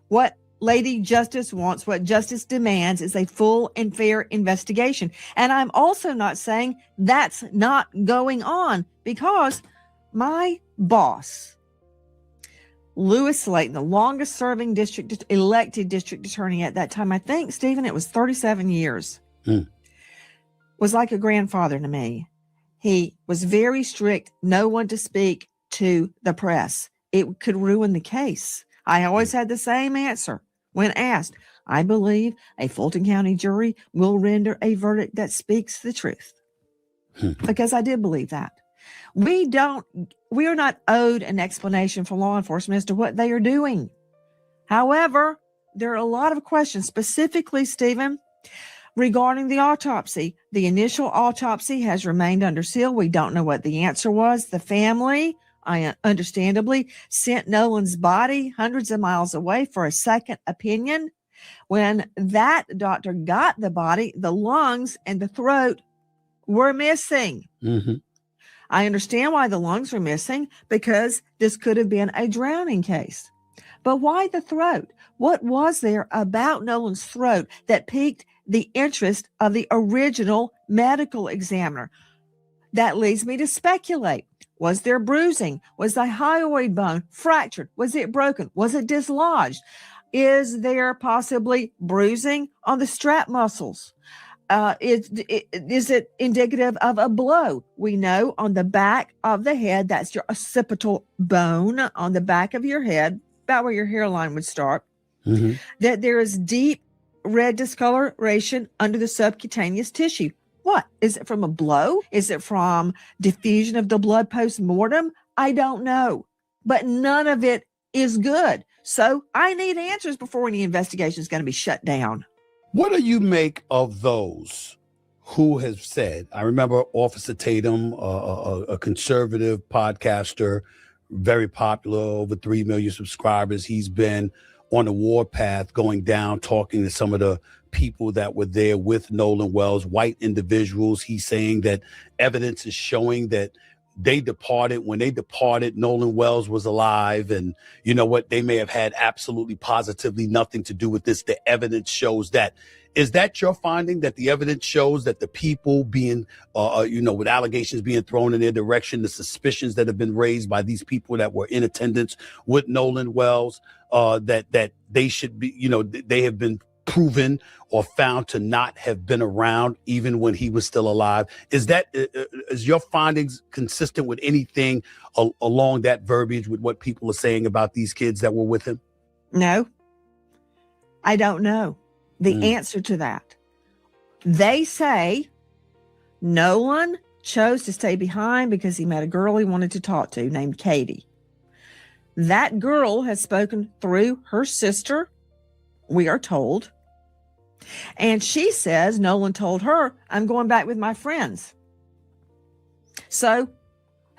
What Lady Justice wants, what justice demands, is a full and fair investigation. And I'm also not saying that's not going on, because my boss, Lewis Slayton, the longest serving elected district attorney at that time, I think, Stephen, it was 37 years, was like a grandfather to me. He was very strict, no one to speak to the press. It could ruin the case. I always had the same answer when asked. I believe a Fulton County jury will render a verdict that speaks the truth, because I did believe that. We are not owed an explanation from law enforcement as to what they are doing. However, there are a lot of questions, specifically, Stephen, regarding the autopsy. The initial autopsy has remained under seal. We don't know what the answer was. The family, I understandably, sent Nolan's body hundreds of miles away for a second opinion. When that doctor got the body, the lungs and the throat were missing. I understand why the lungs were missing, because this could have been a drowning case. But why the throat? What was there about Nolan's throat that piqued the interest of the original medical examiner? That leads me to speculate. Was there bruising? Was the hyoid bone fractured? Was it broken? Was it dislodged? Is there possibly bruising on the strap muscles? Is it indicative of a blow? We know on the back of the head, that's your occipital bone on the back of your head, about where your hairline would start, that there is deep red discoloration under the subcutaneous tissue. What? Is it from a blow? Is it from diffusion of the blood post-mortem? I don't know. But none of it is good. So I need answers before any investigation is going to be shut down. What do you make of those who has said, I remember Officer Tatum, a conservative podcaster, very popular, over 3 million subscribers. He's been on the warpath going down, talking to some of the people that were there with Nolan Wells, white individuals. He's saying that evidence is showing that when they departed, Nolan Wells was alive. And you know what? They may have had absolutely positively nothing to do with this. The evidence shows that. Is that your finding, that the evidence shows that the people being, with allegations being thrown in their direction, the suspicions that have been raised by these people that were in attendance with Nolan Wells, that they should be, they have been proven or found to not have been around even when he was still alive? Is your findings consistent with anything along that verbiage with what people are saying about these kids that were with him? No, I don't know the answer to that. They say Nolan chose to stay behind because he met a girl he wanted to talk to named Katie. That girl has spoken through her sister, we are told. And she says Nolan told her, I'm going back with my friends. So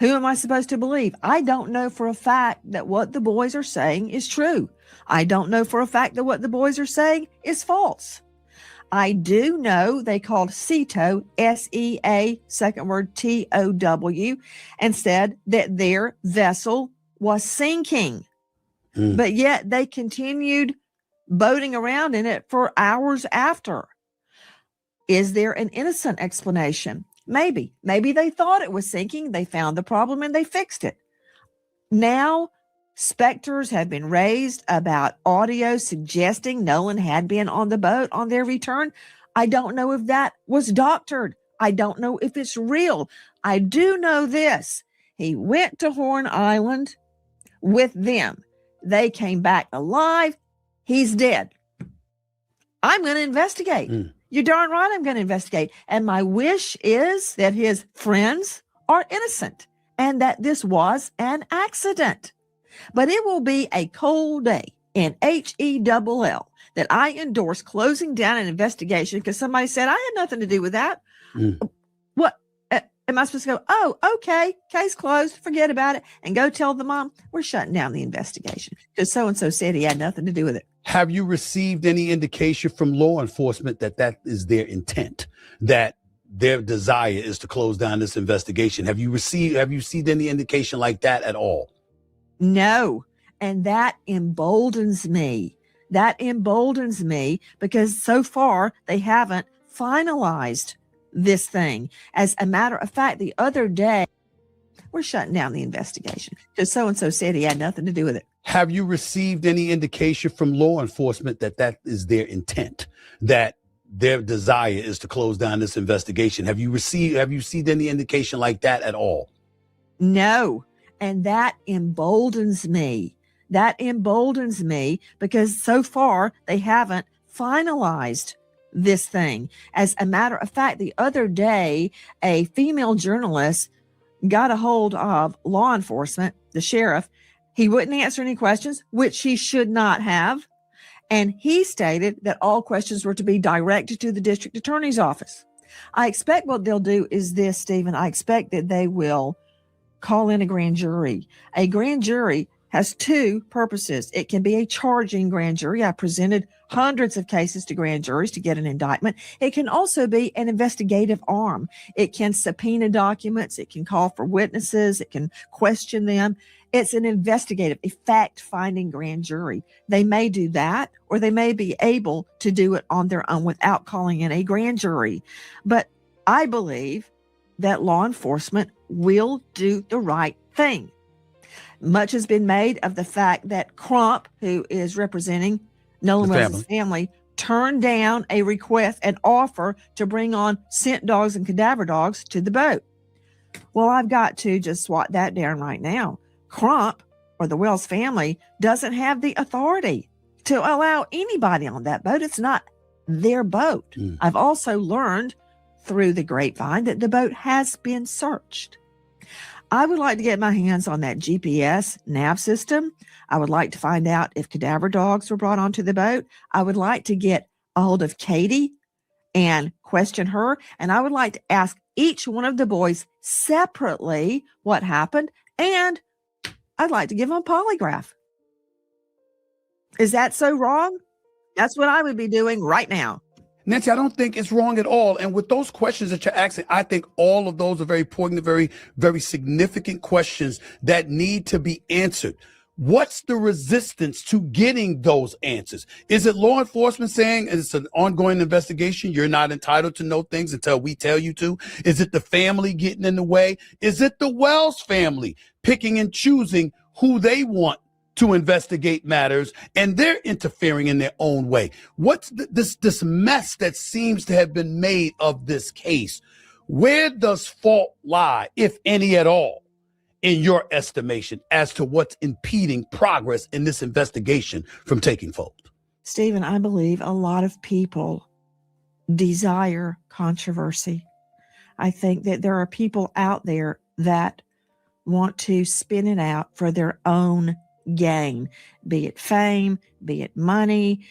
who am I supposed to believe? I don't know for a fact that what the boys are saying is true. I don't know for a fact that what the boys are saying is false. I do know they called SEATOW, S-E-A, second word T-O-W, and said that their vessel was sinking. But yet they continued boating around in it for hours after. Is there an innocent explanation? Maybe. Maybe they thought it was sinking. They found the problem and they fixed it. Now, specters have been raised about audio suggesting Nolan had been on the boat on their return. I don't know if that was doctored. I don't know if it's real. I do know this. He went to Horn Island with them. They came back alive. He's dead. I'm going to investigate. You're darn right I'm going to investigate. And my wish is that his friends are innocent and that this was an accident. But it will be a cold day in HELL that I endorse closing down an investigation because somebody said I had nothing to do with that. What? Am I supposed to go, oh, okay, case closed, forget about it, and go tell the mom, we're shutting down the investigation because so-and-so said he had nothing to do with it. Have you received any indication from law enforcement that is their intent, that their desire is to close down this investigation? Have you seen any indication like that at all? No. And that emboldens me. That emboldens me because so far they haven't finalized this thing. As a matter of fact, the other day, we're shutting down the investigation because so-and-so said he had nothing to do with it. Have you received any indication from law enforcement that is their intent, that their desire is to close down this investigation? Have you seen any indication like that at all? No. And that emboldens me. That emboldens me because so far they haven't finalized this thing. As a matter of fact, the other day, a female journalist got a hold of law enforcement, the sheriff. He wouldn't answer any questions, which he should not have. And he stated that all questions were to be directed to the district attorney's office. I expect what they'll do is this, Stephen. I expect that they will call in a grand jury. A grand jury has two purposes. It can be a charging grand jury. I presented hundreds of cases to grand juries to get an indictment. It can also be an investigative arm. It can subpoena documents. It can call for witnesses. It can question them. It's an investigative, a fact-finding grand jury. They may do that, or they may be able to do it on their own without calling in a grand jury. But I believe that law enforcement will do the right thing. Much has been made of the fact that Crump, who is representing Nolan Wells' family, turned down a request, an offer to bring on scent dogs and cadaver dogs to the boat. Well, I've got to just swat that down right now. Crump, or the Wells family, doesn't have the authority to allow anybody on that boat. It's not their boat. I've also learned through the grapevine that the boat has been searched. I would like to get my hands on that GPS nav system. I would like to find out if cadaver dogs were brought onto the boat. I would like to get a hold of Katie and question her. And I would like to ask each one of the boys separately what happened. And I'd like to give them a polygraph. Is that so wrong? That's what I would be doing right now. Nancy, I don't think it's wrong at all. And with those questions that you're asking, I think all of those are very poignant, very, very significant questions that need to be answered. What's the resistance to getting those answers? Is it law enforcement saying it's an ongoing investigation? You're not entitled to know things until we tell you to? Is it the family getting in the way? Is it the Wells family picking and choosing who they want to investigate matters, and they're interfering in their own way? What's this mess that seems to have been made of this case? Where does fault lie, if any at all, in your estimation, as to what's impeding progress in this investigation from taking fold? Stephen, I believe a lot of people desire controversy. I think that there are people out there that want to spin it out for their own gain, be it fame, be it money.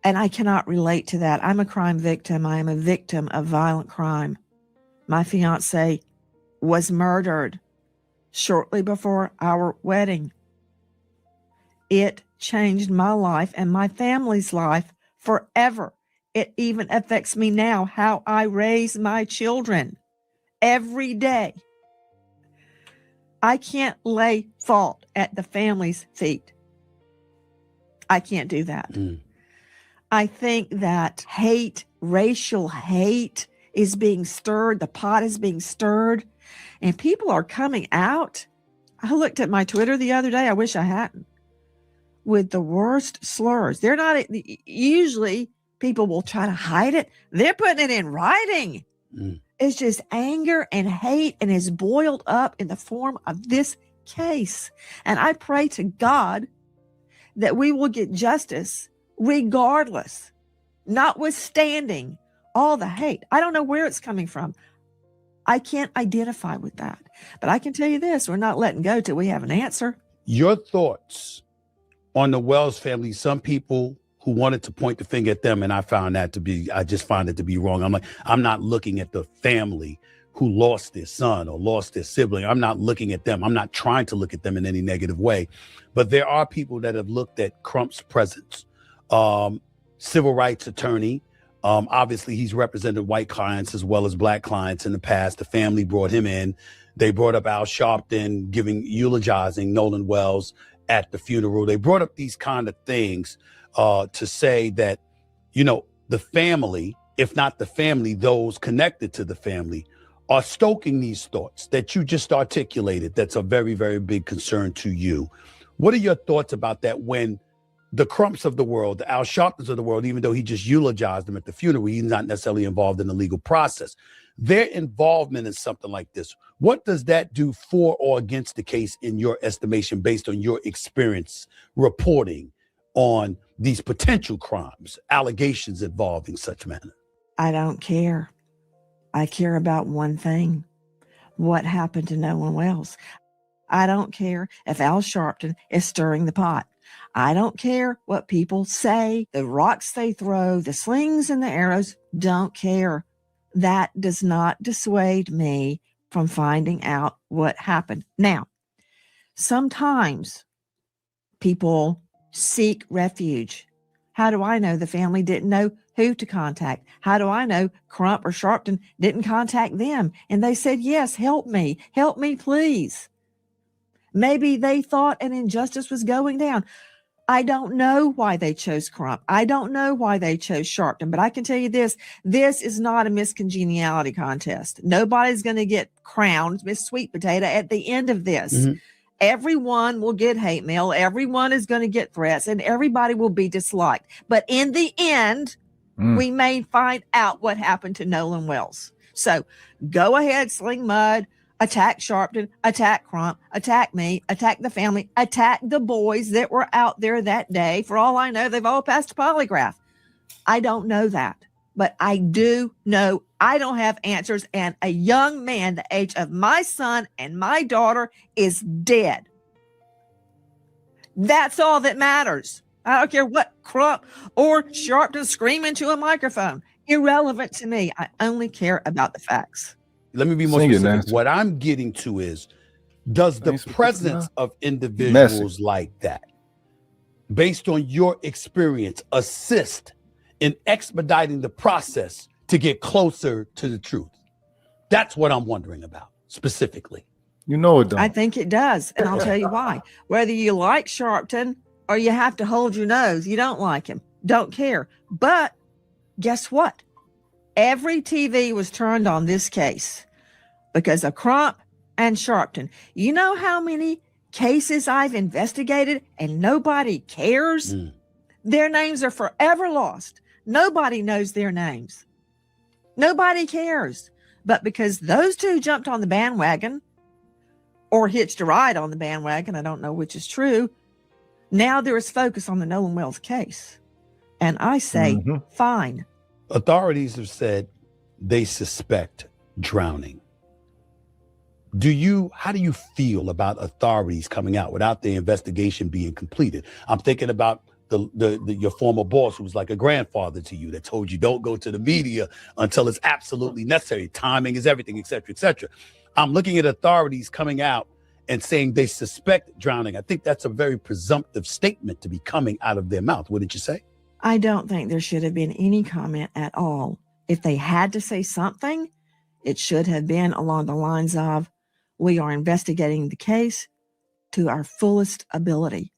And I cannot relate to that. I'm a crime victim. I am a victim of violent crime. My fiance was murdered shortly before our wedding. It changed my life and my family's life forever. It even affects me now, how I raise my children every day. I can't lay fault at the family's feet. I can't do that. I think that hate, racial hate, is being stirred. The pot is being stirred, and people are coming out. I looked at my Twitter the other day. I wish I hadn't. With the worst slurs. They're not, usually people will try to hide it. They're putting it in writing. It's just anger and hate, and is boiled up in the form of this case. And I pray to God that we will get justice regardless, notwithstanding all the hate. I don't know where it's coming from. I can't identify with that. But I can tell you this, we're not letting go till we have an answer. Your thoughts on the Wells family. Some people who wanted to point the finger at them, and I just find it to be wrong. I'm like, I'm not looking at the family who lost their son or lost their sibling. I'm not looking at them. I'm not trying to look at them in any negative way. But there are people that have looked at Crump's presence. Civil rights attorney. Obviously, he's represented white clients as well as black clients in the past. The family brought him in. They brought up Al Sharpton eulogizing Nolan Wells at the funeral. They brought up these kind of things to say that, the family, if not the family, those connected to the family are stoking these thoughts that you just articulated. That's a very, very big concern to you. What are your thoughts about that when the Crumps of the world, the Al Sharptons of the world, even though he just eulogized them at the funeral, he's not necessarily involved in the legal process. Their involvement in something like this, what does that do for or against the case in your estimation, based on your experience reporting on these potential crimes, allegations involving such manner? I don't care. I care about one thing: what happened to Nolan Wells. I don't care if Al Sharpton is stirring the pot. I don't care what people say, the rocks they throw, the slings and the arrows. Don't care. That does not dissuade me from finding out what happened. Now, sometimes people seek refuge. How do I know the family didn't know who to contact? How do I know Crump or Sharpton didn't contact them? And they said, yes, help me, please. Maybe they thought an injustice was going down. I don't know why they chose Crump. I don't know why they chose Sharpton, but I can tell you this is not a Miss Congeniality contest. Nobody's going to get crowned Miss Sweet Potato at the end of this. Mm-hmm. Everyone will get hate mail. Everyone is going to get threats, and everybody will be disliked. But in the end, we may find out what happened to Nolan Wells. So go ahead, sling mud, attack Sharpton, attack Crump, attack me, attack the family, attack the boys that were out there that day. For all I know, they've all passed a polygraph. I don't know that, but I do know I don't have answers. And a young man the age of my son and my daughter is dead. That's all that matters. I don't care what Crump or Sharpton scream into a microphone. Irrelevant to me. I only care about the facts. Let me be more specific. What I'm getting to is, does the presence of individuals like that, based on your experience, assist in expediting the process to get closer to the truth? That's what I'm wondering about specifically. You know it don't. I think it does. And I'll tell you why. Whether you like Sharpton or you have to hold your nose, you don't like him, don't care. But guess what? Every TV was turned on this case because of Crump and Sharpton. You know how many cases I've investigated and nobody cares? Their names are forever lost. Nobody knows their names. Nobody cares. But because those two jumped on the bandwagon or hitched a ride on the bandwagon, I don't know which is true, now there is focus on the Nolan Wells case. And I say, fine. Authorities have said they suspect drowning. How do you feel about authorities coming out without the investigation being completed? I'm thinking about your former boss, who was like a grandfather to you, that told you don't go to the media until it's absolutely necessary. Timing is everything, et cetera, et cetera. I'm looking at authorities coming out and saying they suspect drowning. I think that's a very presumptive statement to be coming out of their mouth. Wouldn't you say? I don't think there should have been any comment at all. If they had to say something, it should have been along the lines of, we are investigating the case to our fullest ability,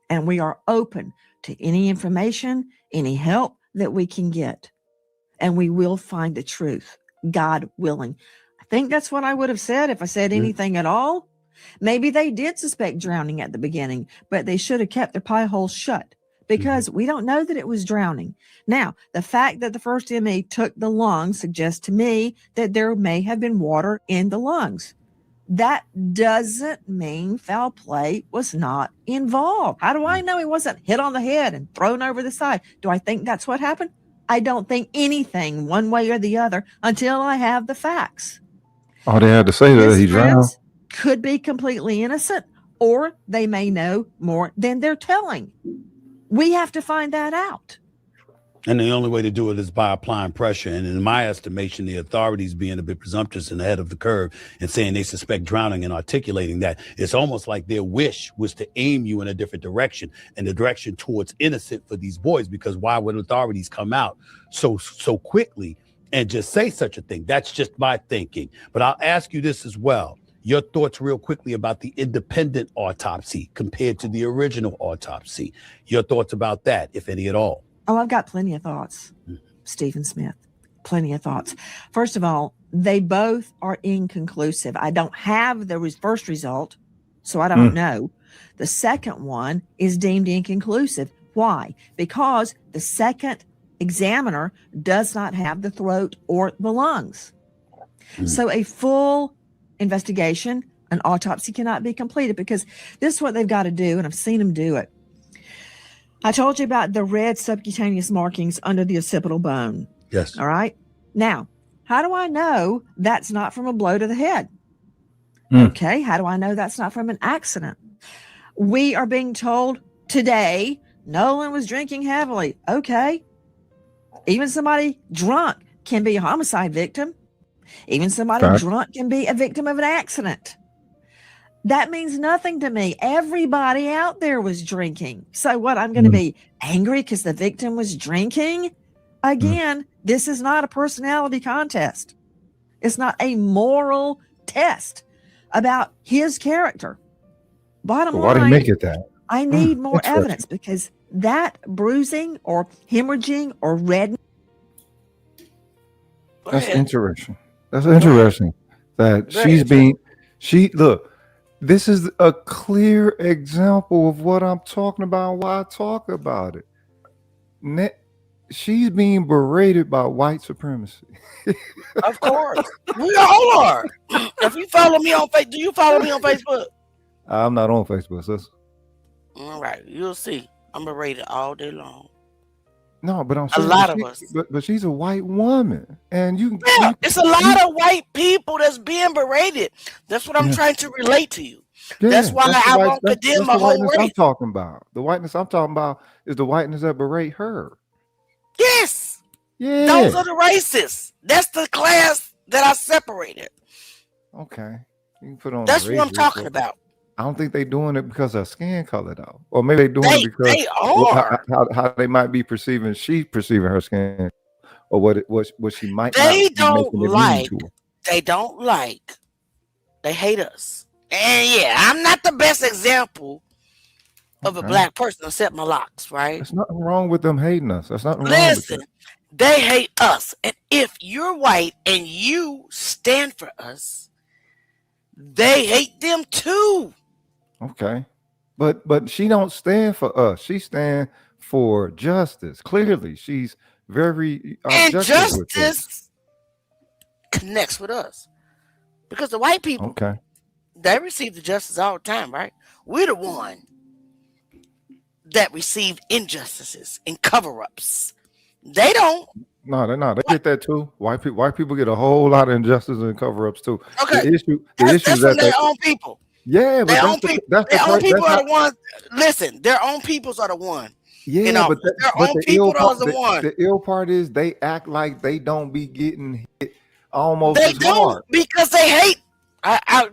and we are open to any information, any help that we can get, and we will find the truth, God willing. I think that's what I would have said if I said anything at all. Maybe they did suspect drowning at the beginning, but they should have kept their pie holes shut, because we don't know that it was drowning. Now, the fact that the first ME took the lungs suggests to me that there may have been water in the lungs. That doesn't mean foul play was not involved. How do I know he wasn't hit on the head and thrown over the side? Do I think that's what happened? I don't think anything one way or the other until I have the facts. All they had to say that he drowned. Could be completely innocent, or they may know more than they're telling. We have to find that out. And the only way to do it is by applying pressure. And in my estimation, the authorities being a bit presumptuous and ahead of the curve and saying they suspect drowning and articulating that, it's almost like their wish was to aim you in a different direction, and the direction towards innocent for these boys. Because why would authorities come out so quickly and just say such a thing? That's just my thinking. But I'll ask you this as well. Your thoughts real quickly about the independent autopsy compared to the original autopsy. Your thoughts about that, if any at all. Oh, I've got plenty of thoughts, Stephen Smith. Plenty of thoughts. First of all, they both are inconclusive. I don't have the first result, so I don't know. The second one is deemed inconclusive. Why? Because the second examiner does not have the throat or the lungs. So a full investigation, an autopsy cannot be completed, because this is what they've got to do, and I've seen them do it. I told you about the red subcutaneous markings under the occipital bone. Yes. All right. Now, how do I know that's not from a blow to the head? Okay. How do I know that's not from an accident? We are being told today Nolan was drinking heavily. Okay. Even somebody drunk can be a homicide victim. Even somebody drunk can be a victim of an accident. That means nothing to me. Everybody out there was drinking. So what, I'm going to be angry because the victim was drinking? Again, this is not a personality contest. It's not a moral test about his character. Bottom line, why do you make it that? I need more evidence, because that bruising or hemorrhaging or red. That's interesting. That's interesting that look, this is a clear example of what I'm talking about, why I talk about it. She's being berated by white supremacy. Of course. We all are. If you follow me on Facebook, do you follow me on Facebook? I'm not on Facebook, sis. All right, you'll see. I'm berated all day long. No, but I'm saying a lot of us. But she's a white woman, and it's a lot of white people that's being berated. That's what I'm trying to relate to you. That's why I won't condemn a the whole whiteness I'm race. talking about. The whiteness I'm talking about is the whiteness that berate her. Yes. Yeah. Those are the racists. That's the class that I separated. Okay. You can put on That's the what I'm race, talking but about. I don't think they're doing it because of skin color though. Or maybe they're doing it because They are. how they might be perceiving her skin or what she might not They be don't making it mean like. to her. They don't like. They hate us. And yeah, I'm not the best example of a Okay. black person except my locks, right? There's nothing wrong with them hating us. There's nothing wrong with Listen, that. they hate us. And if you're white and you stand for us, they hate them too. Okay. But she don't stand for us. She stand for justice. Clearly, she's very And objective with this. justice connects with us. Because the white people, Okay. they receive the justice all the time, right? We're the one that receive injustices and cover-ups. They don't. No, they're not. They get that too. White people get a whole lot of injustice and cover-ups too. Okay. The issue That's is from that their own people. yeah, but Their own that's people. the Their own part. people That's are the ones. Listen, their own peoples are the one. yeah, but Their but own the people ill part, are the one. the ill part is they act like they don't be getting hit almost They as don't hard. because they hate.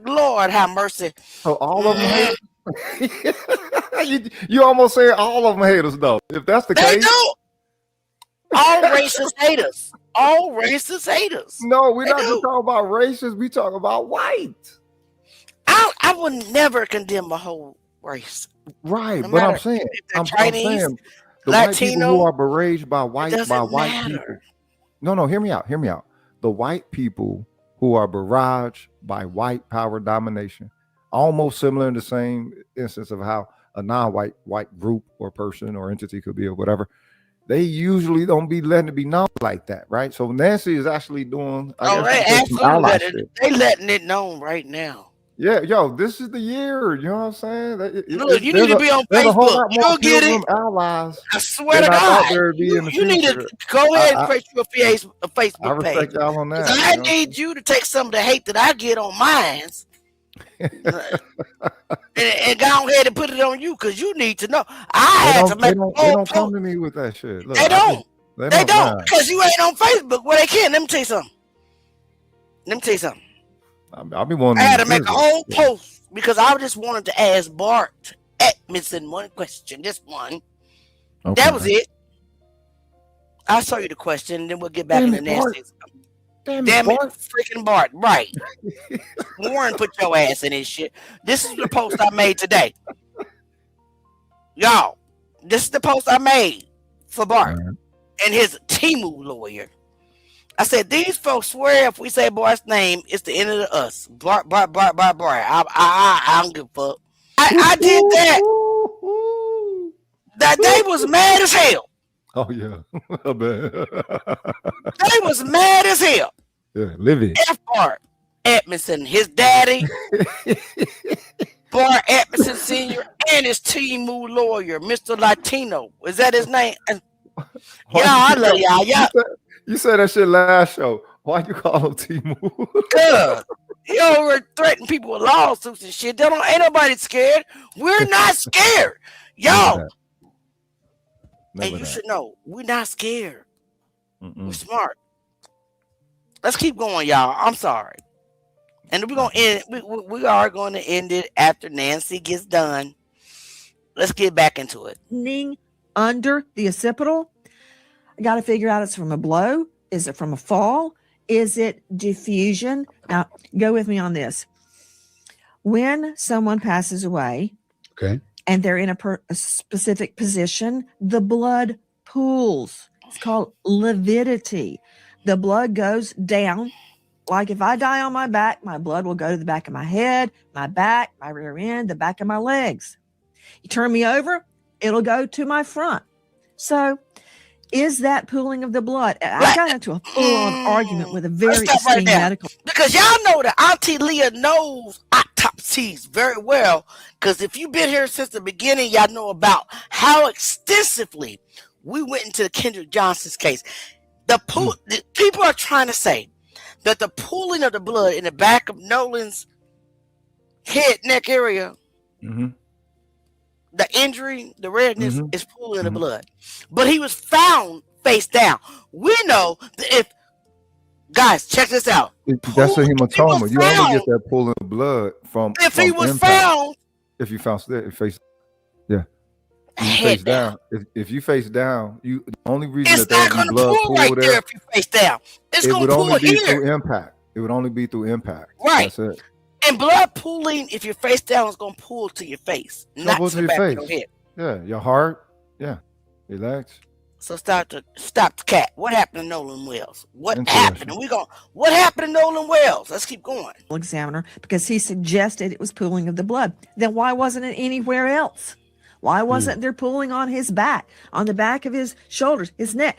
Lord have mercy. So all of them hate. you almost say all of them hate us though. If that's the They case, do. All racists hate us. All racists hate us. no, we're They not do. just talking about races. We talk about white. I would never condemn a whole race. Right, No but I'm matter saying, if they're I'm Chinese, saying the white people who Latino. are beraged by It white doesn't people. matter. No, hear me out. Hear me out. The white people who are barraged by white power domination, almost similar in the same instance of how a non-white group or person or entity could be or whatever. They usually don't be letting it be known like that, right? So Nancy is actually doing, Oh, they absolutely they letting it known right now. Yeah, yo, this is the year. You know what I'm saying? Look, you need to be on there's a whole Facebook. lot more You'll get Pilgrim it. allies I swear than to I thought God. there would be in the You need future. to go ahead and I create you a I Facebook page. respect y'all on that. Because I need you to take some of the hate that I get on mine and go ahead and put it on you because you need to know. I had to make they don't come to me with that shit. Look, They don't. They They don't nah. because you ain't on Facebook. Well, they can. Let me tell you something. I'll be wanting I had to to make a visit. whole post because I just wanted to ask Bart Edmondson one question. Just one. Okay. That was it. I'll show you the question, and then we'll get back Damn in the it, Bart. nasty. Damn Damn it, it, Bart. freaking Bart. Right. Warren, put your ass in this shit. This is the post I made today. Y'all, this is the post I made for Bart and his Timu lawyer. I said, these folks swear if we say Bart's name, it's the end of the us. Bart. I don't give a fuck. I did that. That they was mad as hell. Oh yeah, I bet. They was mad as hell. Yeah, live it. F. Bart Edmondson, his daddy, Bart Edmondson Sr., and his Timu lawyer, Mr. Latino. Is that his name? Yeah, I love y'all. You said that shit last show. Why you call him Timu? Good. He over threatening people with lawsuits and shit. Ain't nobody scared. We're not scared. Y'all. And you should know, we're not scared. We're smart. Let's keep going, y'all. I'm sorry. And we're gonna end. We are going to end it after Nancy gets done. Let's get back into it. Under the occipital, I got to figure out it's from a blow. Is it from a fall? Is it diffusion? Now, go with me on this. When someone passes away, okay, and they're in a specific position, the blood pools. It's called lividity. The blood goes down. Like if I die on my back, my blood will go to the back of my head, my back, my rear end, the back of my legs. You turn me over, it'll go to my front. So is that pooling of the blood? I got into a full-on argument with a very esteemed medical. Because y'all know that Auntie Leah knows autopsies very well. Because if you've been here since the beginning, y'all know about how extensively we went into the Kendrick Johnson's case. The people are trying to say that the pooling of the blood in the back of Nolan's head, neck area, Mm-hmm. the injury, the redness Mm-hmm. is pooling the Mm-hmm. blood. But he was found face down. We know that if, guys, check this out. That's a If he was hematoma. You only found, get that pooling of blood from if he was impact. found, If you found face, yeah. If you head face down, if you face down, the only reason it's that there not would be going to blood pull right pool there there, if you face down. It's it going would to pull only be here. through impact. It would only be through impact. Right. That's it. And blood pooling, if you're face down, is going to pull to your face, not Trouble to to the your back of face. your head. Yeah, your heart. Yeah, relax. So stop the cat. What happened to Nolan Wells? What Interesting. happened? And what happened to Nolan Wells? Let's keep going. Examiner, because he suggested it was pooling of the blood. Then why wasn't it anywhere else? Why wasn't there pooling on his back, on the back of his shoulders, his neck?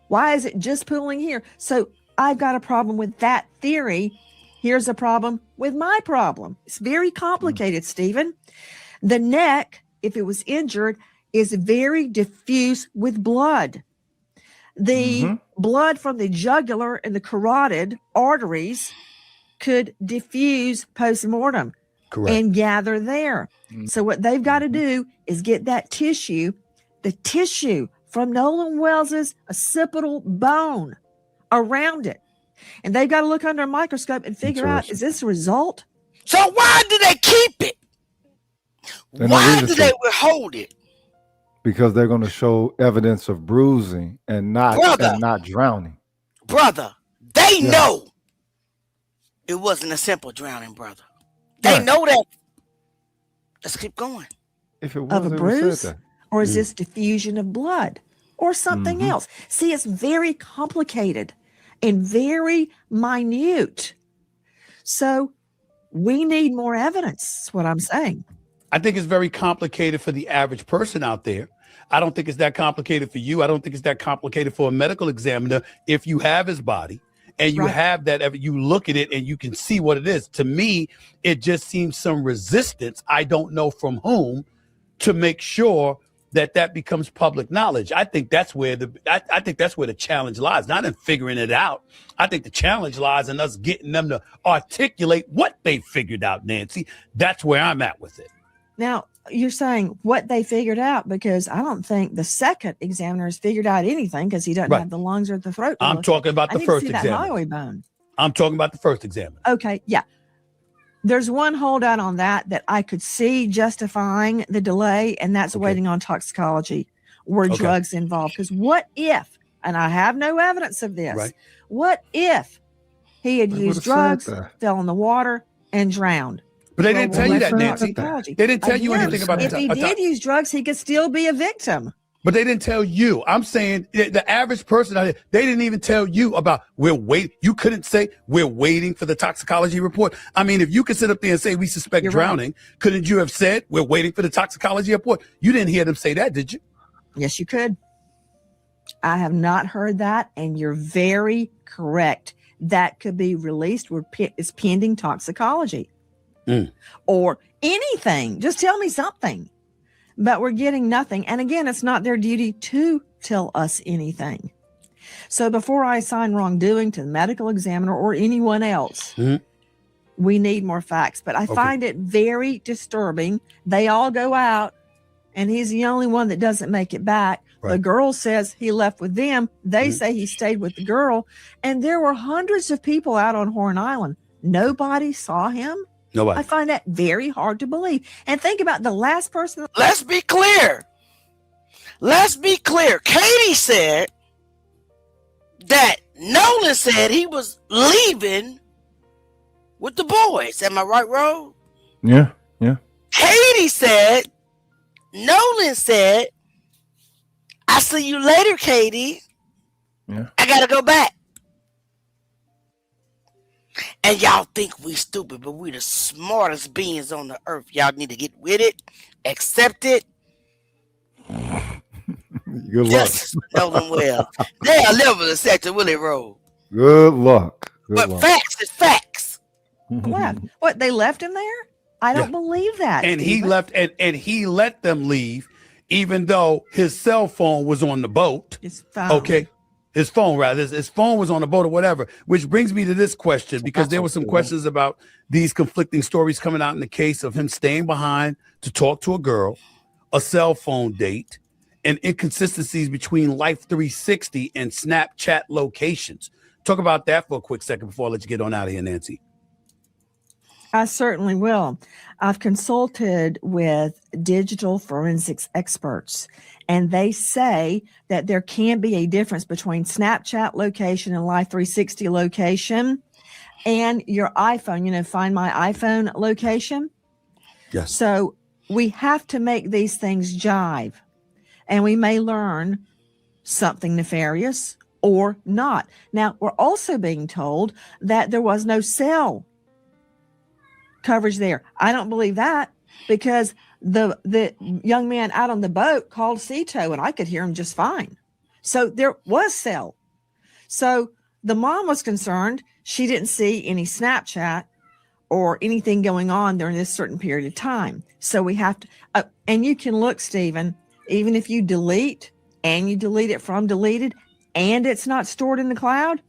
Why is it just pooling here? So I've got a problem with that theory. Here's a problem with my problem. It's very complicated, Stephen. The neck, if it was injured, is very diffuse with blood. The blood from the jugular and the carotid arteries could diffuse post-mortem and gather there. So what they've got to do is get that tissue, the tissue from Nolan Wells's occipital bone around it. And they've got to look under a microscope and figure out, is this a result? So why do they keep it? Why do they withhold it? Because they're going to show evidence of bruising and not drowning. Brother, they know it wasn't a simple drowning, brother. They know that. Let's keep going. If it was, Of a bruise? Or is this diffusion of blood or something else? See, it's very complicated and very minute. So we need more evidence, is what I'm saying. I think it's very complicated for the average person out there. I don't think it's that complicated for you. I don't think it's that complicated for a medical examiner. If you have his body and you have that, you look at it and you can see what it is. To me, it just seems some resistance, I don't know from whom, to make sure that becomes public knowledge. I think that's where I think that's where the challenge lies, not in figuring it out. I think the challenge lies in us getting them to articulate what they figured out, Nancy. That's where I'm at with it. Now, you're saying what they figured out, because I don't think the second examiner has figured out anything, because he doesn't have the lungs or the throat. I'm talking about the first examiner. That hyoid bone. I'm talking about the first examiner. Okay, yeah. There's one holdout on that I could see justifying the delay, and that's waiting on toxicology. Were drugs involved? Because what if, and I have no evidence of this, what if he had used drugs, fell in the water, and drowned? But they didn't tell you that, Nancy. They didn't tell you anything about that. If he did use drugs, he could still be a victim. But they didn't tell you. I'm saying the average person out there, they didn't even tell you about you couldn't say we're waiting for the toxicology report. I mean, if you could sit up there and say we suspect drowning, couldn't you have said we're waiting for the toxicology report? You didn't hear them say that, did you? Yes, you could. I have not heard that, and you're very correct. That could be released where it's pending toxicology. Or anything. Just tell me something. But we're getting nothing. And again, it's not their duty to tell us anything. So before I assign wrongdoing to the medical examiner or anyone else, we need more facts. But I find it very disturbing. They all go out, and he's the only one that doesn't make it back. The girl says he left with them. They say he stayed with the girl. And there were hundreds of people out on Horn Island. Nobody saw him. Nobody. I find that very hard to believe. And think about the last person. Let's be clear. Katie said that Nolan said he was leaving with the boys. Am I right, Ro? Yeah. Katie said, Nolan said, "I see you later, Katie. Yeah. I gotta go back." And y'all think we stupid, but we the smartest beings on the earth. Y'all need to get with it, accept it. Good luck. Just Nolan Wells. They'll never accept it, will it, Ro? Good luck. Facts is facts. What, they left him there? I don't believe that. And he left, and he let them leave, even though his cell phone was on the boat. It's found. Okay. His phone, rather. His phone was on the boat or whatever, which brings me to this question, because there were some questions about these conflicting stories coming out in the case of him staying behind to talk to a girl, a cell phone date, and inconsistencies between Life 360 and Snapchat locations. Talk about that for a quick second before I let you get on out of here, Nancy. I certainly will. I've consulted with digital forensics experts, and they say that there can be a difference between Snapchat location and Life 360 location and your iPhone, Find My iPhone location. Yes. So we have to make these things jive, and we may learn something nefarious or not. Now, we're also being told that there was no cell coverage there. I don't believe that, because the young man out on the boat called Cito and I could hear him just fine. So there was cell. So the mom was concerned she didn't see any Snapchat or anything going on during this certain period of time. So we have to, and you can look, Stephen, even if you delete and you delete it from deleted and it's not stored in the cloud,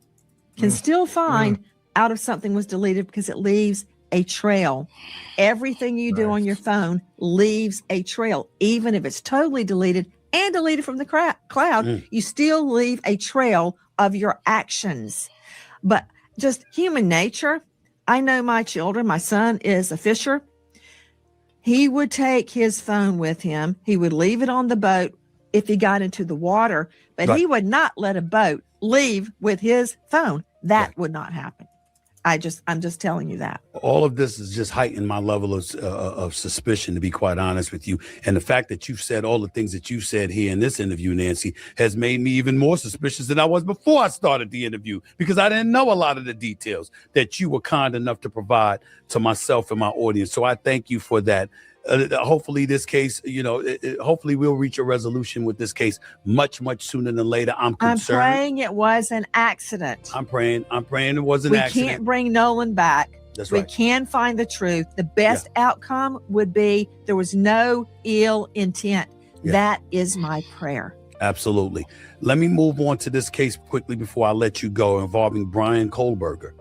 can still find out if something was deleted, because it leaves a trail. Everything you do on your phone leaves a trail. Even if it's totally deleted and deleted from the cloud, you still leave a trail of your actions. But just human nature. I know my children. My son is a fisher. He would take his phone with him. He would leave it on the boat if he got into the water, but he would not let a boat leave with his phone. That would not happen. I'm just telling you that. All of this is just heightened my level of suspicion, to be quite honest with you. And the fact that you've said all the things that you said here in this interview, Nancy, has made me even more suspicious than I was before I started the interview, because I didn't know a lot of the details that you were kind enough to provide to myself and my audience. So I thank you for that. Hopefully this case, hopefully we'll reach a resolution with this case much, much sooner than later. I'm concerned. I'm praying it was an accident. I'm praying it was an accident. We can't bring Nolan back. That's right. We can find the truth. The best outcome would be there was no ill intent. That is my prayer. Absolutely. Let me move on to this case quickly before I let you go, involving Brian Kohlberger.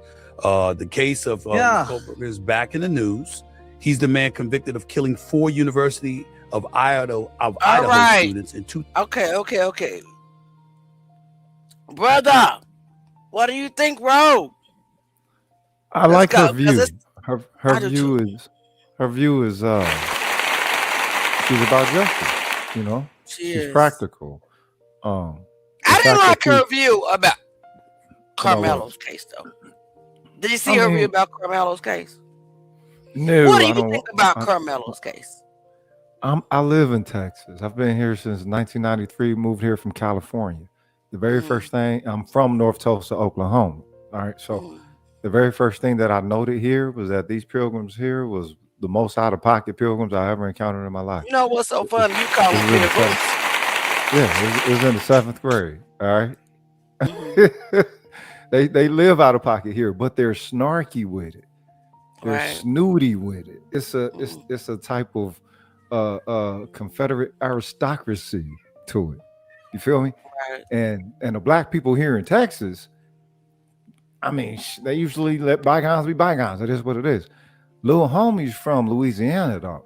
The case of Kohlberger is back in the news. He's the man convicted of killing 4 University of Idaho students in two. Okay. Brother, what do you think, bro? I like her view. Her view is she's about justice, she's practical. I didn't like her view about Carmelo's case, though. Did you see her view about Carmelo's case? No. What do you think about Carmelo's case? I live in Texas. I've been here since 1993, moved here from California. The very first thing, I'm from North Tulsa, Oklahoma. All right. So the very first thing that I noted here was that these pilgrims here was the most out-of-pocket pilgrims I ever encountered in my life. You know what's so funny? You call them pilgrims. Yeah, it was in the 7th grade. All right. They live out of pocket here, but they're snarky with it. They're snooty with it. It's a type of Confederate aristocracy to it. You feel me? Right. And the black people here in Texas, I mean, they usually let bygones be bygones. That is what it is. Little homies from Louisiana, though.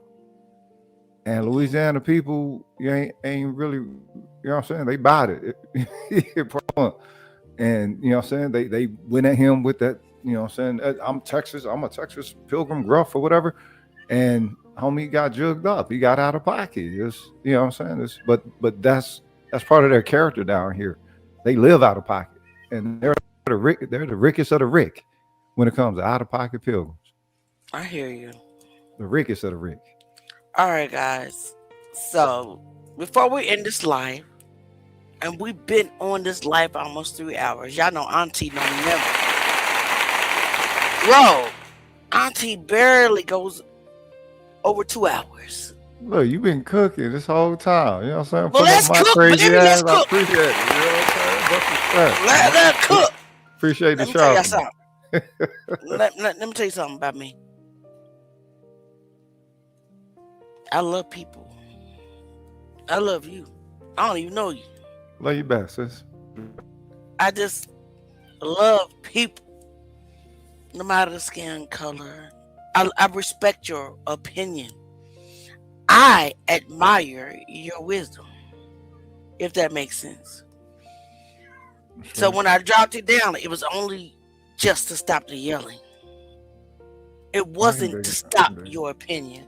And Louisiana people, you ain't really, you know what I'm saying? They bought it. And, you know what I'm saying? They went at him with that, you know what I'm saying? I'm a Texas pilgrim gruff or whatever. And homie got jugged up. He got out of pocket. It's, you know what I'm saying? But that's part of their character down here. They live out of pocket. And they're the rickest of the rick when it comes to out of pocket pilgrims. I hear you. The rickest of the rick. All right, guys. So before we end this live, and we've been on this live almost 3 hours. Y'all know Auntie don't never. Bro, Auntie barely goes over 2 hours. Look, you've been cooking this whole time. You know what I'm saying? Well, let's cook. Let's cook. I appreciate it. You know what I'm saying? Let's cook. Appreciate the show. Let me tell you something about me. I love people. I love you. I don't even know you. Love you back, sis. I just love people, no matter the skin color. I respect your opinion. I admire your wisdom, if that makes sense. So when I dropped it down, it was only just to stop the yelling. It wasn't to stop your opinion.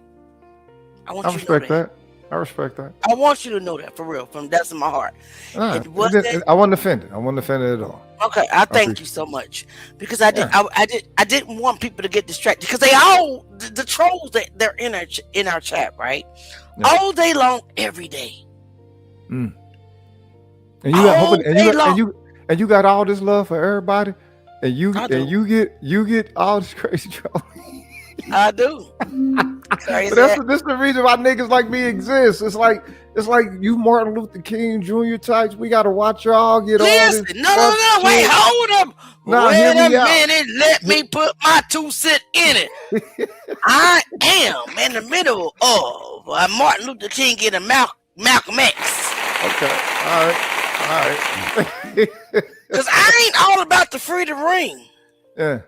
I want you to know that. I respect that. I want you to know that for real, from depths of my heart. It wasn't. I wasn't offended. I wasn't offended at all. Okay, I thank you so much because I didn't want people to get distracted because they all the trolls that they're in our chat, right? Yeah. All day long, every day. Mm. And you got all this love for everybody, and you get all this crazy troll. I do. But that's the reason why niggas like me exist. It's like you Martin Luther King Jr. types. We gotta watch y'all get all this. No, wait, hold up. Wait a minute. Let me put my 2 cents in it. I am in the middle of Martin Luther King and Malcolm X. Okay, all right. Because I ain't all about the freedom ring. Yeah.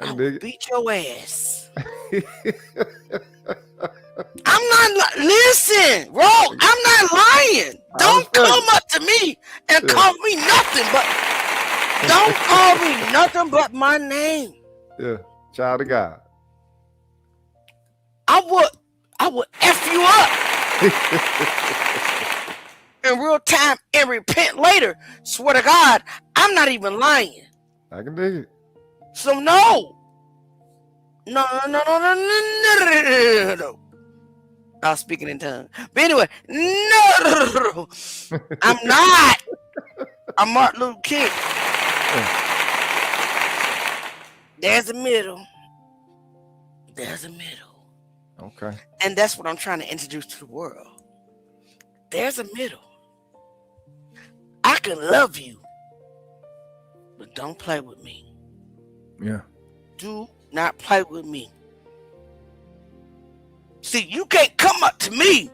I will beat your ass. I'm not listen, bro. I'm not lying. Don't come up to me and call me nothing but. Don't call me nothing but my name. Yeah, child of God. I would F you up in real time and repent later. Swear to God, I'm not even lying. I can dig it. So no. I was speaking in tongues. But anyway, no. I'm not. I'm Martin Luther King. There's a middle. There's a middle. Okay. And that's what I'm trying to introduce to the world. There's a middle. I can love you, but don't play with me. Yeah. Do not play with me. See, you can't come up to me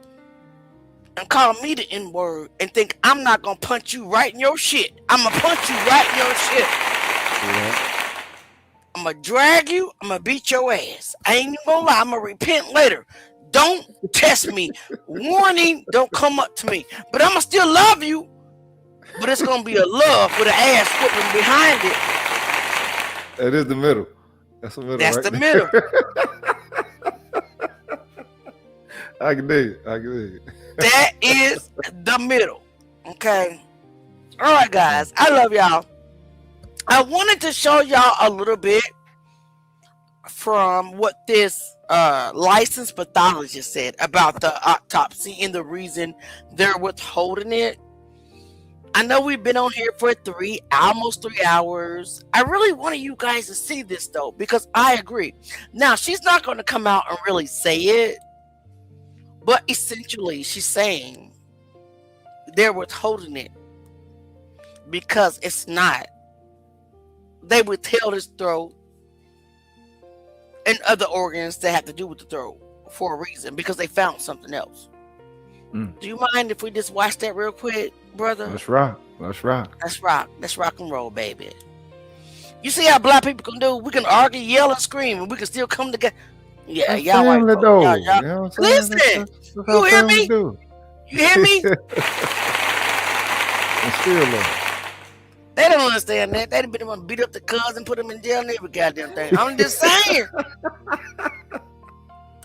and call me the N-word and think I'm not gonna punch you right in your shit. I'm gonna punch you right in your shit. Yeah. I'm gonna drag you. I'm gonna beat your ass. I ain't even gonna lie. I'm gonna repent later. Don't test me. Warning, don't come up to me. But I'm gonna still love you. But it's gonna be a love with an ass whooping behind it. That is the middle. That's the middle. That's right the there. middle. I can dig it. That is the middle. Okay. All right, guys. I love y'all. I wanted to show y'all a little bit from what this licensed pathologist said about the autopsy and the reason they're withholding it. I know we've been on here for almost 3 hours. I really wanted you guys to see this though, because I agree. Now, she's not going to come out and really say it, but essentially she's saying they're withholding it because it's not. They withheld his throat and other organs that have to do with the throat for a reason, because they found something else. Do you mind if we just watch that real quick, brother? Let's rock. Let's rock and roll, baby. You see how black people can do? We can argue, yell, and scream, and we can still come together. Yeah, That's y'all family white though. folks, y'all. You know what I'm saying? Listen, That's you how hear family me? do. You hear me? And still love. They don't understand that. They done been want to beat up the cousin, put them in jail, and every goddamn thing. I'm just saying.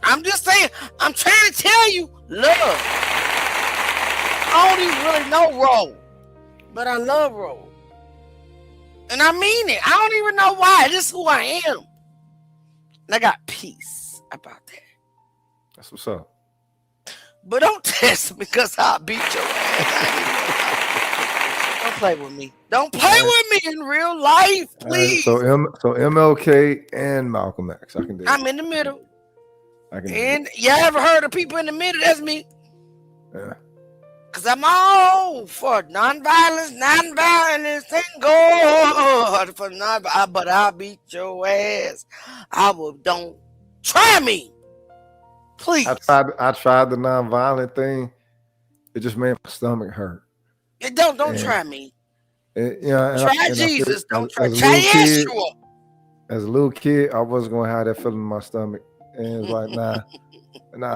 I'm trying to tell you, love. I don't even really know Ro, but I love Ro. And I mean it. I don't even know why. This is who I am. And I got peace about that. That's what's up. But don't test me because I'll beat your ass. Don't play with me. Don't play with me in real life, please. So MLK and Malcolm X. I can do it. I'm in the middle. I can And y'all ever heard of people in the middle? That's me. Yeah. Because I'm all for nonviolence, thank God for nonviolence, but I'll beat your ass. Don't try me. Please. I tried the nonviolent thing. It just made my stomach hurt. Don't try me. Try Jesus. Don't try. Try Yeshua. As a little kid, I wasn't gonna have that feeling in my stomach, and it's like, nah,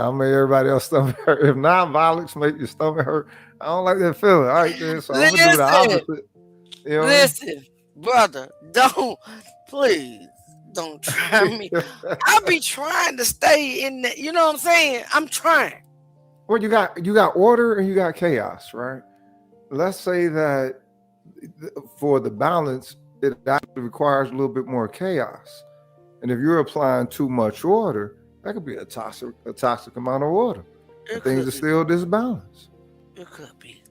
I made everybody else stomach hurt. If non-violence make your stomach hurt, I don't like that feeling. All right, then, so I'm gonna do the opposite. You know Listen, brother, please don't try me. I be trying to stay in that. You know what I'm saying? I'm trying. Well, you got order and you got chaos, right? Let's say that for the balance, it actually requires a little bit more chaos. And if you're applying too much order, that could be a toxic amount of order. Things are still disbalanced. It could be.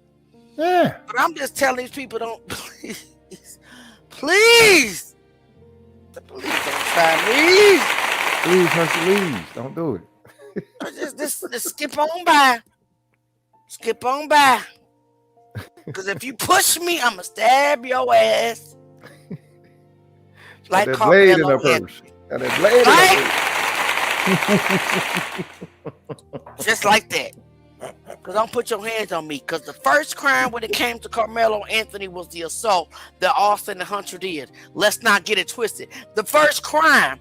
Yeah. But I'm just telling these people, please don't try me. Please, Hercules, don't do it. Just skip on by. Skip on by. Because if you push me, I'm going to stab your ass. Like that blade in her purse. Got that blade in her purse. Just like that. Because don't put your hands on me. Because the first crime when it came to Carmelo Anthony was the assault that Austin and Hunter did. Let's not get it twisted. The first crime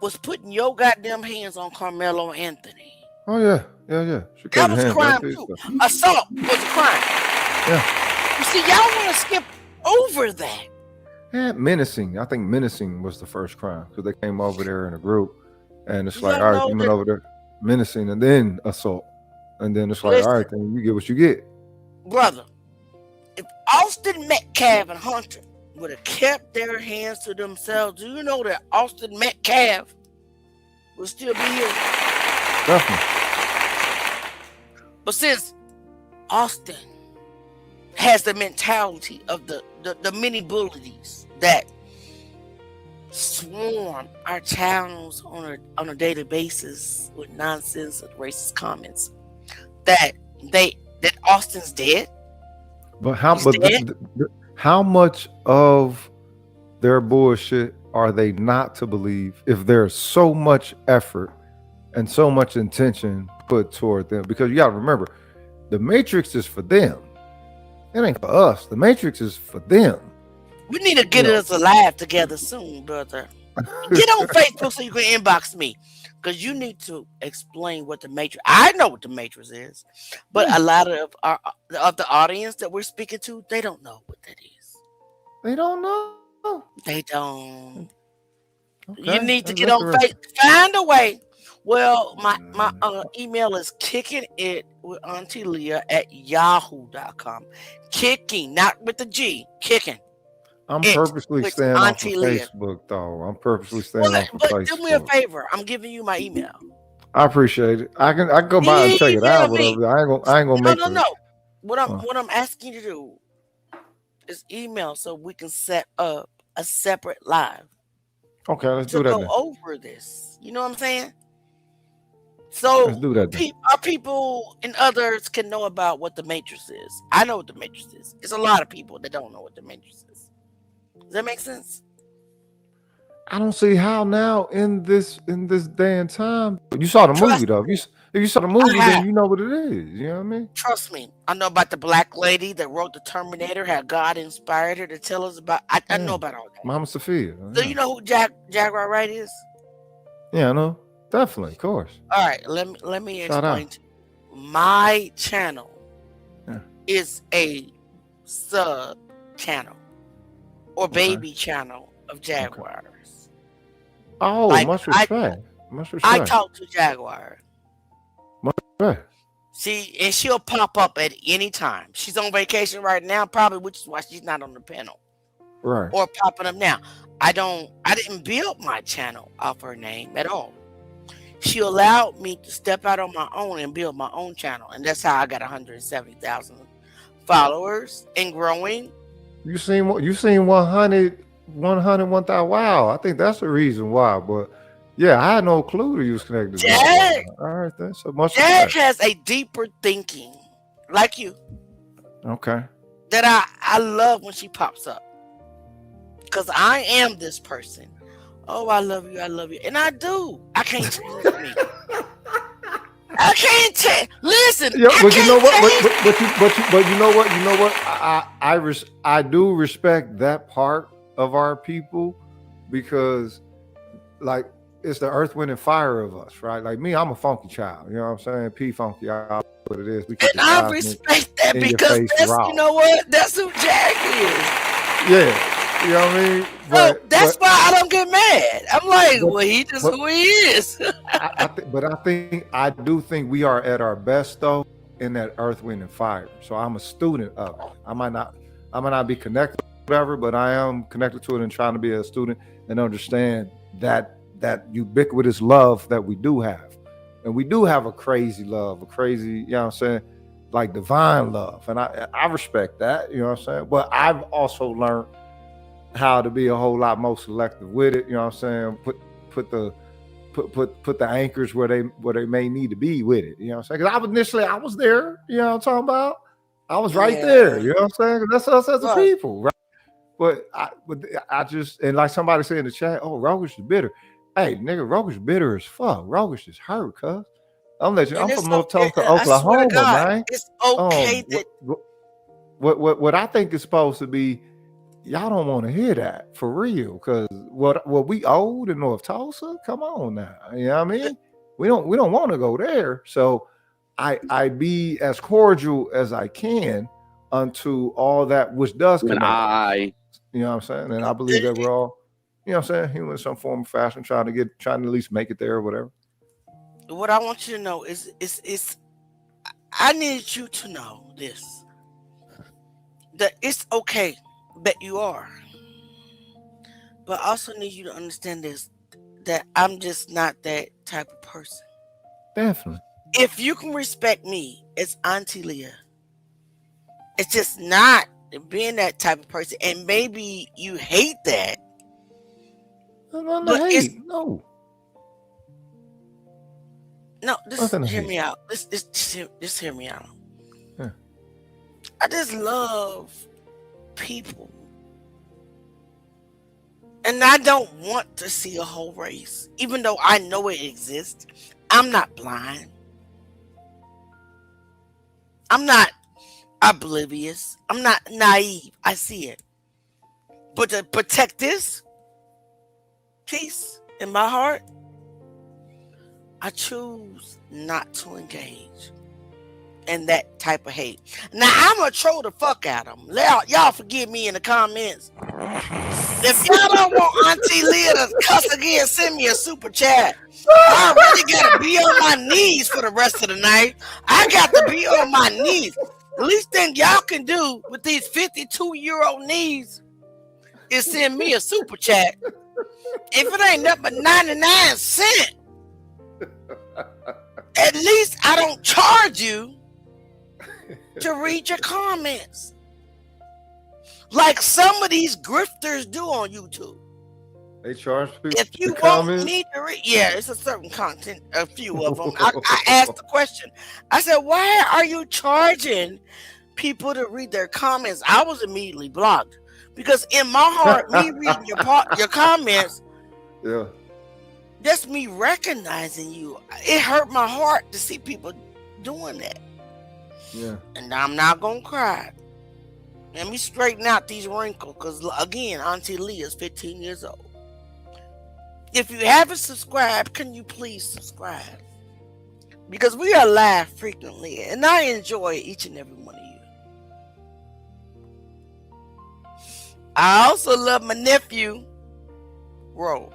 was putting your goddamn hands on Carmelo Anthony. Oh, yeah. That was a crime, too. Assault was a crime. Yeah. You see, y'all want to skip over that. Yeah, menacing. I think menacing was the first crime because they came over there in a group. And it's like, all right, you went over there. Menacing and then assault. And then it's like, Listen, all right, then you get what you get. Brother, if Austin Metcalf and Hunter would have kept their hands to themselves, do you know that Austin Metcalf would still be here? Definitely. But since Austin has the mentality of the many bullies that swarm our channels on a daily basis with nonsense and racist comments, that Austin's dead. But how much of their bullshit are they not to believe if there's so much effort and so much intention put toward them? Because you got to remember, the Matrix is for them. It ain't for us. The Matrix is for them. We need to get us alive together soon, brother. Get on Facebook so you can inbox me, because you need to explain what the Matrix. I know what the Matrix is, but a lot of the audience that we're speaking to, they don't know what that is. They don't know. They don't. Okay. You need to get on Facebook. Find a way. Well, my email is kickingitwithauntieLeah@yahoo.com. Kicking, not with the G. Kicking. I'm purposely staying off of Facebook, though. I'm purposely staying off of Facebook. But do me a favor. I'm giving you my email. I appreciate it. I can go by and check it out. Whatever. I ain't gonna make it. No. What I'm asking you to do is email so we can set up a separate live. Okay, let's do that. Go over this. You know what I'm saying? So let's do that. Our people and others can know about what the Matrix is. I know what the Matrix is. It's a lot of people that don't know what the Matrix is. Does that make sense? I don't see how now in this day and time. You saw the movie though. If you saw the movie, then you know what it is. You know what I mean? Trust me. I know about the black lady that wrote the Terminator. How God inspired her to tell us about. I know about all that. Mama Sophia. Do you know who Jaguar Wright is? Yeah, I know. Definitely, of course. All right. Let me explain to you. My channel is a sub channel or baby channel of Jaguars. Oh, much respect. I talk to Jaguar. Much respect. And she'll pop up at any time. She's on vacation right now, probably, which is why she's not on the panel. Right. Or popping up now. I didn't build my channel off her name at all. She allowed me to step out on my own and build my own channel. And that's how I got 170,000 followers and growing. You seen 101,000. Wow, I think that's the reason why. But yeah, I had no clue that you was connected. Jag, all right, then. So much. Jag has a deeper thinking, like you. Okay. That I love when she pops up, because I am this person. Oh, I love you, and I do. I can't change me. I can't change. Listen, listen. Yeah, I but you know can't what? But you know what? You know what? I do respect that part of our people because, like, it's the earth, wind, and fire of us, right? Like me, I'm a funky child. You know what I'm saying? P funky, I know what it is. We keep And the I cosmic respect that in your because face that's, raw. you know what? That's who Jack is. Yeah, you know what I mean. So that's why I don't get mad. I'm like, but- well, he just but- who he is. I do think we are at our best though in that earth, wind, and fire. So I'm a student of it. I might not be connected, whatever, but I am connected to it and trying to be a student and understand that ubiquitous love that we do have. And we do have a crazy love, you know what I'm saying, like divine love. And I respect that, you know what I'm saying? But I've also learned how to be a whole lot more selective with it, you know what I'm saying? Put the anchors where they may need to be with it, you know what I'm saying? Because I was there, you know what I'm talking about? I was right there, you know what I'm saying? That's us as a people, right? But I just, and like somebody said in the chat, oh, Rogish is bitter. Hey, nigga, Rogish bitter as fuck. Rogish is hurt, cuz. I'm from North Tulsa, Oklahoma, man. It's okay that What I think is supposed to be, y'all don't want to hear that for real, because what we old in North Tulsa, come on now, you know what I mean? We don't want to go there. So I be as cordial as I can unto all that which does connect. You know what I'm saying? And I believe that we're all, you know what I'm saying, human in some form of fashion, trying to at least make it there or whatever. what I want you to know is I need you to know this, that it's okay that you are, but I also need you to understand this, that I'm just not that type of person. Definitely. If you can respect me as Auntie Leah, it's just not being that type of person. And maybe you hate that. No, just hear me out. Just hear me out. Yeah. I just love people. And I don't want to see a whole race, even though I know it exists. I'm not blind. I'm not oblivious. I'm not naive. I see it. But to protect this peace in my heart, I choose not to engage in that type of hate. Now, I'm going to troll the fuck out of them. Y'all forgive me in the comments. If y'all don't want Auntie Leah to cuss again, send me a super chat. I already got to be on my knees for the rest of the night. I got to be on my knees. The least thing y'all can do with these 52-year-old knees is send me a super chat. If it ain't nothing but 99 cents, at least I don't charge you to read your comments like some of these grifters do on YouTube. They charge people. If you want me to read, yeah, it's a certain content, a few of them. I asked the question. I said, why are you charging people to read their comments? I was immediately blocked because in my heart, me reading your comments, yeah, that's me recognizing you. It hurt my heart to see people doing that. Yeah. And I'm not gonna cry. Let me straighten out these wrinkles, because again, Auntie Leah is 15 years old. If you haven't subscribed, can you please subscribe? Because we are live frequently, and I enjoy each and every one of you. I also love my nephew, Ro.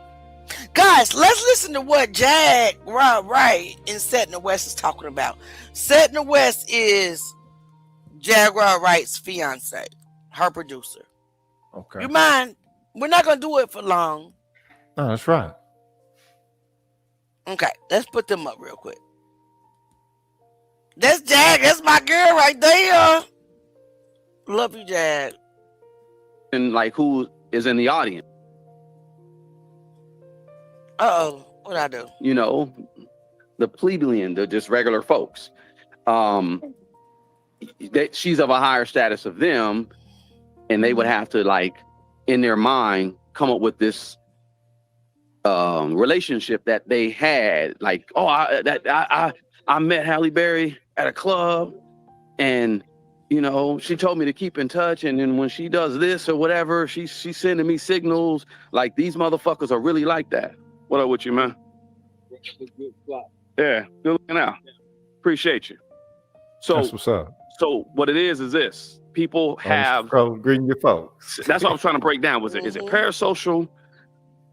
Guys, let's listen to what Jag Wright in Set in the West is talking about. Set in the West is Jaguar Wright's fiance, her producer. Okay. You mind? We're not going to do it for long. No, that's right. Okay, let's put them up real quick. That's Jag. That's my girl right there. Love you, Jag. And like, who is in the audience? Uh-oh, what'd I do? You know, the plebeian, the just regular folks. She's of a higher status of them, and they would have to, like, in their mind, come up with this relationship that they had. Like, oh, I met Halle Berry at a club, and you know, she told me to keep in touch, and then when she does this or whatever, she's sending me signals. Like, these motherfuckers are really like that. What up with you, man? Yeah, good looking out. Appreciate you. So That's what's up. So what it is this. People have greeting your folks. That's what I was trying to break down. Is it parasocial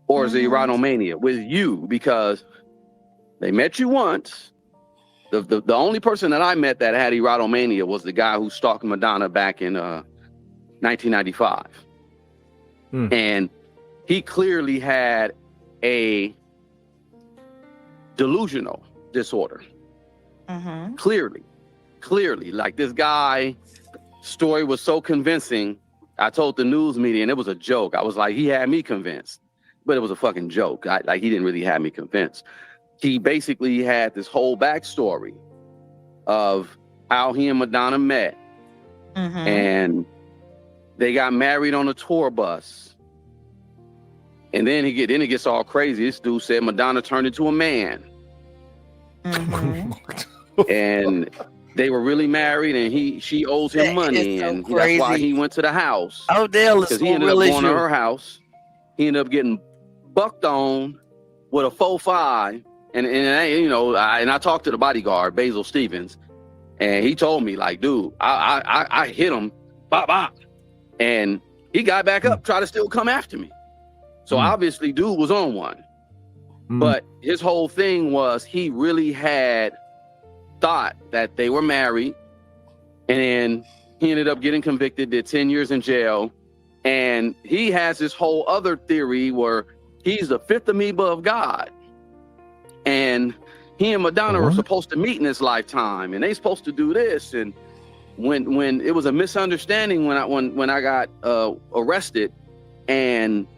or is it erotomania with you? Because they met you once. The only person that I met that had erotomania was the guy who stalked Madonna back in 1995. And he clearly had a delusional disorder. Clearly, like, this guy story was so convincing. I told the news media, and it was a joke. I was like, he had me convinced, but it was a fucking joke. He didn't really have me convinced. He basically had this whole backstory of how he and Madonna met, and they got married on a tour bus. And then it gets all crazy. This dude said Madonna turned into a man. And they were really married, and she owes him money, so and that's why he went to the house. Odell is because he ended up going to her house. He ended up getting bucked on with a 4.5, and you know, I talked to the bodyguard, Basil Stevens, and he told me, like, dude, I hit him, bop, and he got back up, tried to still come after me. So obviously, dude was on one. But his whole thing was he really had thought that they were married, and then he ended up getting convicted, did 10 years in jail, and he has this whole other theory where he's the fifth amoeba of God, and he and Madonna were supposed to meet in this lifetime, and they supposed to do this. And when it was a misunderstanding when I got arrested, and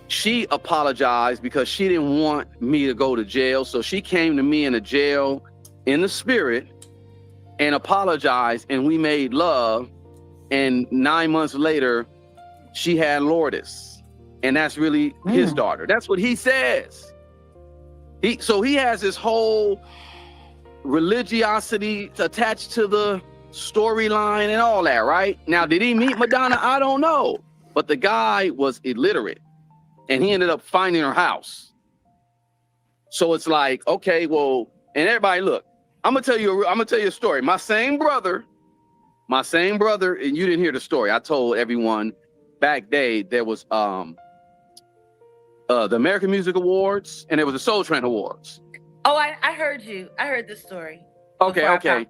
she apologized because she didn't want me to go to jail, so she came to me in a jail in the spirit and apologized, and we made love, and 9 months later she had Lourdes, and that's really his daughter. That's what he says. So he has this whole religiosity attached to the storyline and all that, right? Now, did he meet Madonna? I don't know, but the guy was illiterate, and he ended up finding her house. So it's like, okay, well, and everybody, look, I'm gonna tell you a story. My same brother, and you didn't hear the story. I told everyone back day there was the American Music Awards, and there was the Soul Train Awards. Oh, I heard you. I heard this story. Okay.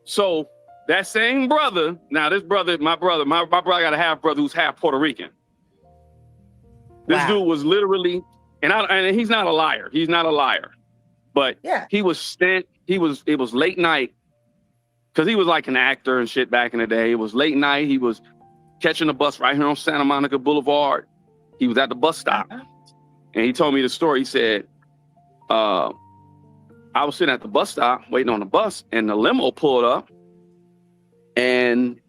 So that same brother, now this brother, my brother got a half brother who's half Puerto Rican. This dude was literally, and he's not a liar. He's not a liar. But he was sent. It was late night, because he was like an actor and shit back in the day. It was late night. He was catching a bus right here on Santa Monica Boulevard. He was at the bus stop, and he told me the story. He said, I was sitting at the bus stop waiting on the bus, and the limo pulled up, and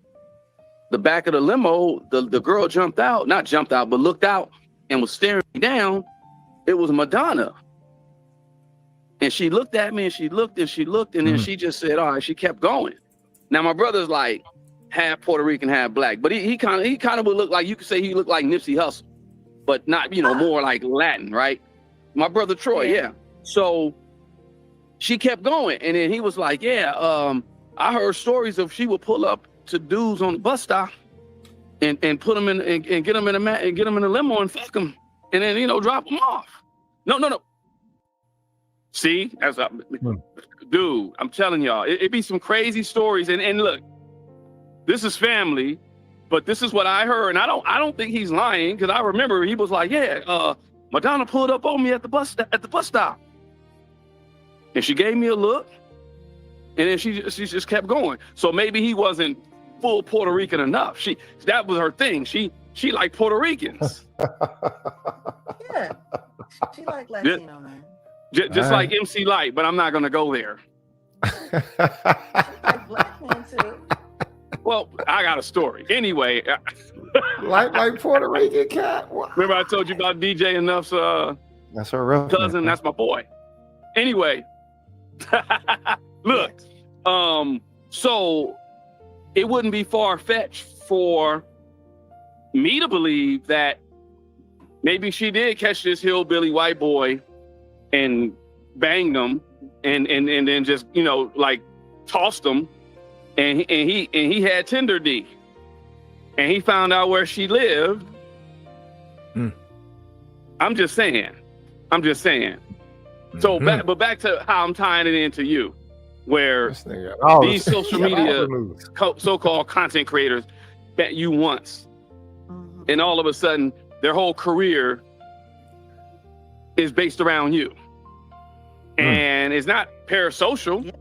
the back of the limo, the girl not jumped out, but looked out and was staring me down. It was Madonna. And she looked at me, and she looked, and then she just said, all right, she kept going. Now, my brother's like half Puerto Rican, half black, but he kind of would look like, you could say he looked like Nipsey Hussle, but not, you know, more like Latin, right? My brother Troy, yeah. So she kept going, and then he was like, I heard stories of she would pull up to dudes on the bus stop and put them in and get them in a limo and fuck them, and then, you know, drop them off. No. See, that's dude. I'm telling y'all, it be some crazy stories. And look, this is family, but this is what I heard, and I don't think he's lying, because I remember he was like, Madonna pulled up on me at the bus stop, and she gave me a look, and then she just kept going. So maybe he wasn't full Puerto Rican enough. That was her thing. She liked Puerto Ricans. Yeah, she liked Latino, man. Just like MC Light, but I'm not going to go there. Like black man too. Well, I got a story. Anyway. like Puerto Rican cat? Wow. Remember I told you about DJ Enough's that's her real cousin? That's my boy. Anyway, Look, so it wouldn't be far-fetched for me to believe that maybe she did catch this hillbilly white boy and banged him and then just, you know, like tossed him, and he had Tinder D, and he found out where she lived. I'm just saying. So back to how I'm tying it into you, where these social media so-called content creators bet you once, and all of a sudden their whole career is based around you, and it's not parasocial.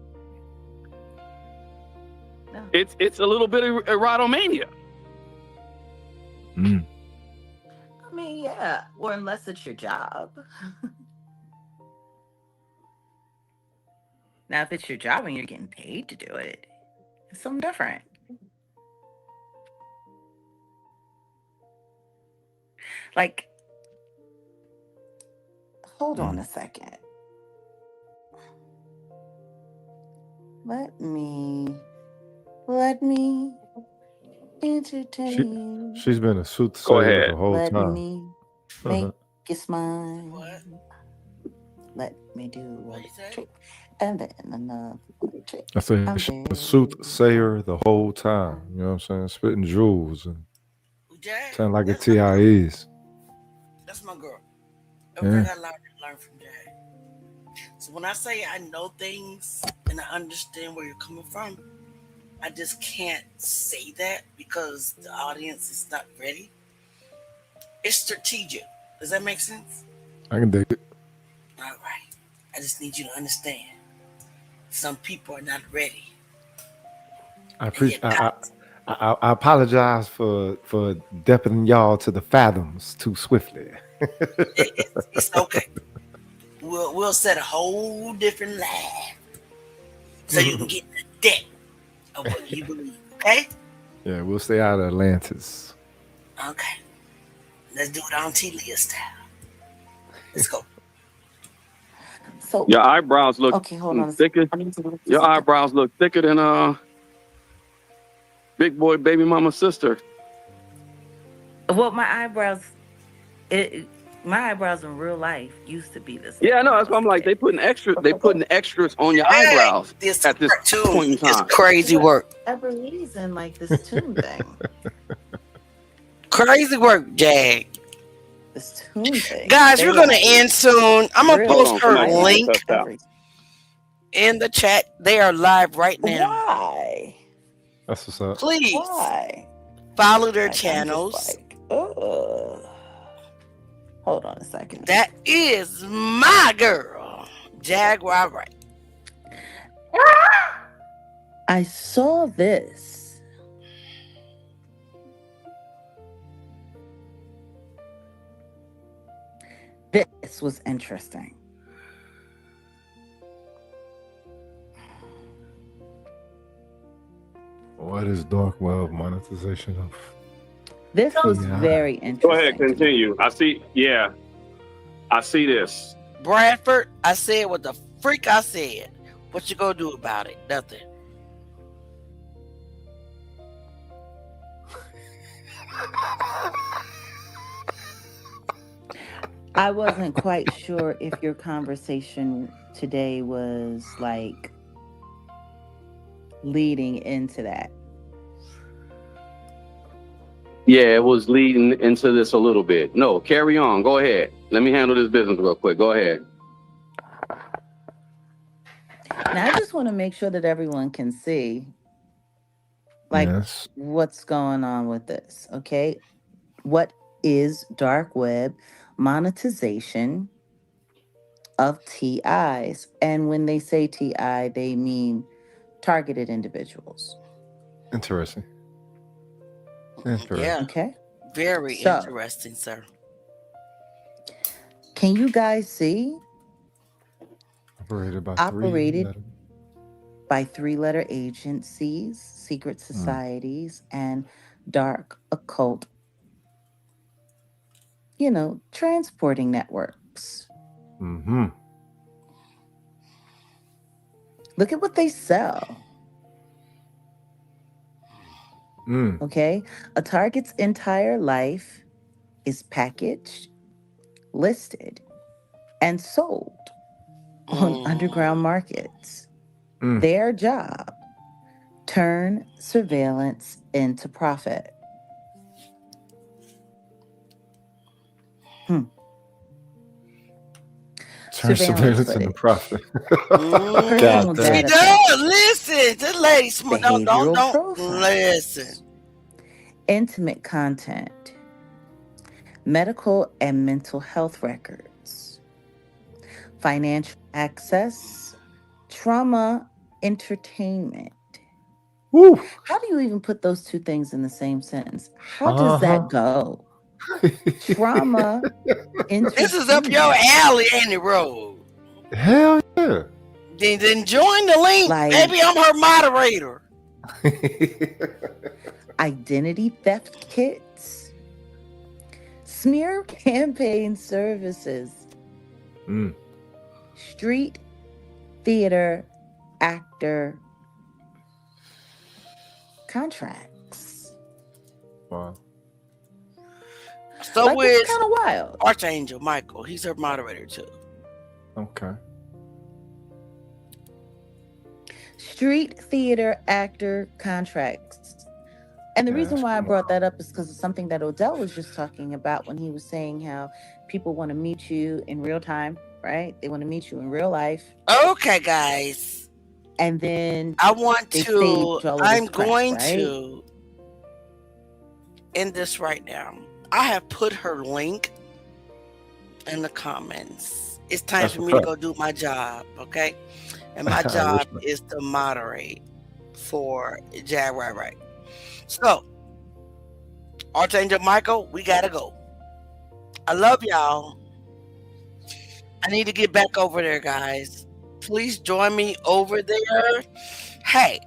No. It's a little bit of erotomania. I mean, yeah, or unless it's your job. Now, if it's your job and you're getting paid to do it, it's something different. Like, hold on a second. Let me entertain. She's been a soothsayer the whole Let time. me make you smile. Let me do a trick and then another trick. I said she's a soothsayer the whole time. You know what I'm saying? Spitting jewels and sound like a TIEs. That's my girl. Yeah. I got a lot to learn from Jay. So when I say I know things and I understand where you're coming from, I just can't say that because the audience is not ready. It's strategic. Does that make sense? I can dig it. All right. I just need you to understand. Some people are not ready. I appreciate. I apologize for depping y'all to the fathoms too swiftly. It's okay. We'll set a whole different lab so you can get in the depth of what you believe. Okay? Yeah, we'll stay out of Atlantis. Okay. Let's do it on T. Leah style. Let's go. So your eyebrows look thicker. Your eyebrows look thicker than big boy baby mama's sister. Well, my eyebrows in real life used to be this. Yeah, I know. That's why I'm like, they putting extras on your eyebrows at this point in time. It's crazy work. Every reason, like this tune thing. Crazy work, Jag. This tune thing. Guys, we're gonna end soon. I'm gonna post her link Every in the chat. They are live right now. Why? That's what's up. Please Why? follow their Like, channels. Hold on a second. That is my girl, Jaguar Right. I saw this. This was interesting. What is dark web monetization of? This was very interesting. Go ahead, continue. I see this. Bradford, I said what the freak I said. What you gonna do about it? Nothing. I wasn't quite sure if your conversation today was like leading into that. Yeah, it was leading into this a little bit. No, carry on. Go ahead. Let me handle this business real quick. Go ahead. Now, I just want to make sure that everyone can see, like, what's going on with this, okay? What is dark web monetization of TIs? And when they say TI, they mean targeted individuals. Interesting. Yeah. Okay. Very interesting, sir. Can you guys see? Operated by three-letter agencies, secret societies, and dark occult, transporting networks. Mm-hmm. Look at what they sell. Okay. A target's entire life is packaged, listed, and sold on underground markets. Their job, turn surveillance into profit. Turn surveillance into profit. She does. Listen, this lady smart. Don't listen. Intimate content, medical and mental health records, financial access, trauma, entertainment. Woo. How do you even put those two things in the same sentence? How does that go? Trauma, entertainment. This is up your alley, ain't it, Road? Hell yeah. Then join the link. Maybe I'm her moderator. Identity theft kits, smear campaign services, street theater actor contracts. Wow. So with kind of wild. Archangel Michael, he's her moderator too. Okay. Street theater actor contracts. And the reason why I brought that up is because of something that Odell was just talking about when he was saying how people want to meet you in real time, right? They want to meet you in real life. Okay, guys. And then I'm going right? to end this right now. I have put her link in the comments. It's time for me to go do my job, okay? And my job is to moderate for Jab Right. So, Archangel Michael, we gotta go. I love y'all. I need to get back over there, guys. Please join me over there. Hey,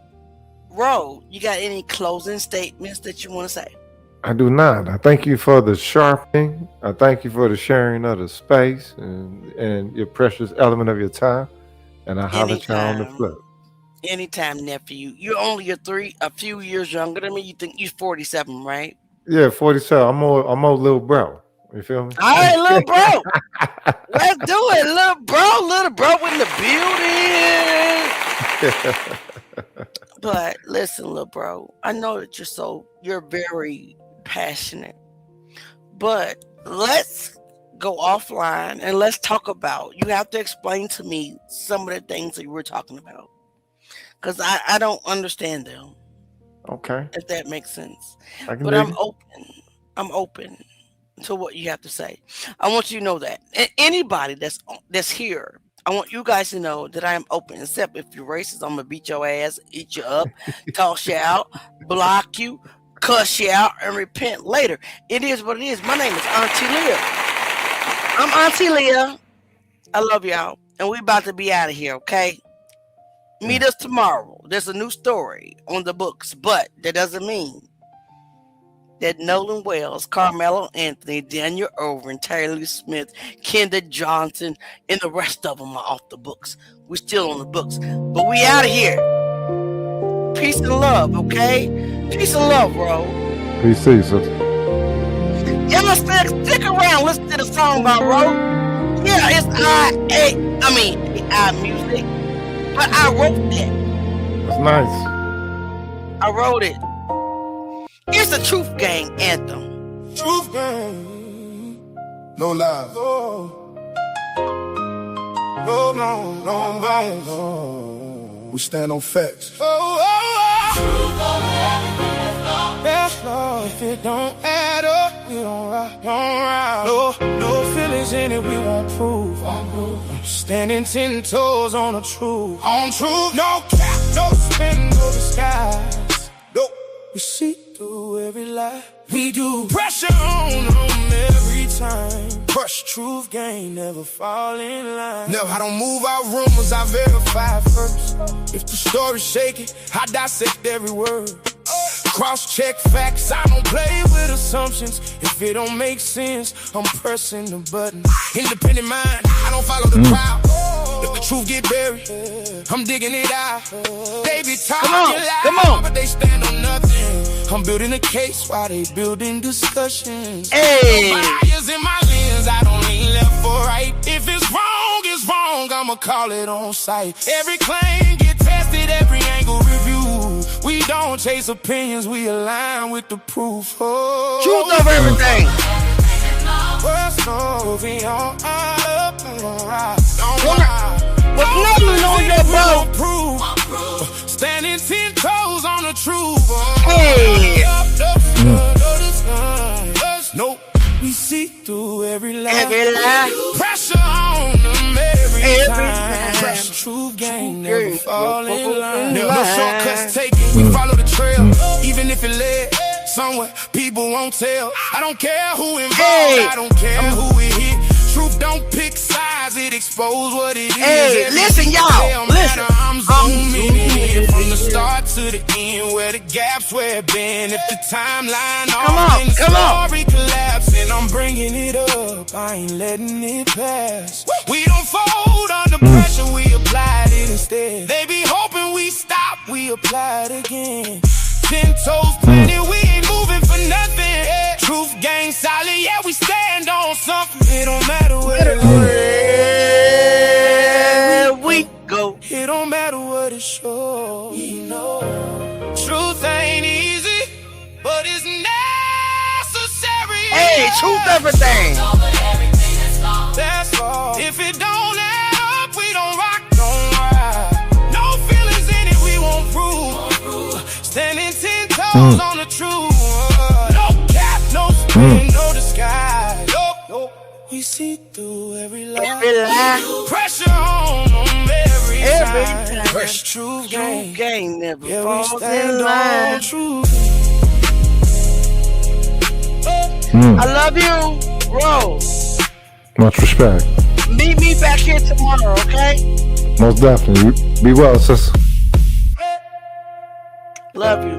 Ro, you got any closing statements that you want to say? I do not. I thank you for the sharpening. I thank you for the sharing of the space and your precious element of your time. And I holler at y'all on the flip. Anytime, nephew. You're only a few years younger than me. You think you're 47, right? Yeah, 47. I'm more little bro. You feel me? All right, little bro. Let's do it, little bro in the building. But listen, little bro, I know that you're very passionate. But let's go offline and let's talk about, you have to explain to me some of the things that you were talking about. Because I don't understand them. Okay. If that makes sense. But I'm open to what you have to say. I want you to know that. And anybody that's here, I want you guys to know that I am open. Except if you're racist, I'm going to beat your ass, eat you up, toss you out, block you, cuss you out, and repent later. It is what it is. My name is Auntie Leah. I'm Auntie Leah. I love y'all. And we about to be out of here, okay? Meet us tomorrow. There's a new story on the books, but that doesn't mean that Nolan Wells, Carmelo Anthony, Daniel Irvin, Taylor Smith, Kendra Johnson, and the rest of them are off the books. We're still on the books, but we out of here. Peace and love, okay? Peace and love, bro. Peace, sister. Y'all stick around. Listen to the song by Ro. Yeah, it's AI music. But I wrote that. That's nice. I wrote it. It's the Truth Gang anthem. Truth Gang. No lies. No violence. We stand on facts. Yes, Lord. If it don't add up, we don't ride. No feelings in it, we won't prove. Standing 10 toes on the truth. On truth. No cap, no spin, no disguise. No. We see through every lie. We do pressure on them every time. Crush Truth Gang, never fall in line. No, I don't move out rumors, I verify first. If the story's shaky, I dissect every word. Cross-check facts, I don't play with assumptions. If it don't make sense, I'm pressing the button. Independent mind, I don't follow the crowd. Let the truth get buried. I'm digging it out. They be Come talking on. loud, but they stand on nothing. I'm building a case while they building discussions. Hey. Bias in my lens, I don't lean left or right. If it's wrong, it's wrong. I'ma call it on sight. Every claim get tested, every angle review. We don't chase opinions, we align with the proof. Oh. Truth over everything. What's nothing on your boat? Standing 10 toes on the truth. Hey. Nope, we see through every lie. Every lie. Pressure on them every time. Fresh truth game, never fall in line. No shortcuts taken, we follow the trail. Even if it led somewhere people won't tell. I don't care who involved, I don't care who it hit. Truth don't pick sides, it expose what it is. Hey, listen, y'all. Listen. I'm zooming in from the start to the end, where the gaps where it been. If the timeline off, the story collapsing, I'm bringing it up. I ain't letting it pass. We don't fold under pressure, we applied it instead. They be hoping we stop, we apply it again. 10 toes planted, we ain't moving for nothing. Truth gang solid, yeah, we stand on something. It don't matter where we go. It don't matter what it shows. Truth ain't easy, but it's necessary. Hey, truth everything. That's all. If it don't add up, we don't rock, don't ride. No feelings in it, we won't prove. Standing 10 toes on the truth. No cap, no spin, no disguise. Nope. We see through every lie. Pressure on them every time. Fresh truth game never falls in line. I love you, Rose. Much respect. Meet me back here tomorrow, okay? Most definitely. Be well, sis. Love you.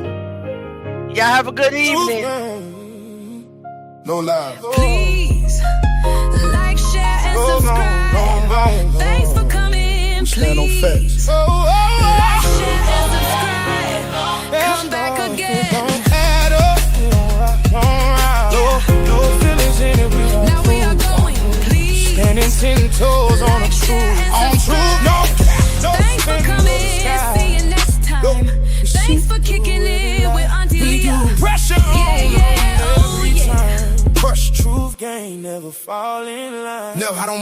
Y'all have a good evening. No lie. Please like, share, and subscribe. Thanks for coming. Stand on facts. Like, share, and subscribe. Come back again. No feelings in it. Now we are going. Please. Standing 10 toes on the truth. On truth. No. Thanks for coming. See you next time. Thanks for kicking it with Auntie Leah. Pressure on every time. Crush truth game, never fall in line. No, I don't